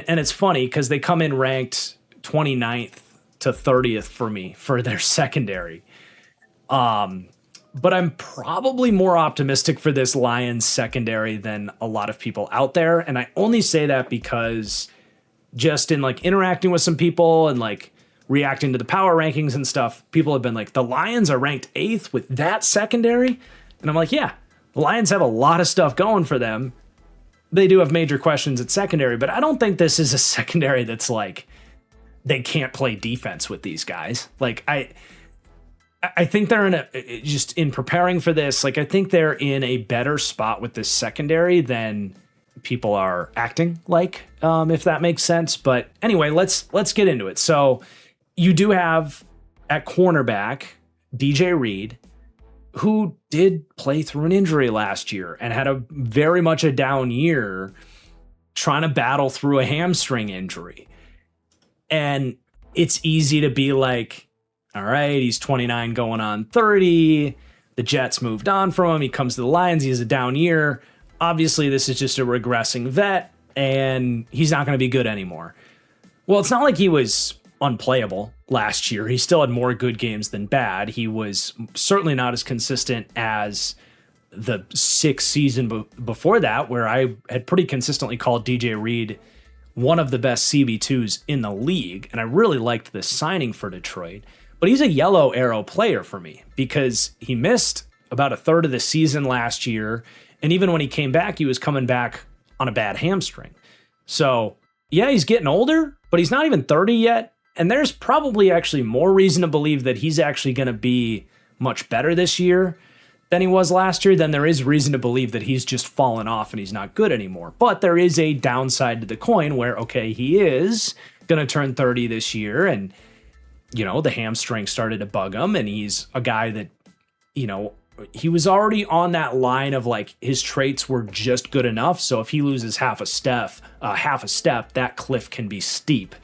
and it's funny because they come in ranked 29th to 30th for me for their secondary. But I'm probably more optimistic for this Lions secondary than a lot of people out there. And I only say that because just in interacting with some people and reacting to the power rankings and stuff, people have been like, the Lions are ranked 8th with that secondary. And I'm like, yeah, the Lions have a lot of stuff going for them. They do have major questions at secondary, but I don't think this is a secondary that's they can't play defense with these guys. I think they're just in preparing for this, I think they're in a better spot with this secondary than people are acting if that makes sense. But anyway, let's get into it. So you do have at cornerback, DJ Reed, who did play through an injury last year and had a very much a down year trying to battle through a hamstring injury. And it's easy to be like, all right, he's 29 going on 30. The Jets moved on from him. He comes to the Lions. He has a down year. Obviously, this is just a regressing vet, and he's not going to be good anymore. Well, it's not like he was unplayable last year. He still had more good games than bad. He was certainly not as consistent as the 6th season before that, where I had pretty consistently called DJ Reed one of the best CB2s in the league, and I really liked this signing for Detroit. But he's a yellow arrow player for me because he missed about a third of the season last year, and even when he came back, he was coming back on a bad hamstring. So, yeah, he's getting older, but he's not even 30 yet. And there's probably actually more reason to believe that he's actually going to be much better this year than he was last year than there is reason to believe that he's just fallen off and he's not good anymore. But there is a downside to the coin where, okay, he is going to turn 30 this year and, the hamstring started to bug him, and he's a guy that, he was already on that line of his traits were just good enough. So if he loses half a step, that cliff can be steep.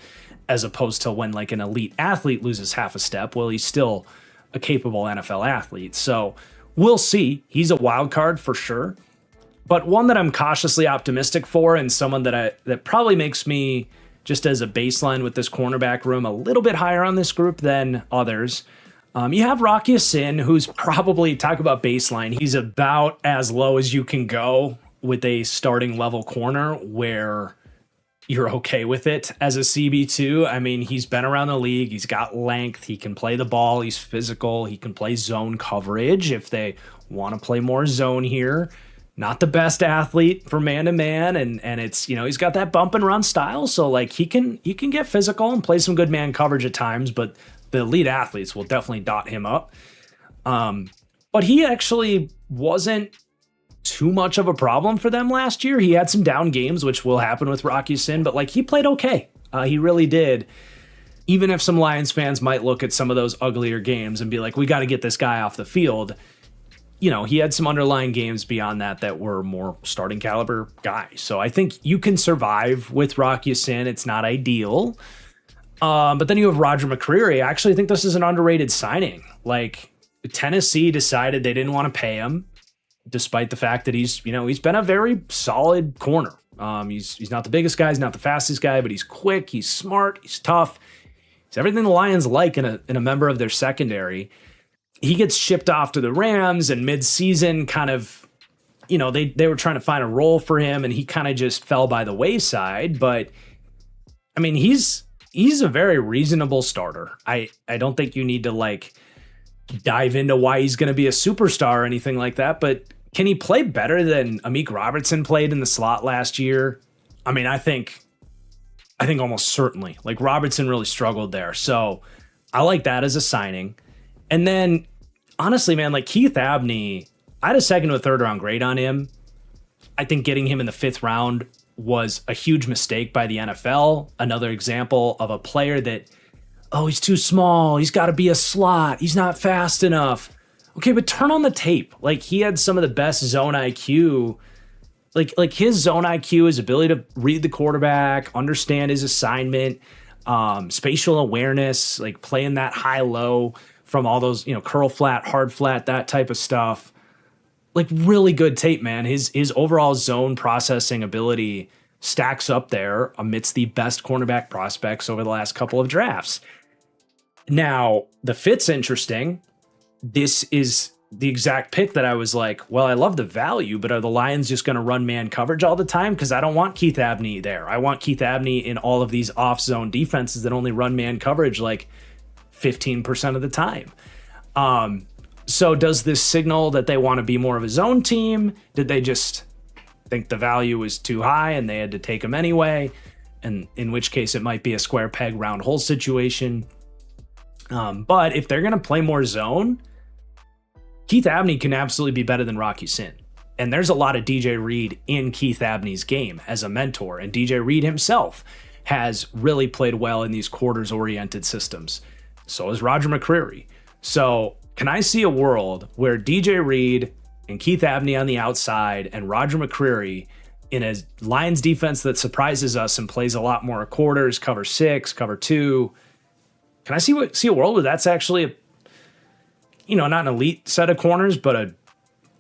As opposed to when an elite athlete loses half a step, well, he's still a capable NFL athlete. So we'll see. He's a wild card for sure, but one that I'm cautiously optimistic for, and someone that probably makes me, just as a baseline with this cornerback room, a little bit higher on this group than others, You have Rocky Sin, who's probably, talk about baseline, he's about as low as you can go with a starting level corner where you're okay with it as a CB2. I mean, he's been around the league. He's got length. He can play the ball. He's physical. He can play zone coverage if they want to play more zone here. Not the best athlete for man-to-man, and it's, he's got that bump and run style, so like he can get physical and play some good man coverage at times, but the elite athletes will definitely dot him up. But he actually wasn't too much of a problem for them last year. He had some down games, which will happen with Rocky Sin, but like he played okay. He really did. Even if some Lions fans might look at some of those uglier games and be like, we got to get this guy off the field. He had some underlying games beyond that were more starting caliber guys. So I think you can survive with Rocky Sin. It's not ideal. But then you have Roger McCreary. I actually think this is an underrated signing. Like, Tennessee decided they didn't want to pay him, despite the fact that he's been a very solid corner. He's not the biggest guy, he's not the fastest guy, but he's quick, he's smart, he's tough. He's everything the Lions like in a member of their secondary. He gets shipped off to the Rams, and mid-season kind of, they were trying to find a role for him, and he kind of just fell by the wayside. But I mean, he's a very reasonable starter. I don't think you need to like dive into why he's going to be a superstar or anything like that, but can he play better than Amik Robertson played in the slot last year? I mean, I think almost certainly. Like, Robertson really struggled there. So I like that as a signing. And then honestly, man, like Keith Abney, I had a second to a third round grade on him. I think getting him in the 5th round was a huge mistake by the NFL. Another example of a player that, he's too small, he's got to be a slot, he's not fast enough. Okay, but turn on the tape. Like, he had some of the best zone IQ. Like his zone IQ, his ability to read the quarterback, understand his assignment, spatial awareness, like playing that high-low from all those, curl flat, hard flat, that type of stuff. Like, really good tape, man. His overall zone processing ability stacks up there amidst the best cornerback prospects over the last couple of drafts. Now, the fit's interesting. This is the exact pick that I was like, well, I love the value, but are the Lions just going to run man coverage all the time? Because I don't want Keith Abney there. I want Keith Abney in all of these off-zone defenses that only run man coverage like 15% of the time. So does this signal that they want to be more of a zone team? Did they just think the value was too high and they had to take him anyway? And in which case it might be a square peg round hole situation. But if they're going to play more zone, Keith Abney can absolutely be better than Rocky Sin. And there's a lot of DJ Reed in Keith Abney's game as a mentor. And DJ Reed himself has really played well in these quarters-oriented systems. So is Roger McCreary. So can I see a world where DJ Reed and Keith Abney on the outside and Roger McCreary in a Lions defense that surprises us and plays a lot more quarters, cover 6, cover 2? Can I see a world where that's actually not an elite set of corners, but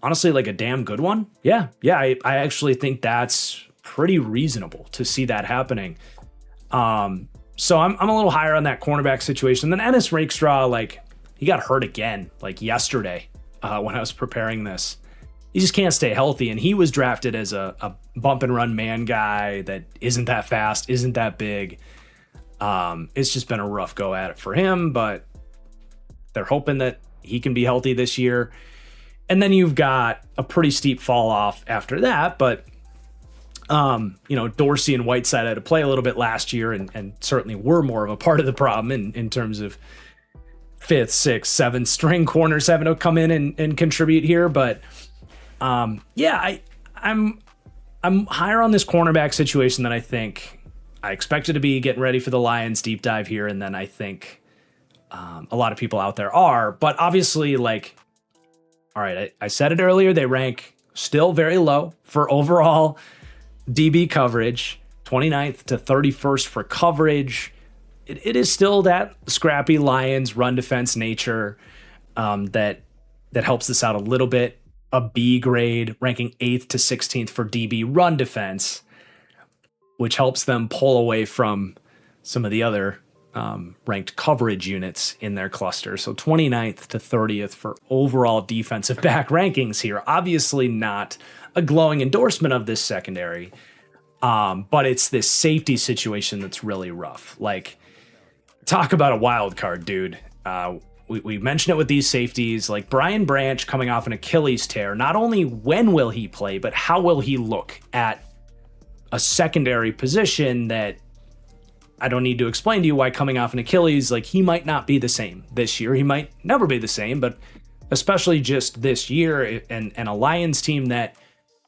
honestly like a damn good one? Yeah, I actually think that's pretty reasonable to see that happening. So I'm a little higher on that cornerback situation. Then Ennis Rakestraw, like, he got hurt again, like yesterday when I was preparing this. He just can't stay healthy, and he was drafted as a bump and run man guy that isn't that fast, isn't that big. It's just been a rough go at it for him, but they're hoping that he can be healthy this year. And then you've got a pretty steep fall off after that, but Dorsey and Whiteside had to play a little bit last year and certainly were more of a part of the problem in terms of 5th, 6th, 7th string corners having to come in and contribute here. But I'm higher on this cornerback situation than I think I expected to be getting ready for the Lions deep dive here. And then I think a lot of people out there are, but obviously, like, all right, I said it earlier, they rank still very low for overall DB coverage, 29th to 31st for coverage. It is still that scrappy Lions run defense nature that helps this out a little bit. A B grade, ranking 8th to 16th for DB run defense, which helps them pull away from some of the other ranked coverage units in their cluster. So 29th to 30th for overall defensive back rankings here. Obviously not a glowing endorsement of this secondary, but it's this safety situation that's really rough. Like, talk about a wild card, dude. We mentioned it with these safeties, like Brian Branch coming off an Achilles tear. Not only when will he play, but how will he look at a secondary position that I don't need to explain to you why coming off an Achilles, like he might not be the same this year. He might never be the same, but especially just this year and a Lions team that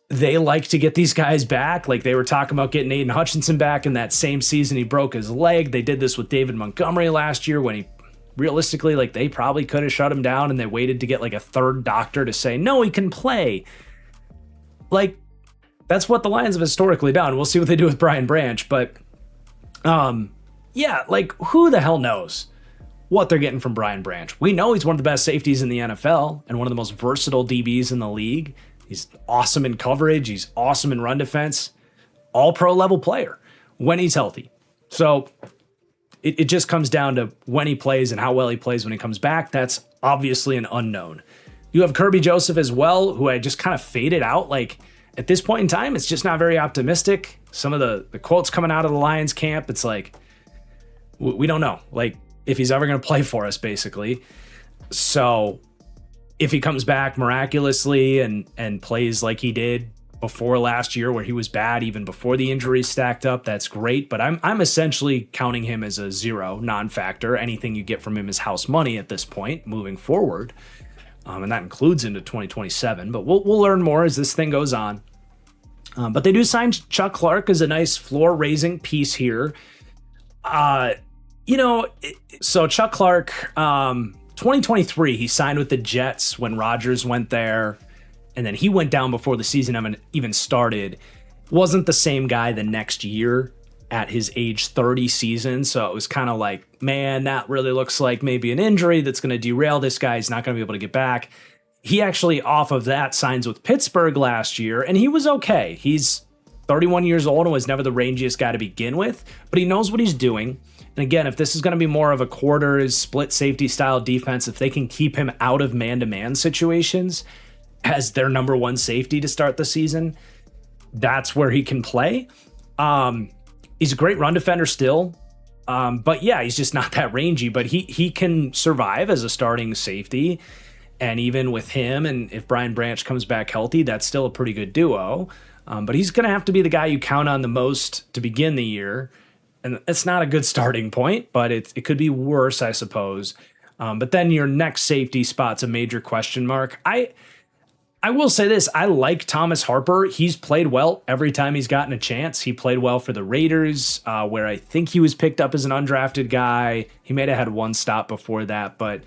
they like to get these guys back. Like they were talking about getting Aiden Hutchinson back in that same season he broke his leg. They did this with David Montgomery last year when he realistically, like they probably could have shut him down and they waited to get like a third doctor to say, no, he can play. Like that's what the Lions have historically done. We'll see what they do with Brian Branch, but yeah, like who the hell knows what they're getting from Brian Branch. We know he's one of the best safeties in the NFL and one of the most versatile DBs in the league. He's awesome in coverage. He's awesome in run defense. All pro level player when he's healthy. So it just comes down to when he plays and how well he plays when he comes back. That's obviously an unknown. You have Kirby Joseph as well, who I just kind of faded out. Like at this point in time, it's just not very optimistic. Some of the quotes coming out of the Lions camp, it's like, we don't know, like if he's ever going to play for us, basically. So if he comes back miraculously and plays like he did before last year, where he was bad even before the injuries stacked up, that's great. But I'm essentially counting him as a zero, non-factor. Anything you get from him is house money at this point moving forward. And that includes into 2027. But we'll learn more as this thing goes on. But they do sign Chuck Clark as a nice floor-raising piece here. So Chuck Clark, 2023, he signed with the Jets when Rodgers went there. And then he went down before the season even started. Wasn't the same guy the next year at his age 30 season. So it was kind of like, man, that really looks like maybe an injury that's going to derail this guy. He's not going to be able to get back. He actually, off of that, signs with Pittsburgh last year, and he was okay. He's 31 years old and was never the rangiest guy to begin with, but he knows what he's doing. And again, if this is going to be more of a quarters, split safety style defense, if they can keep him out of man-to-man situations as their number one safety to start the season, that's where he can play. He's a great run defender still. But yeah, he's just not that rangy, but he can survive as a starting safety. And even with him, and if Brian Branch comes back healthy, that's still a pretty good duo. But he's going to have to be the guy you count on the most to begin the year. And it's not a good starting point, but it could be worse, I suppose. But then your next safety spot's a major question mark. I will say this. I like Thomas Harper. He's played well every time he's gotten a chance. He played well for the Raiders, where I think he was picked up as an undrafted guy. He may have had one stop before that, but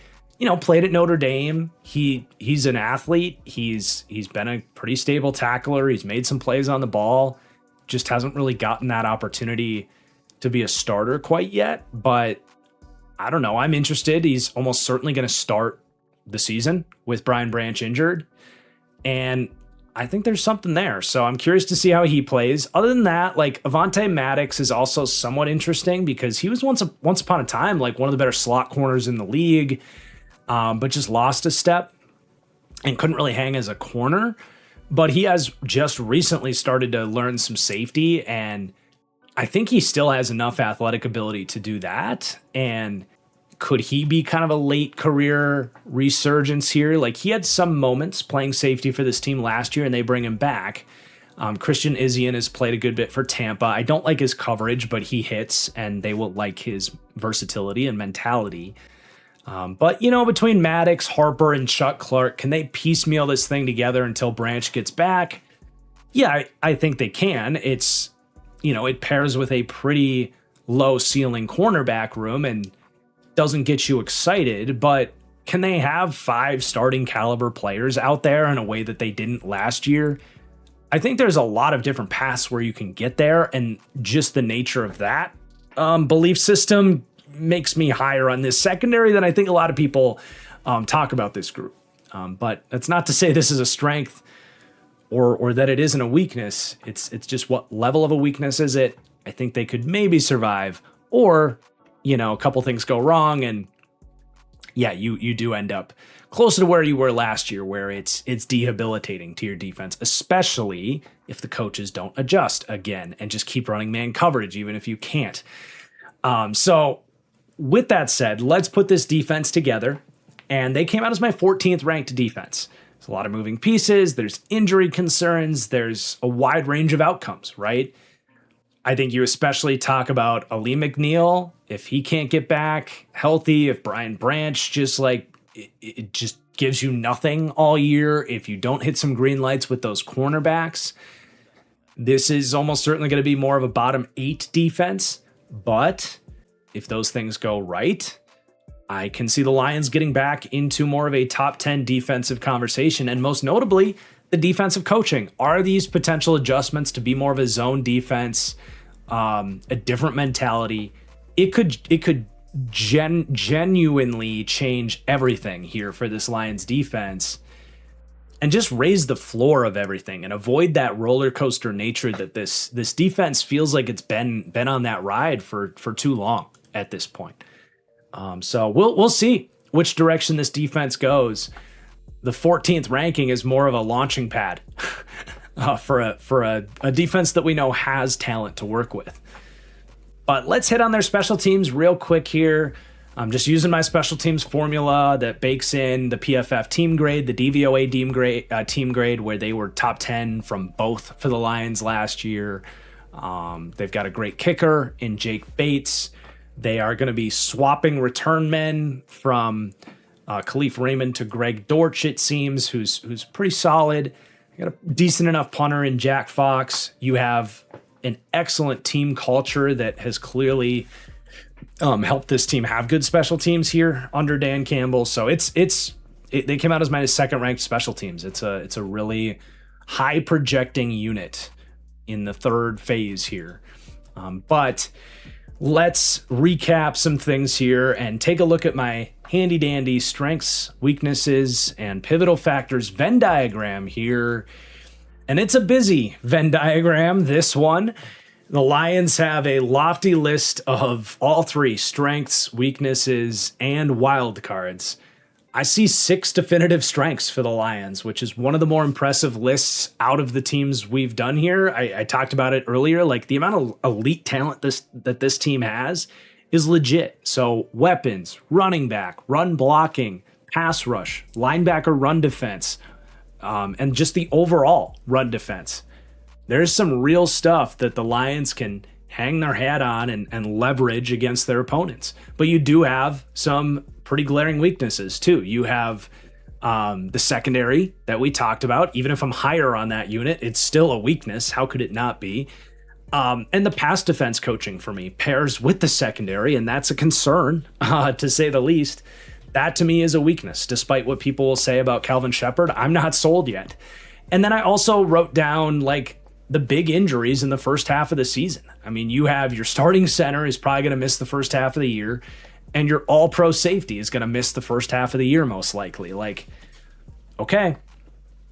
played at Notre Dame. He's an athlete. He's been a pretty stable tackler. He's made some plays on the ball. Just hasn't really gotten that opportunity to be a starter quite yet. But I don't know. I'm interested. He's almost certainly going to start the season with Brian Branch injured. And I think there's something there. So I'm curious to see how he plays. Other than that, like Avonte Maddox is also somewhat interesting because he was once upon a time like one of the better slot corners in the league, but just lost a step and couldn't really hang as a corner. But he has just recently started to learn some safety, and I think he still has enough athletic ability to do that. And could he be kind of a late career resurgence here? Like he had some moments playing safety for this team last year and they bring him back. Christian Izien has played a good bit for Tampa. I don't like his coverage, but he hits and they will like his versatility and mentality. But between Maddox, Harper, and Chuck Clark, can they piecemeal this thing together until Branch gets back? Yeah, I think they can. It's, it pairs with a pretty low ceiling cornerback room and doesn't get you excited, but can they have 5 starting caliber players out there in a way that they didn't last year? I think there's a lot of different paths where you can get there, and just the nature of that belief system makes me higher on this secondary than I think a lot of people talk about this group. But that's not to say this is a strength or that it isn't a weakness. It's just what level of a weakness is it? I think they could maybe survive, or a couple things go wrong, and yeah, you do end up closer to where you were last year, where it's debilitating to your defense, especially if the coaches don't adjust again and just keep running man coverage, even if you can't. So with that said, let's put this defense together. And they came out as my 14th ranked defense. There's a lot of moving pieces. There's injury concerns. There's a wide range of outcomes, right? I think you especially talk about Ali McNeil. If he can't get back healthy, if Brian Branch just it just gives you nothing all year, if you don't hit some green lights with those cornerbacks, this is almost certainly going to be more of a bottom 8 defense. But if those things go right, I can see the Lions getting back into more of a top 10 defensive conversation. And most notably, the defensive coaching. Are these potential adjustments to be more of a zone defense, a different mentality? It could genuinely change everything here for this Lions defense and just raise the floor of everything and avoid that roller coaster nature that this defense feels like it's been on that ride for too long at this point. So we'll see which direction this defense goes. The 14th ranking is more of a launching pad for a defense that we know has talent to work with. But let's hit on their special teams real quick here. I'm just using my special teams formula that bakes in the PFF team grade, the DVOA team grade, where they were top 10 from both for the Lions last year. They've got a great kicker in Jake Bates. They are going to be swapping return men from Khalif Raymond to Greg Dortch, it seems, who's pretty solid. You got a decent enough punter in Jack Fox. You have an excellent team culture that has clearly helped this team have good special teams here under Dan Campbell. So they came out as my second ranked special teams. It's a really high projecting unit in the third phase here. But let's recap some things here and take a look at my handy dandy strengths, weaknesses, and pivotal factors Venn diagram here. And it's a busy Venn diagram, this one. The Lions have a lofty list of all three strengths, weaknesses, and wild cards. I see 6 definitive strengths for the Lions, which is one of the more impressive lists out of the teams we've done here. I talked about it earlier, like the amount of elite talent that this team has is legit. So weapons, running back, run blocking, pass rush, linebacker run defense, and just the overall run defense. There's some real stuff that the Lions can hang their hat on and leverage against their opponents. But you do have some pretty glaring weaknesses too. You have the secondary that we talked about. Even if I'm higher on that unit, it's still a weakness. How could it not be? And the pass defense coaching for me pairs with the secondary, and that's a concern, to say the least. That to me is a weakness, despite what people will say about Kelvin Sheppard. I'm not sold yet. And then I also wrote down the big injuries in the first half of the season. I mean, you have your starting center is probably going to miss the first half of the year, and your all-pro safety is going to miss the first half of the year most likely. Okay,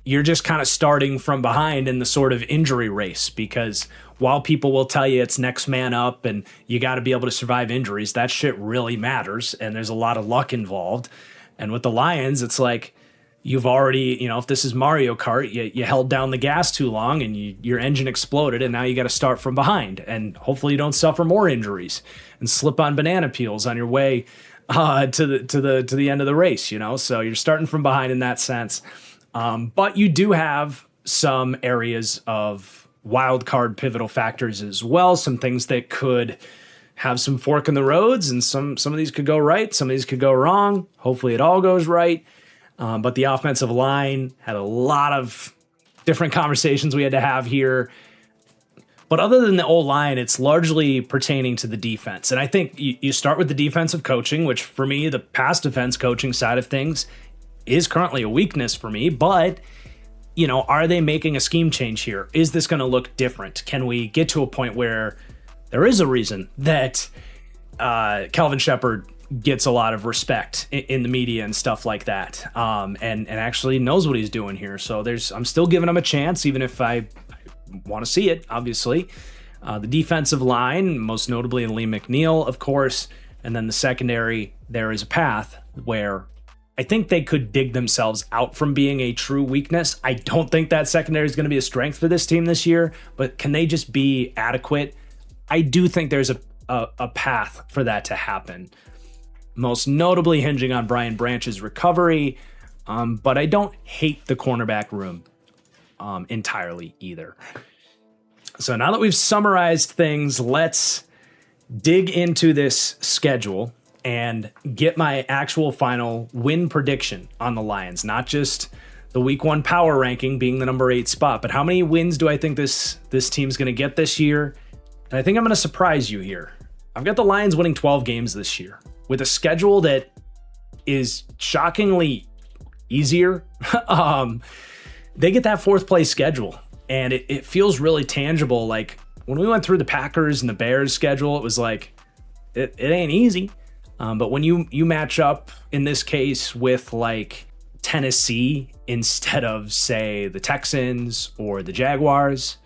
you're just kind of starting from behind in the sort of injury race, because while people will tell you it's next man up and you got to be able to survive injuries, that shit really matters, and there's a lot of luck involved. And with the Lions, it's like you've already, if this is Mario Kart, you held down the gas too long and your engine exploded, and now you got to start from behind. And hopefully you don't suffer more injuries and slip on banana peels on your way to the end of the race. So you're starting from behind in that sense. But you do have some areas of wild card pivotal factors as well. Some things that could have some fork in the roads, and some of these could go right, some of these could go wrong. Hopefully it all goes right. But the offensive line had a lot of different conversations we had to have here. But other than the O-line, it's largely pertaining to the defense. And I think you start with the defensive coaching, which for me, the pass defense coaching side of things is currently a weakness for me. But, are they making a scheme change here? Is this going to look different? Can we get to a point where there is a reason that Kelvin Sheppard gets a lot of respect in the media and stuff like that, and actually knows what he's doing here? So I'm still giving him a chance, even if I want to see it, obviously. The defensive line, most notably in Lee McNeil, of course, And then the secondary, there is a path where I think they could dig themselves out from being a true weakness. I don't think that secondary is going to be a strength for this team this year, but can they just be adequate? I do think there's a path for that to happen. Most notably hinging on Brian Branch's recovery, but I don't hate the cornerback room entirely either. So now that we've summarized things, let's dig into this schedule and get my actual final win prediction on the Lions. Not just the week 1 power ranking being the number 8 spot, but how many wins do I think this team's going to get this year? And I think I'm going to surprise you here. I've got the Lions winning 12 games this year with a schedule that is shockingly easier. They get that 4th place schedule, and it feels really tangible. Like when we went through the Packers and the Bears schedule, it was like, it ain't easy. But when you match up in this case with like Tennessee instead of, say, the Texans or the Jaguars,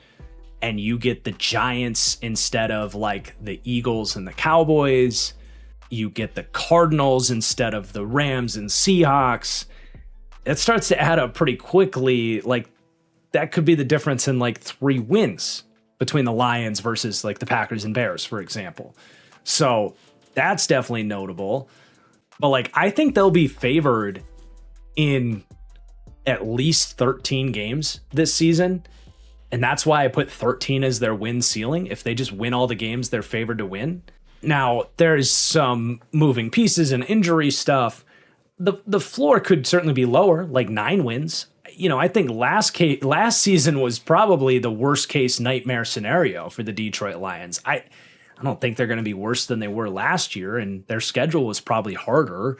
and you get the Giants instead of like the Eagles and the Cowboys, you get the Cardinals instead of the Rams and Seahawks, it starts to add up pretty quickly. Like that could be the difference in like 3 wins between the Lions versus like the Packers and Bears, for example. So that's definitely notable. But like, I think they'll be favored in at least 13 games this season. And that's why I put 13 as their win ceiling. If they just win all the games they're favored to win. Now, there's some moving pieces and injury stuff. The floor could certainly be lower, like 9 wins. You know, I think last season was probably the worst case nightmare scenario for the Detroit Lions. I don't think they're going to be worse than they were last year, and their schedule was probably harder,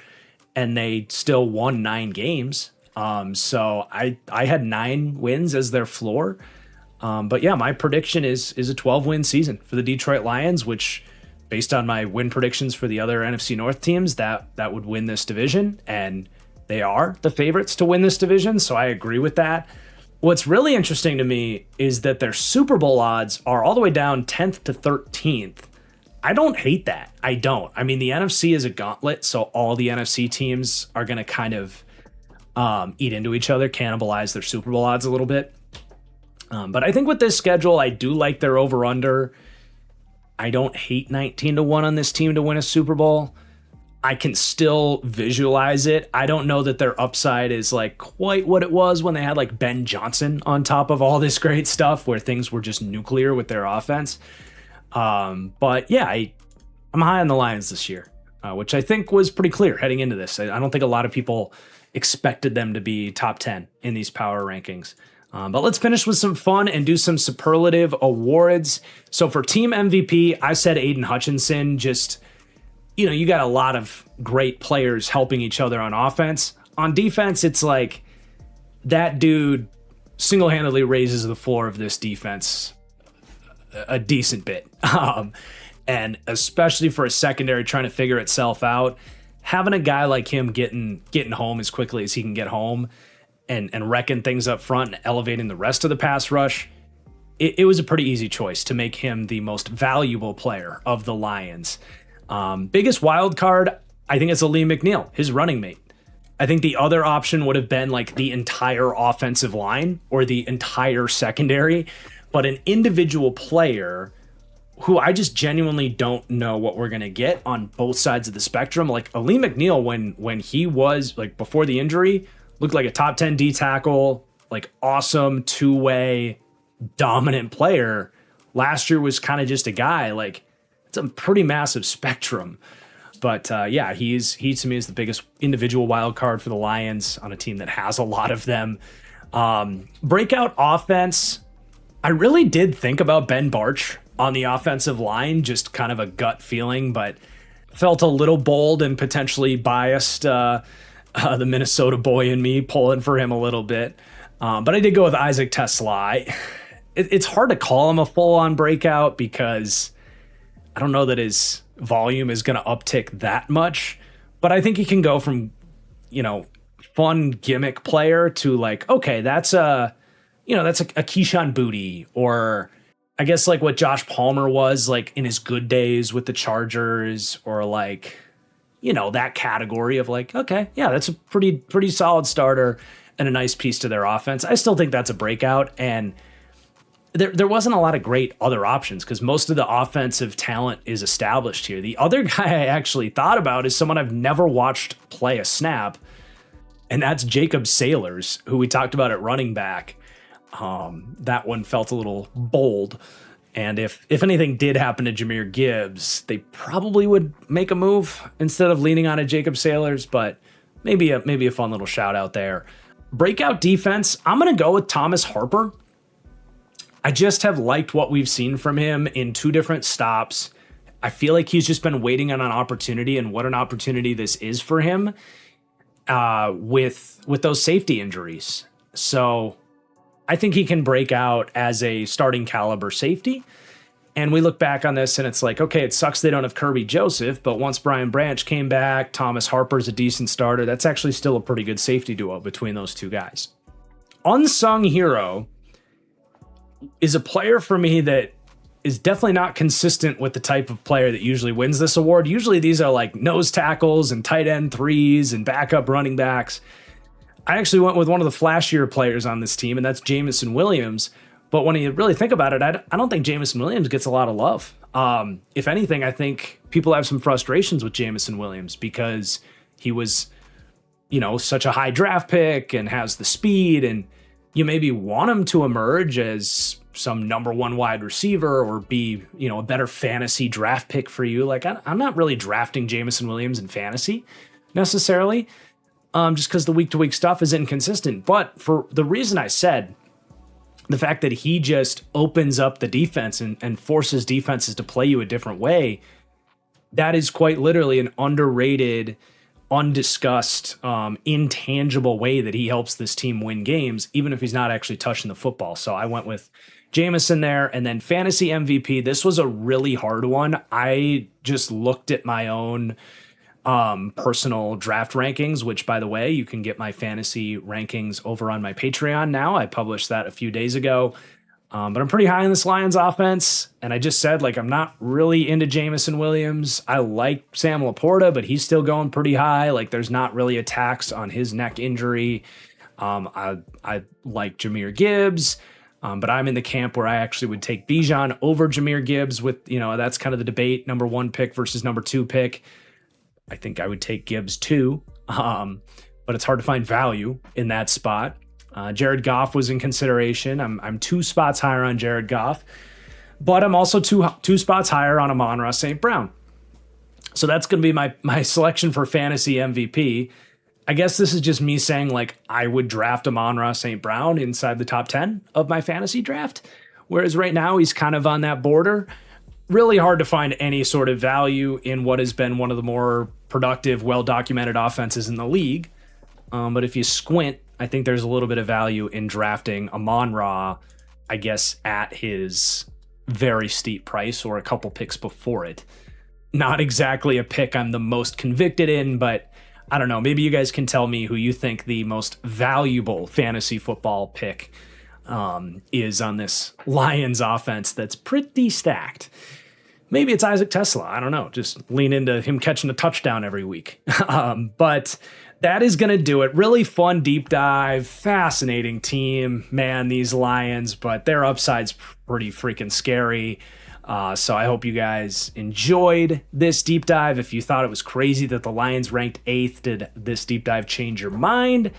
and they still won 9 games. So I had 9 wins as their floor. But yeah, my prediction is a 12-win season for the Detroit Lions, which, based on my win predictions for the other NFC North teams, that would win this division, and they are the favorites to win this division, so I agree with that. What's really interesting to me is that their Super Bowl odds are all the way down 10th to 13th. I don't hate that. I don't. I mean, the NFC is a gauntlet, so all the NFC teams are going to kind of eat into each other, cannibalize their Super Bowl odds a little bit. But I think with this schedule, I do like their over-under. I don't hate 19-1 on this team to win a Super Bowl. I can still visualize it. I don't know that their upside is like quite what it was when they had like Ben Johnson on top of all this great stuff where things were just nuclear with their offense. But yeah, I'm high on the Lions this year, which I think was pretty clear heading into this. I don't think a lot of people expected them to be top 10 in these power rankings. But let's finish with some fun and do some superlative awards. So for team MVP, I said Aiden Hutchinson. Just, you know, you got a lot of great players helping each other on offense. On defense, it's like that dude single-handedly raises the floor of this defense a decent bit. And especially for a secondary trying to figure itself out, having a guy like him getting home as quickly as he can get home and wrecking things up front and elevating the rest of the pass rush, it was a pretty easy choice to make him the most valuable player of the Lions. Biggest wild card, I think it's Lee McNeil, his running mate. I think the other option would have been like the entire offensive line or the entire secondary, but an individual player who I just genuinely don't know what we're going to get on both sides of the spectrum. Like Lee McNeil, when he was like before the injury, looked like a top 10 D tackle, like awesome two-way dominant player. Last year was kind of just a guy. Like it's a pretty massive spectrum. But yeah, he to me is the biggest individual wild card for the Lions on a team that has a lot of them. Breakout offense, I really did think about Ben Bartch on the offensive line, just kind of a gut feeling, but felt a little bold and potentially biased. The Minnesota boy in me pulling for him a little bit. But I did go with Isaac Tesla. It's hard to call him a full-on breakout because I don't know that his volume is going to uptick that much. But I think he can go from, fun gimmick player to like, okay, that's a Keyshawn Boutte or I guess like what Josh Palmer was like in his good days with the Chargers, or like, that category of like, okay, yeah, that's a pretty solid starter and a nice piece to their offense. I still think that's a breakout. And there wasn't a lot of great other options because most of the offensive talent is established here. The other guy I actually thought about is someone I've never watched play a snap, and that's Jacob Sailors, who we talked about at running back. That one felt a little bold. And if anything did happen to Jahmyr Gibbs, they probably would make a move instead of leaning on a Jacob Sailors, but maybe a fun little shout out there. Breakout defense, I'm going to go with Thomas Harper. I just have liked what we've seen from him in 2 different stops. I feel like he's just been waiting on an opportunity, and what an opportunity this is for him with those safety injuries. So I think he can break out as a starting caliber safety. And we look back on this and it's like, okay, it sucks they don't have Kirby Joseph, but once Brian Branch came back, Thomas Harper's a decent starter. That's actually still a pretty good safety duo between those 2 guys. Unsung hero is a player for me that is definitely not consistent with the type of player that usually wins this award. Usually these are like nose tackles and tight end 3s and backup running backs. I actually went with one of the flashier players on this team, and that's Jameson Williams. But when you really think about it, I don't think Jameson Williams gets a lot of love. If anything, I think people have some frustrations with Jameson Williams because he was, such a high draft pick and has the speed, and you maybe want him to emerge as some number 1 wide receiver or be, a better fantasy draft pick for you. Like, I'm not really drafting Jameson Williams in fantasy necessarily, just because the week-to-week stuff is inconsistent. But for the reason I said, the fact that he just opens up the defense and forces defenses to play you a different way, that is quite literally an underrated, undiscussed, intangible way that he helps this team win games, even if he's not actually touching the football. So I went with Jameson there. And then fantasy MVP, this was a really hard one. I just looked at my own personal draft rankings, which, by the way, you can get my fantasy rankings over on my Patreon now. I published that a few days ago. But I'm pretty high in this Lions offense. And I just said, like, I'm not really into Jameson Williams. I like Sam Laporta, but he's still going pretty high. Like, there's not really a tax on his neck injury. I like Jahmyr Gibbs. But I'm in the camp where I actually would take Bijan over Jahmyr Gibbs with, that's kind of the debate, number 1 pick versus number 2 pick. I think I would take Gibbs too, but it's hard to find value in that spot. Jared Goff was in consideration. I'm 2 spots higher on Jared Goff, but I'm also two spots higher on Amon-Ra St. Brown. So that's going to be my selection for fantasy MVP. I guess this is just me saying, like, I would draft Amon-Ra St. Brown inside the top 10 of my fantasy draft, whereas right now he's kind of on that border. Really hard to find any sort of value in what has been one of the more productive, well-documented offenses in the league. But if you squint, I think there's a little bit of value in drafting Amon-Ra, I guess, at his very steep price or a couple picks before it. Not exactly a pick I'm the most convicted in, but I don't know. Maybe you guys can tell me who you think the most valuable fantasy football pick is on this Lions offense that's pretty stacked. Maybe it's Isaac Tesla. I don't know. Just lean into him catching a touchdown every week. But that is going to do it. Really fun deep dive. Fascinating team. Man, these Lions, but their upside's pretty freaking scary. So I hope you guys enjoyed this deep dive. If you thought it was crazy that the Lions ranked 8th, did this deep dive change your mind?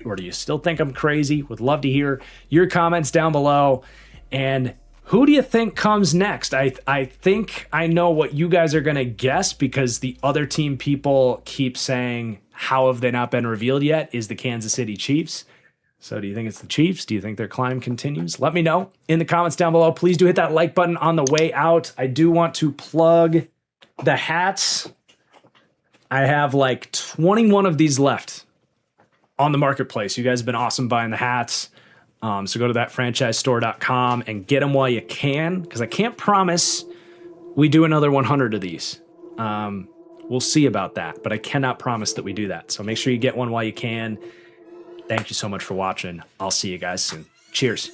Or do you still think I'm crazy? Would love to hear your comments down below. And who do you think comes next? I think I know what you guys are going to guess because the other team people keep saying, how have they not been revealed yet, is the Kansas City Chiefs. So do you think it's the Chiefs? Do you think their climb continues? Let me know in the comments down below. Please do hit that like button on the way out. I do want to plug the hats. I have like 21 of these left on the marketplace. You guys have been awesome buying the hats. So go to thatfranchisestore.com and get them while you can, because I can't promise we do another 100 of these. We'll see about that, but I cannot promise that we do that. So make sure you get one while you can. Thank you so much for watching. I'll see you guys soon. Cheers.